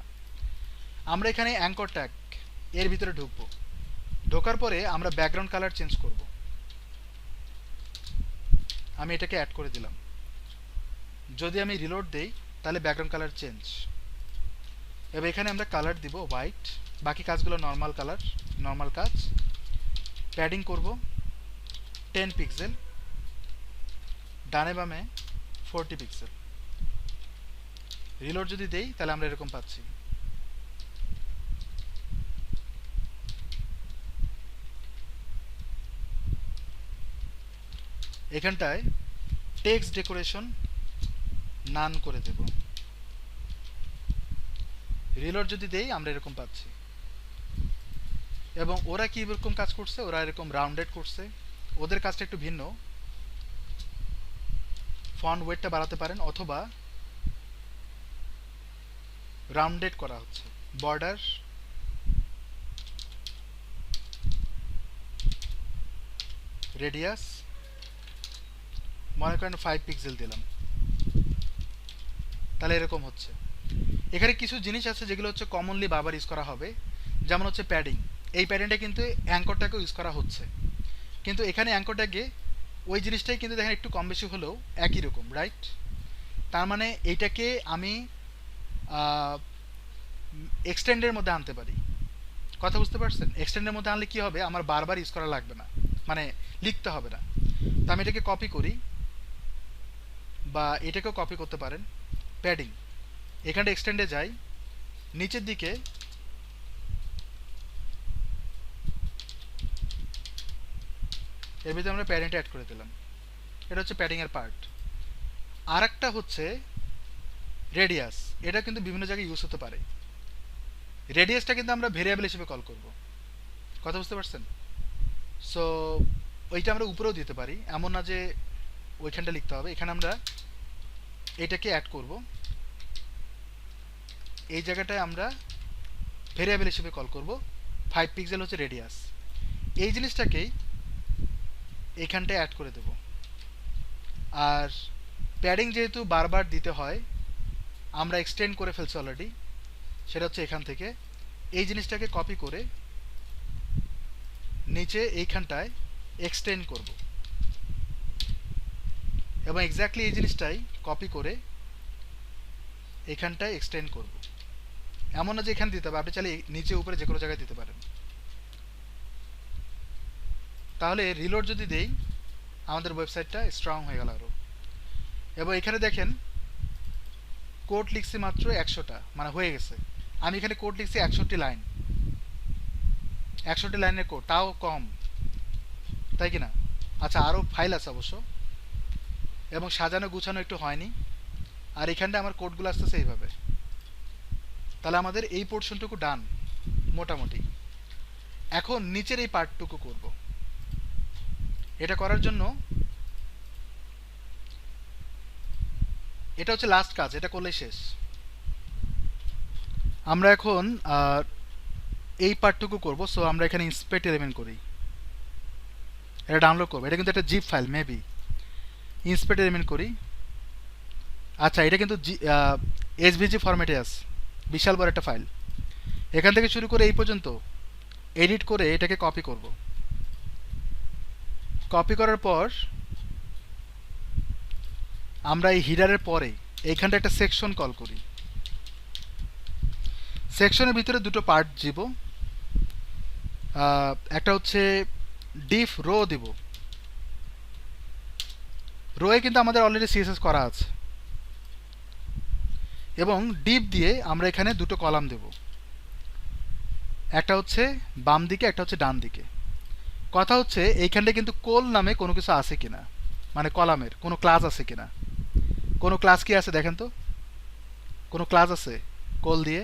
আমরা এখানে অ্যাঙ্কর ট্যাগ এর ভিতরে ঢুকবো, ঢোকার পরে আমরা ব্যাকগ্রাউন্ড কালার চেঞ্জ করব। আমি এটাকে অ্যাড করে দিলাম। যদি আমি রিলোড দেই তাহলে ব্যাকগ্রাউন্ড কালার চেঞ্জ। এবার এখানে আমরা কালার দিব হোয়াইট, বাকি কাজগুলো নর্মাল কালার, নর্মাল কাজ। প্যাডিং করব 10 পিক্সেল, ডানে বামে 40 পিক্সেল। রিলোড যদি দেই তাহলে আমরা এরকম পাচ্ছি। এখানটায় টেক্সট ডেকোরেশন নান করে দেব। রিলোড যদি দেই আমরা এরকম পাচ্ছি। এবং ওরা কি এরকম কাজ করছে, ওরা এরকম রাউন্ডেড করছে, ওদের কাজটা একটু ভিন্ন। ফন্ট ওয়েটটা বাড়াতে পারেন, অথবা রাউন্ডেড করা হচ্ছে। বর্ডার রেডিয়াস মনে করেন 5 পিক্সেল দিলাম, তাহলে এরকম হচ্ছে। এখানে কিছু জিনিস আছে যেগুলো হচ্ছে কমনলি বারবার ইউজ করা হবে, যেমন হচ্ছে প্যাডিং। এই প্যাডিংটা কিন্তু অ্যাঙ্করটাকেও ইউজ করা হচ্ছে, কিন্তু এখানে অ্যাঙ্করটাকে ওই জিনিসটাই কিন্তু দেখেন একটু কম বেশি হলেও একই রকম, রাইট? তার মানে এইটাকে আমি এক্সটেন্ডের মধ্যে আনতে পারি। কথা বুঝতে পারছেন? এক্সটেন্ডের মধ্যে আনলে কি হবে, আমার বারবার ইউজ করা লাগবে না, মানে লিখতে হবে না। তো আমি এটাকে কপি করি, বা এটাকেও কপি করতে পারেন। প্যাডিং, এখানে এক্সটেন্ডে যাই, নিচের দিকে এর ভিতরে আমরা প্যাডিংটা অ্যাড করে দিলাম। এটা হচ্ছে প্যাডিংয়ের পার্ট। আর একটা হচ্ছে রেডিয়াস, এটা কিন্তু বিভিন্ন জায়গায় ইউজ হতে পারে। রেডিয়াসটা কিন্তু আমরা ভেরিয়েবল হিসেবে কল করব। কথা বুঝতে পারছেন? সো ওইটা আমরা উপরেও দিতে পারি, এমন না যে ওইখানটা লিখতে হবে। এখানে আমরা এটাকে অ্যাড করব, এই জায়গাটায় আমরা ভেরিয়েবল হিসেবে কল করব। 5 পিক্সেল হচ্ছে রেডিয়াস। এই জিনিসটাকেই এইখানটায় অ্যাড করে দেব। আর প্যাডিং যেহেতু বারবার দিতে হয়, আমরা এক্সটেন্ড করে ফেলছি অলরেডি, সেটা হচ্ছে এখান থেকে এই জিনিসটাকে কপি করে নিচে এইখানটায় এক্সটেন্ড করব, এবং এক্স্যাক্টলি এই জিনিসটাই কপি করে এখানটায় এক্সটেন্ড করব। এমন না যে এখানে দিতে হবে, আপনি চাইলে নিচে উপরে যে কোনো জায়গায় দিতে পারেন। তাহলে রিলোড যদি দেই, আমাদের ওয়েবসাইটটা স্ট্রং হয়ে গেল আরও। এবং এখানে দেখেন কোড লিখছি মাত্র 100টা, মানে হয়ে গেছে। আমি এখানে কোড লিখছি 61 লাইন, 61 লাইনের কোড, তাও কম, তাই কি না? আচ্ছা, আরও ফাইল আছে অবশ্য, এবং সাজানো গুছানো একটু হয়নি। আর এখানটা আমার কোডগুলো আসতেছে এইভাবে। তাহলে আমাদের এই পোর্শনটুকু ডান মোটামুটি। এখন নিচের এই পার্টটুকু করব। এটা করার জন্য এটা হচ্ছে লাস্ট কাজ, এটা করলেই শেষ। আমরা এখন এই পার্টটুকু করব। সো আমরা এখানে ইন্সপেক্ট এলিমেন্ট করি, এটা ডাউনলোড করবো। এটা কিন্তু একটা zip file, maybe. Inspect element করি। আচ্ছা, এটা কিন্তু এসভিজি ফরম্যাটে আছে, বিশাল বড় একটা ফাইল। এখান থেকে শুরু করে এই পর্যন্ত এডিট করে এটাকে কপি করব। কপি করার পর আমরা এই হিডারের পরে এইখানটা একটা সেকশন কল করি। সেকশনের ভিতরে দুটো পার্ট দিব। একটা হচ্ছে ডিফ রো দিব। রোয়ে কিন্তু আমাদের অলরেডি সিএসএস করা আছে। এবং ডিপ দিয়ে আমরা এখানে দুটো কলাম দেব, একটা হচ্ছে বাম দিকে, একটা হচ্ছে ডান দিকে। কথা হচ্ছে এইখানটা কিন্তু কোল নামে কোনো কিছু আছে কিনা, মানে কলামের কোনো ক্লাস আছে কিনা। কোনো ক্লাস কি আছে দেখেন তো, কোনো ক্লাস আছে কোল দিয়ে?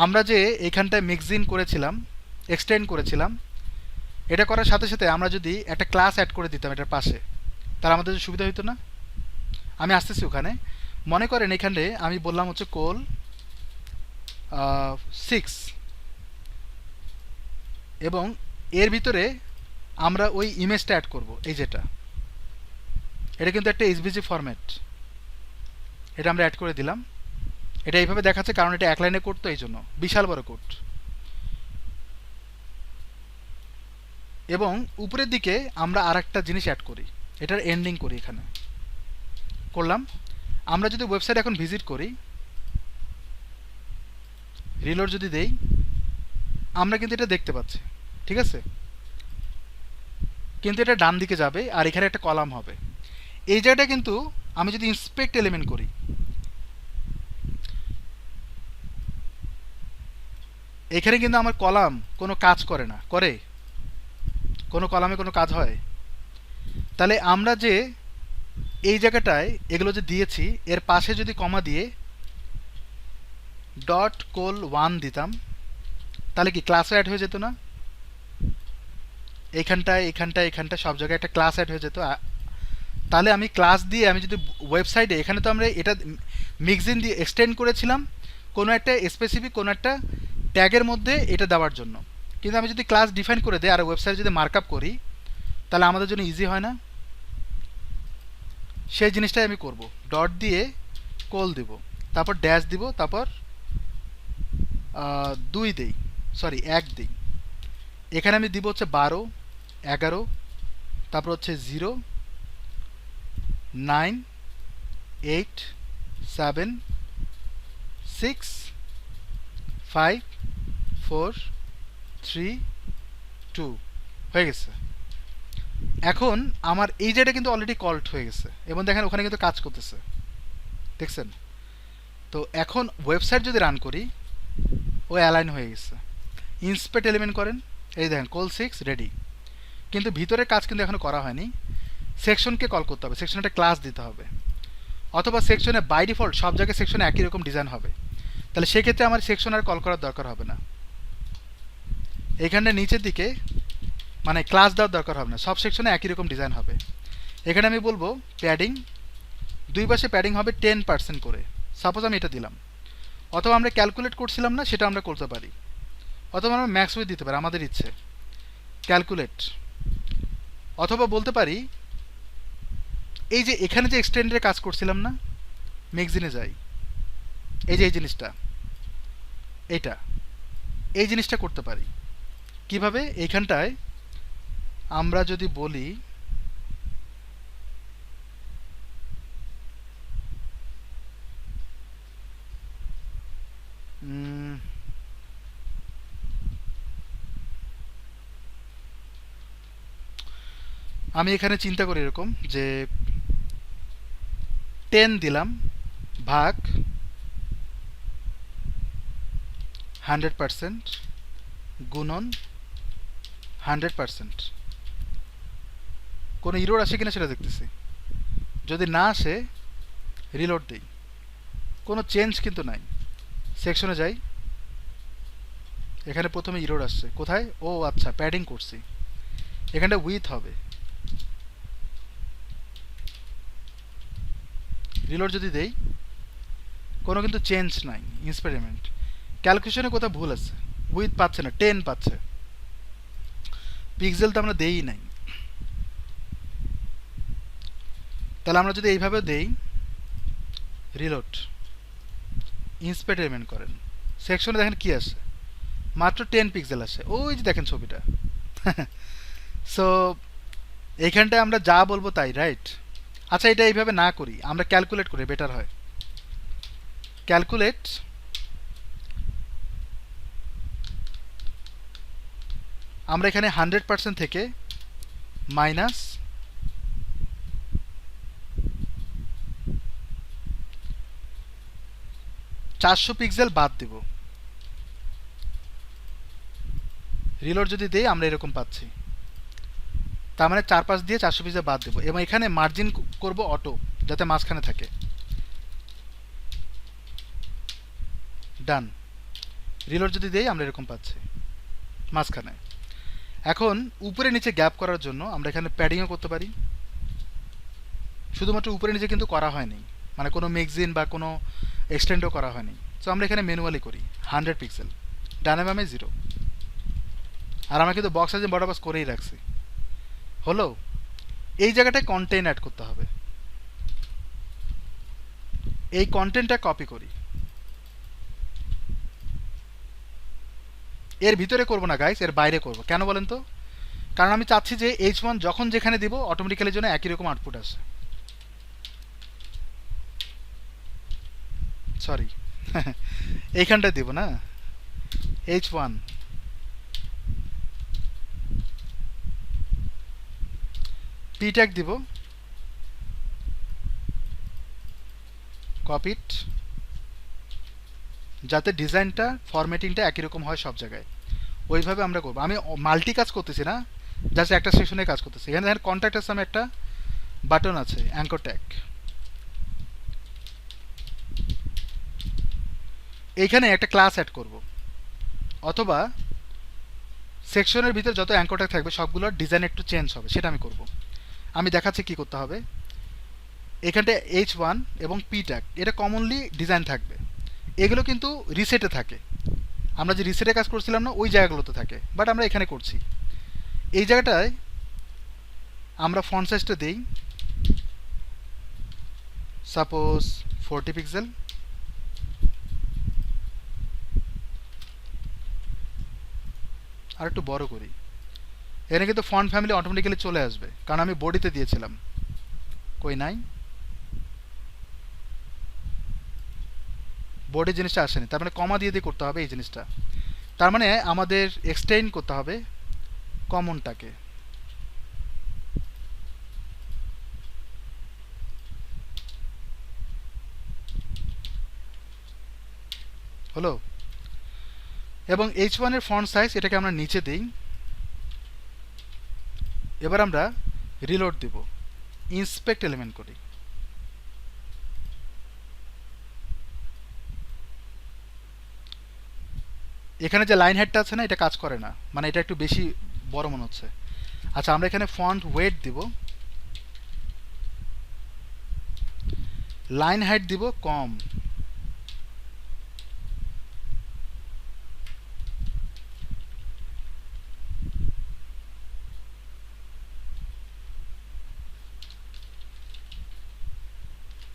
আমরা যে এইখানটায় মিক্সিন করেছিলাম, এক্সটেন্ড করেছিলাম, এটা করার সাথে সাথে আমরা যদি একটা ক্লাস অ্যাড করে দিতাম এটার পাশে, তাহলে আমাদের সুবিধা হতো না? আমি আসতেছি ওখানে। মনে করেন এখানে আমি বললাম হচ্ছে কোল 6, এবং এর ভিতরে আমরা ওই ইমেজটা অ্যাড করব। এই যেটা, এটা কিন্তু একটা এসভিজি ফরম্যাট, এটা আমরা অ্যাড করে দিলাম। এটা এইভাবে দেখাচ্ছে কারণ এটা এক লাইনে কোড, তো এই জন্য বিশাল বড় কোড। এবং উপরের দিকে আমরা আর একটা জিনিস অ্যাড করি, এটার এন্ডিং করি। এখানে করলাম। আমরা যদি ওয়েবসাইট এখন ভিজিট করি, রিলোড যদি দেই, আমরা কিন্তু এটা দেখতে পাচ্ছি, ঠিক আছে? কিন্তু এটা ডান দিকে যাবে আর এখানে একটা কলাম হবে। এই জায়গাটা কিন্তু আমি যদি ইন্সপেক্ট এলিমেন্ট করি, এখানে কিন্তু আমার কলাম কোনো কাজ করে না, করে? কোনো কলামে কোনো কাজ হয়? তাহলে আমরা যে এই জায়গাটায় এগুলো যে দিয়েছি, এর পাশে যদি কমা দিয়ে .1 দিতাম, তাহলে কি ক্লাসও অ্যাড হয়ে যেত না? এইখানটায়, এখানটায়, এখানটায় সব জায়গায় একটা ক্লাস অ্যাড হয়ে যেত। তাহলে আমি ক্লাস দিয়ে আমি যদি ওয়েবসাইটে, এখানে তো আমরা এটা মিক্সিন দিয়ে এক্সটেন্ড করেছিলাম কোনো একটা স্পেসিফিক কোনো একটা ট্যাগের মধ্যে এটা দেওয়ার জন্য। কিন্তু আমি যদি ক্লাস ডিফাইন করে দিই আর ওয়েবসাইটে যদি মার্কআপ করি, তাহলে আমাদের জন্য ইজি হয় না? সেই জিনিসটাই আমি করব। ডট দিয়ে কোল দিব, তারপর ড্যাশ দিব, তারপর 2 দিই, সরি 1 দিই। এখানে আমি দিব হচ্ছে 12, 11, তারপর হচ্ছে 0, 9, 8, 7, 6, 5, 4, 3, 2 হয়ে গেছে। এখন আমার এই জায়গাটা কিন্তু অলরেডি কল্ড হয়ে গেছে, এবং দেখেন ওখানে কিন্তু কাজ করতেছে, দেখছেন? তো এখন ওয়েবসাইট যদি রান করি, ও অ্যালাইন হয়ে গেছে। ইন্সপেক্ট এলিমেন্ট করেন, এই দেখেন কোল 6 রেডি। কিন্তু ভিতরের কাজ কিন্তু এখনো করা হয়নি। সেকশনকে কল করতে হবে, সেকশনে একটা ক্লাস দিতে হবে, অথবা সেকশনে বাই ডিফল্ট সব জায়গায় সেকশনে একই রকম ডিজাইন হবে। তাহলে সেক্ষেত্রে আমার সেকশন আর কল করার দরকার হবে না। এখানে নিচের দিকে মানে ক্লাস দেওয়ার দরকার হবে না, সব সেকশনে একই রকম ডিজাইন হবে। এখানে আমি বলবো প্যাডিং, দুই পাশে প্যাডিং হবে 10% করে। সাপোজ আমি এটা দিলাম, অথবা আমরা ক্যালকুলেট করছিলাম না, সেটা আমরা করতে পারি, অথবা আমরা ম্যাক্স উইথ দিতে পারি, আমাদের ইচ্ছে। ক্যালকুলেট, অথবা বলতে পারি এই যে এখানে যে এক্সটেন্ডের কাজ করছিলাম না, ম্যাগজিনে যাই, এই যে এই জিনিসটা, এইটা এই জিনিসটা করতে পারি কিভাবে? এইখানটায় আমরা যদি বলি আমি এখানে চিন্তা করি এরকম যে 10 দিলাম ভাগ 100% গুণন 100%। কোনো ইরোর আসে কিনা সেটা দেখতেছি, যদি না আসে রিলোড দেই, কোনো চেঞ্জ কিন্তু নাই। সেকশনে যাই, এখানে প্রথমে ইরোর আসছে কোথায়? ও আচ্ছা, প্যাডিং করছি, এখানটা উইথ হবে। রিলোড যদি দেই কোনো কিন্তু চেঞ্জ নাই, এক্সপেরিমেন্ট ক্যালকুলেশনে কোথাও ভুল আছে, উইথ পাচ্ছে না, 10 পাচ্ছে, পিক্সেল তো আমরা দেই নাই। তাহলে আমরা যদি এইভাবে দেই রিলোড, এক্সপেরিমেন্ট করেন, সেকশনে দেখেন কি আসে, মাত্র 10 পিক্সেল আসে, ওই যে দেখেন ছবিটা। সো এইখানটায় আমরা যা বলবো তাই, রাইট? আচ্ছা, এটা এইভাবে না করি, আমরা ক্যালকুলেট করি, বেটার হয়। ক্যালকুলেট, আমরা এখানে 100% থেকে মাইনাস 400 পিক্সেল বাদ দেব। রিলোড যদি দেই আমরা এরকম পাচ্ছি, তার মানে 4-5 দিয়ে 400 পিক্সেল বাদ দেব, এবং এখানে মার্জিন করব অটো, যাতে মাঝখানে থাকে। ডান। রিলোড যদি দেই আমরা এরকম পাচ্ছি মাঝখানে। এখন উপরে নিচে গ্যাপ করার জন্য আমরা এখানে প্যাডিংও করতে পারি, শুধুমাত্র উপরে নিচে কিন্তু করা হয়নি, মানে কোনো ম্যাগাজিন বা কোনো এক্সটেন্ডও করা হয়নি। সো আমরা এখানে ম্যানুয়ালি করি 100 পিক্সেল, ডানে বামে 0, আর আমরা কিন্তু বক্স সাইজ বড় বক্স করেই রাখছি। হলো, এই জায়গাটায় কন্টেন্ট অ্যাড করতে হবে, এই কন্টেন্টটা কপি করি, এর ভিতরে করব না গাইস, এর বাইরে করব। কেন বলেন তো? কারণ আমি চাচ্ছি যে H1 যখন যেখানে দিব অটোমেটিক্যালি যেন একই রকম আউটপুট আসে। সরি, এইখানটা দিব না, H1 পি ট্যাগ দিব, কপিট, যাতে ডিজাইনটা ফরম্যাটিংটা একই রকম হয় সব জায়গায়, ওইভাবে আমরা করবো। আমি মাল্টি কাজ করতেছি না, জাস্ট একটা সেকশনে কাজ করতেছি। এখানে দেখেন কন্ট্যাক্টের সামনে একটা বাটন আছে, অ্যাঙ্কর ট্যাগ, এইখানে একটা ক্লাস অ্যাড করব, অথবা সেকশনের ভিতর যত অ্যাঙ্কর ট্যাগ থাকবে সবগুলোর ডিজাইন একটু চেঞ্জ হবে, সেটা আমি করব। আমি দেখাচ্ছি কি করতে হবে। এখানটা H1 এবং পি ট্যাগ, এটা কমনলি ডিজাইন থাকবে, এগুলো কিন্তু রিসেটে থাকে, আমরা যে রিসেটে কাজ করছিলাম না ওই জায়গাগুলোতে থাকে, বাট আমরা এখানে করছি। এই জায়গাটায় আমরা ফন্ট সাইজটা দিই সাপোজ 40 পিক্সেল, আর একটু বড় করি, এখানে কিন্তু ফন্ট ফ্যামিলি অটোমেটিক্যালি চলে আসবে, কারণ আমি বডিতে দিয়েছিলাম। কই নাই, বডি জিনিসটা আসেনি, তার মানে কমা দিয়ে দিয়ে করতে হবে এই জিনিসটা, তার মানে আমাদের এক্সটেন্ড করতে হবে কমনটাকে। হলো, এবং H1 এর ফন্ট সাইজ এটাকে আমরা নিচে দিই। এবার আমরা রিলোড দেব, ইন্সপেক্ট এলিমেন্ট করি, এখানে যে লাইন হেডটা আছে না, এটা কাজ করে না, মানে এটা একটু বেশি বড় মনে হচ্ছে। আচ্ছা, আমরা এখানে ফন্ট ওয়েট দিব, লাইন হাইট দিব কম,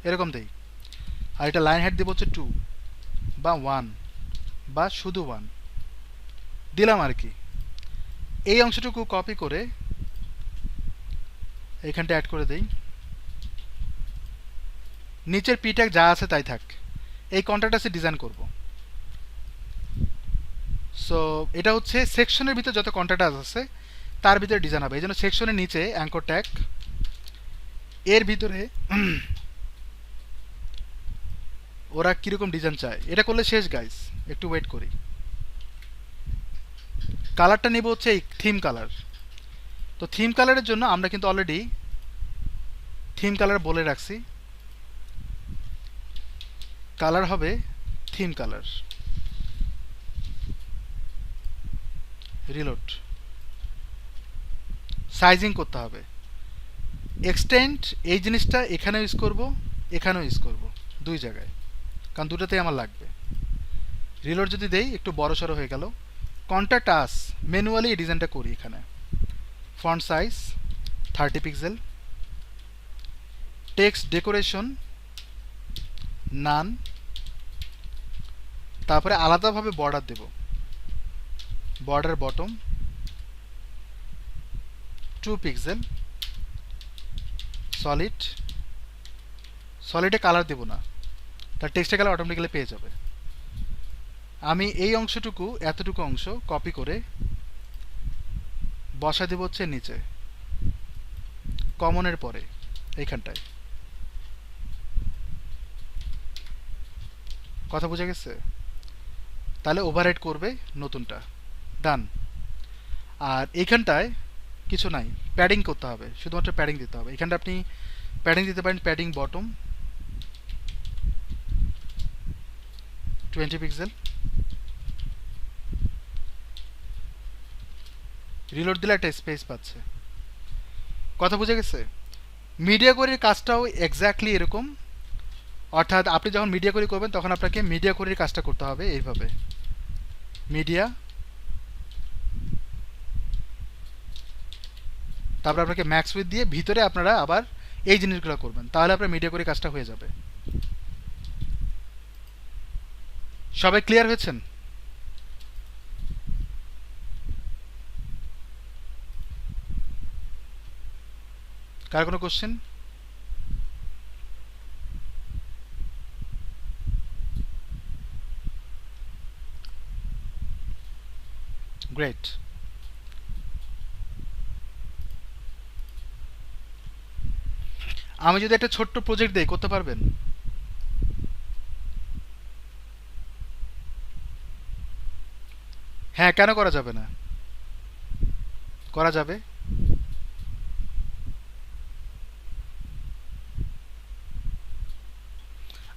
এরকম দেই। আর এটা লাইন হাইট দিব হচ্ছে 2 বা 1 বা শুধু 1, দিলাম আর কি। এই অংশটুকু কপি করে এইখানটা অ্যাড করে দেই। নিচের পি ট্যাগ যা আছে তাই থাক, এই কন্ট্যাক্ট আছে ডিজাইন করব। সো এটা হচ্ছে সেকশনের ভিতরে যত কন্ট্যাক্ট আছে তার ভিতরে ডিজাইন হবে। এই জন্য সেকশনের নিচে অ্যাঙ্কর ট্যাগ, এর ভিতরে ওরা কীরকম ডিজাইন চায় এটা করলে শেষ গাইস। একটু ওয়েট করি। কালারটা নেব হচ্ছে এই থিম কালার। তো থিম কালারের জন্য আমরা কিন্তু অলরেডি থিম কালার বলে রাখছি, কালার হবে থিম কালার। রিলোড, সাইজিং করতে হবে। এক্সটেন্ড এই জিনিসটা এখানেও ইউজ করব, এখানেও ইউজ করব, দুই জায়গায়, কারণ দুটোতেই আমার লাগবে। রিলোড যদি দেই একটু বড় সড়ো হয়ে গেল। কন্ট্যাক্ট আস ম্যানুয়ালি এই ডিজাইনটা করি। এখানে font size 30 pixel, text decoration none, তারপরে আলাদাভাবে বর্ডার দেব, বর্ডার বটম 2 পিক্সেল, সলিড, সলিডে কালার দেব না, তার টেক্সটে কালার অটোমেটিক্যালি পেয়ে যাবে। আমি এই অংশটুকু এতটুকু অংশ কপি করে বসা দেব হচ্ছে নিচে কমনের পরে এইখানটায়। কথা বোঝা গেছে? তাহলে ওভাররাইট করবে নতুনটা। ডান। আর এইখানটায় কিছু নাই, প্যাডিং করতে হবে, শুধুমাত্র প্যাডিং দিতে হবে। এখানটা আপনি প্যাডিং দিতে পারেন, প্যাডিং বটম 20 পিক্সেল। রিলোড দিলে একটা স্পেস পাচ্ছে। কথা বুঝে গেছে? মিডিয়া কোয়ারির কাজটাও এক্স্যাক্টলি এরকম। অর্থাৎ আপনি যখন মিডিয়া কোয়ারি করবেন তখন আপনাকে মিডিয়া কোয়ারির কাজটা করতে হবে এইভাবে, মিডিয়া, তারপর আপনাকে ম্যাক্স উইথ দিয়ে ভিতরে আপনারা আবার এই জিনিসগুলো করবেন, তাহলে আপনার মিডিয়া কোয়ারি কাজটা হয়ে যাবে। সবাই ক্লিয়ার হয়েছেন? কার কোনো কোশ্চেন? গ্রেট। আমি যদি একটা ছোট্ট প্রজেক্ট দেই করতে পারবেন? হ্যাঁ, কেন করা যাবে না? করা যাবে।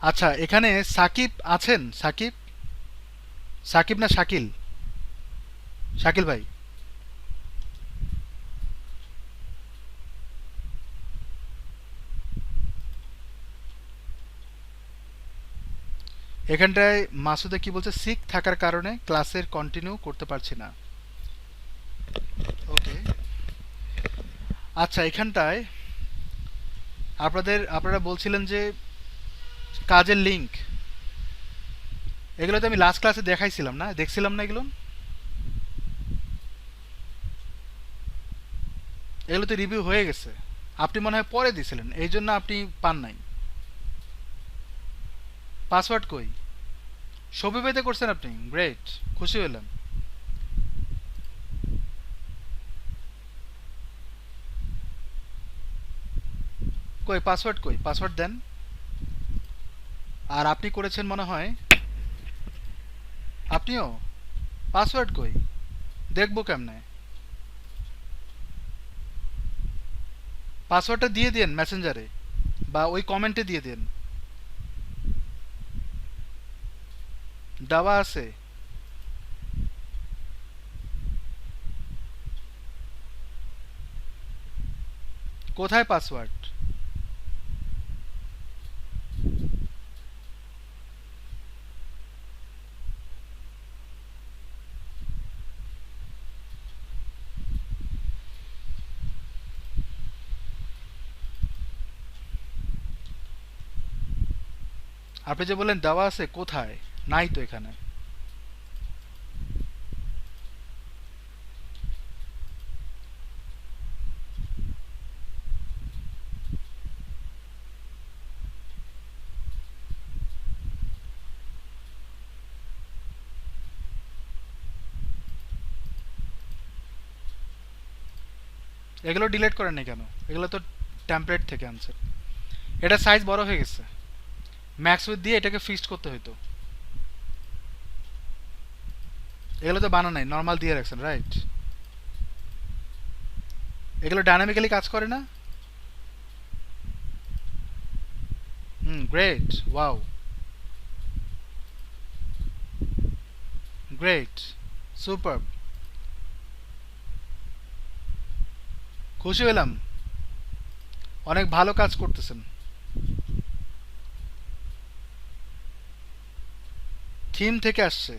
আচ্ছা, এখানে সাকিব আছেন? সাকিব, সাকিব না শাকিল? শাকিল ভাই, এখানটায় মাসুদে কি বলছে, সিক থাকার কারণে ক্লাসের কন্টিনিউ করতে পারছি না। ওকে, আচ্ছা, এখানটায় আপনারা বলছিলেন যে কাজের লিংক, এগুলো তো আমি লাস্ট ক্লাসে দেখাইছিলাম না, দেখছিলাম না এগুলো? এগুলো তো রিভিউ হয়ে গেছে, আপনি মনে হয় পরে দিছিলেন, এই জন্য আপনি পান নাই। পাসওয়ার্ড কই? ছবি পেতে করছেন আপনি? গ্রেট, খুশি হলাম। কই পাসওয়ার্ড, কই পাসওয়ার্ড দেন। আর আপনি করেছেন মনে হয়, আপনিও? পাসওয়ার্ড কই, দেখবো কেমনে? পাসওয়ার্ডটা দিয়ে দেন মেসেঞ্জারে বা ওই কমেন্টে দিয়ে দেন, দেওয়া আছে। কোথায় পাসওয়ার্ড? আপনি যে বললেন দেওয়া আছে, কোথায়? নাই তো এখানে। এগুলো ডিলিট করেন নাই কেন? এগুলো তো টেমপ্লেট থেকে আনছেন। এটা সাইজ বড় হয়ে গেছে। ম্যাক্স উইথ দিয়ে এটাকে ফিক্সড করতে হইতো। এগুলো তো বানানো নাই, নর্মাল দিয়ে রাখছেন, রাইট? এগুলো ডাইনামিক্যালি কাজ করে না? গ্রেট, ওয়াও, গ্রেট, সুপার, খুশি হলাম। অনেক ভালো কাজ করতেছেন। থিম থেকে আসছে।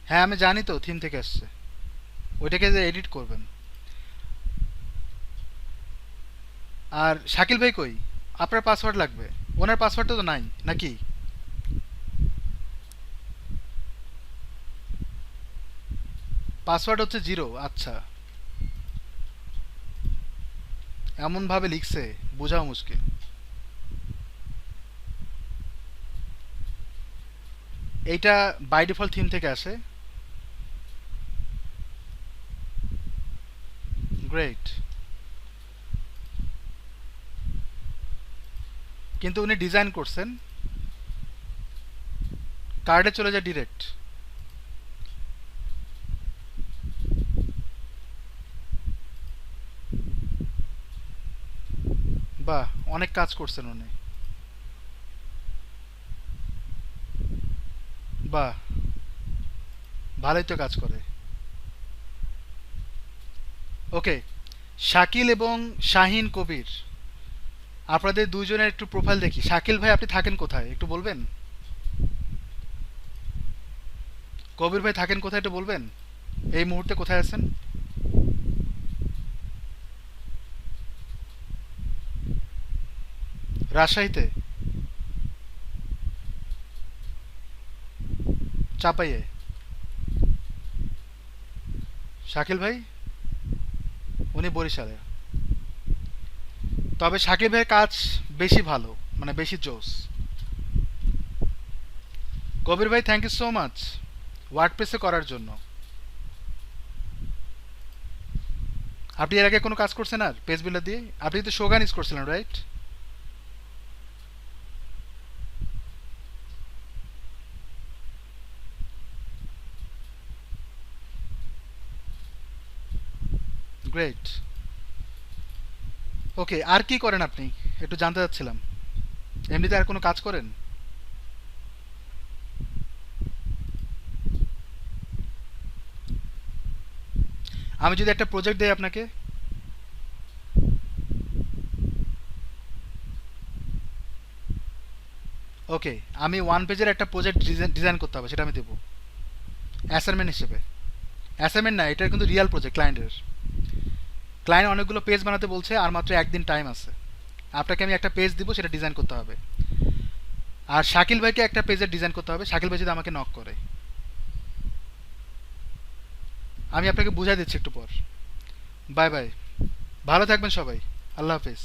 হ্যাঁ আমি জানি তো থিম থেকে আসছে। ওইটাকে যে এডিট করবেন। আর শাকিল ভাই কই? আপনার পাসওয়ার্ড লাগবে। ওনার পাসওয়ার্ডটা তো নাই নাকি? পাসওয়ার্ড হচ্ছে 0। আচ্ছা, এমন ভাবে লিখছে, বোঝাও মুশকিল। এইটা বাই ডিফল্ট থিম থেকে আসে। গ্রেট। কিন্তু উনি ডিজাইন করছেন, কার্ডে চলে যায় ডিরেক্ট। বাহ, অনেক কাজ করছেন উনি। বাহ, ভালোই তো কাজ করে। ওকে, শাকিল এবং শাহিন কবির, আপনাদের দুইজনের একটু প্রোফাইল দেখি। শাকিল ভাই আপনি থাকেন কোথায় একটু বলবেন? কবির ভাই থাকেন কোথায় একটু বলবেন? এই মুহূর্তে কোথায় আছেন? রাজশাহীতে? চাপাইয়ে? শাকিল ভাই? উনি বরিশালে। তবে শাকিল ভাইয়ের কাজ বেশি ভালো, মানে বেশি জোস। কবির ভাই থ্যাংক ইউ সো মাচ ওয়ার্ডপ্রেসে করার জন্য। আপনি এর আগে কোনো কাজ করছেন আর পেজ বিল্ডার দিয়ে? আপনি তো শোগান ইউজ করছিলেন, রাইট? গ্রেট। ওকে, আর কি করেন আপনি একটু জানতে চাচ্ছিলাম। এমনিতে আর কোনো কাজ করেন? আমি যদি একটা প্রজেক্ট দেই আপনাকে? ওকে, আমি ওয়ান পেজের একটা প্রজেক্ট ডিজাইন করতে হবে, সেটা আমি দেবো অ্যাসাইনমেন্ট হিসেবে। অ্যাসাইনমেন্ট না, এটা কিন্তু রিয়েল প্রজেক্ট ক্লায়েন্টের। ক্লায়েন্ট অনেকগুলো পেজ বানাতে বলছে, আর মাত্র একদিন টাইম আছে। আপনাকে আমি একটা পেজ দিব, সেটা ডিজাইন করতে হবে। আর শাকিল ভাইকে একটা পেজের ডিজাইন করতে হবে, শাকিল ভাই যদি আমাকে নক করে। আমি আপনাকে বুঝাই দিচ্ছি একটু পর। বাই বাই, ভালো থাকবেন সবাই। আল্লাহ হাফেজ।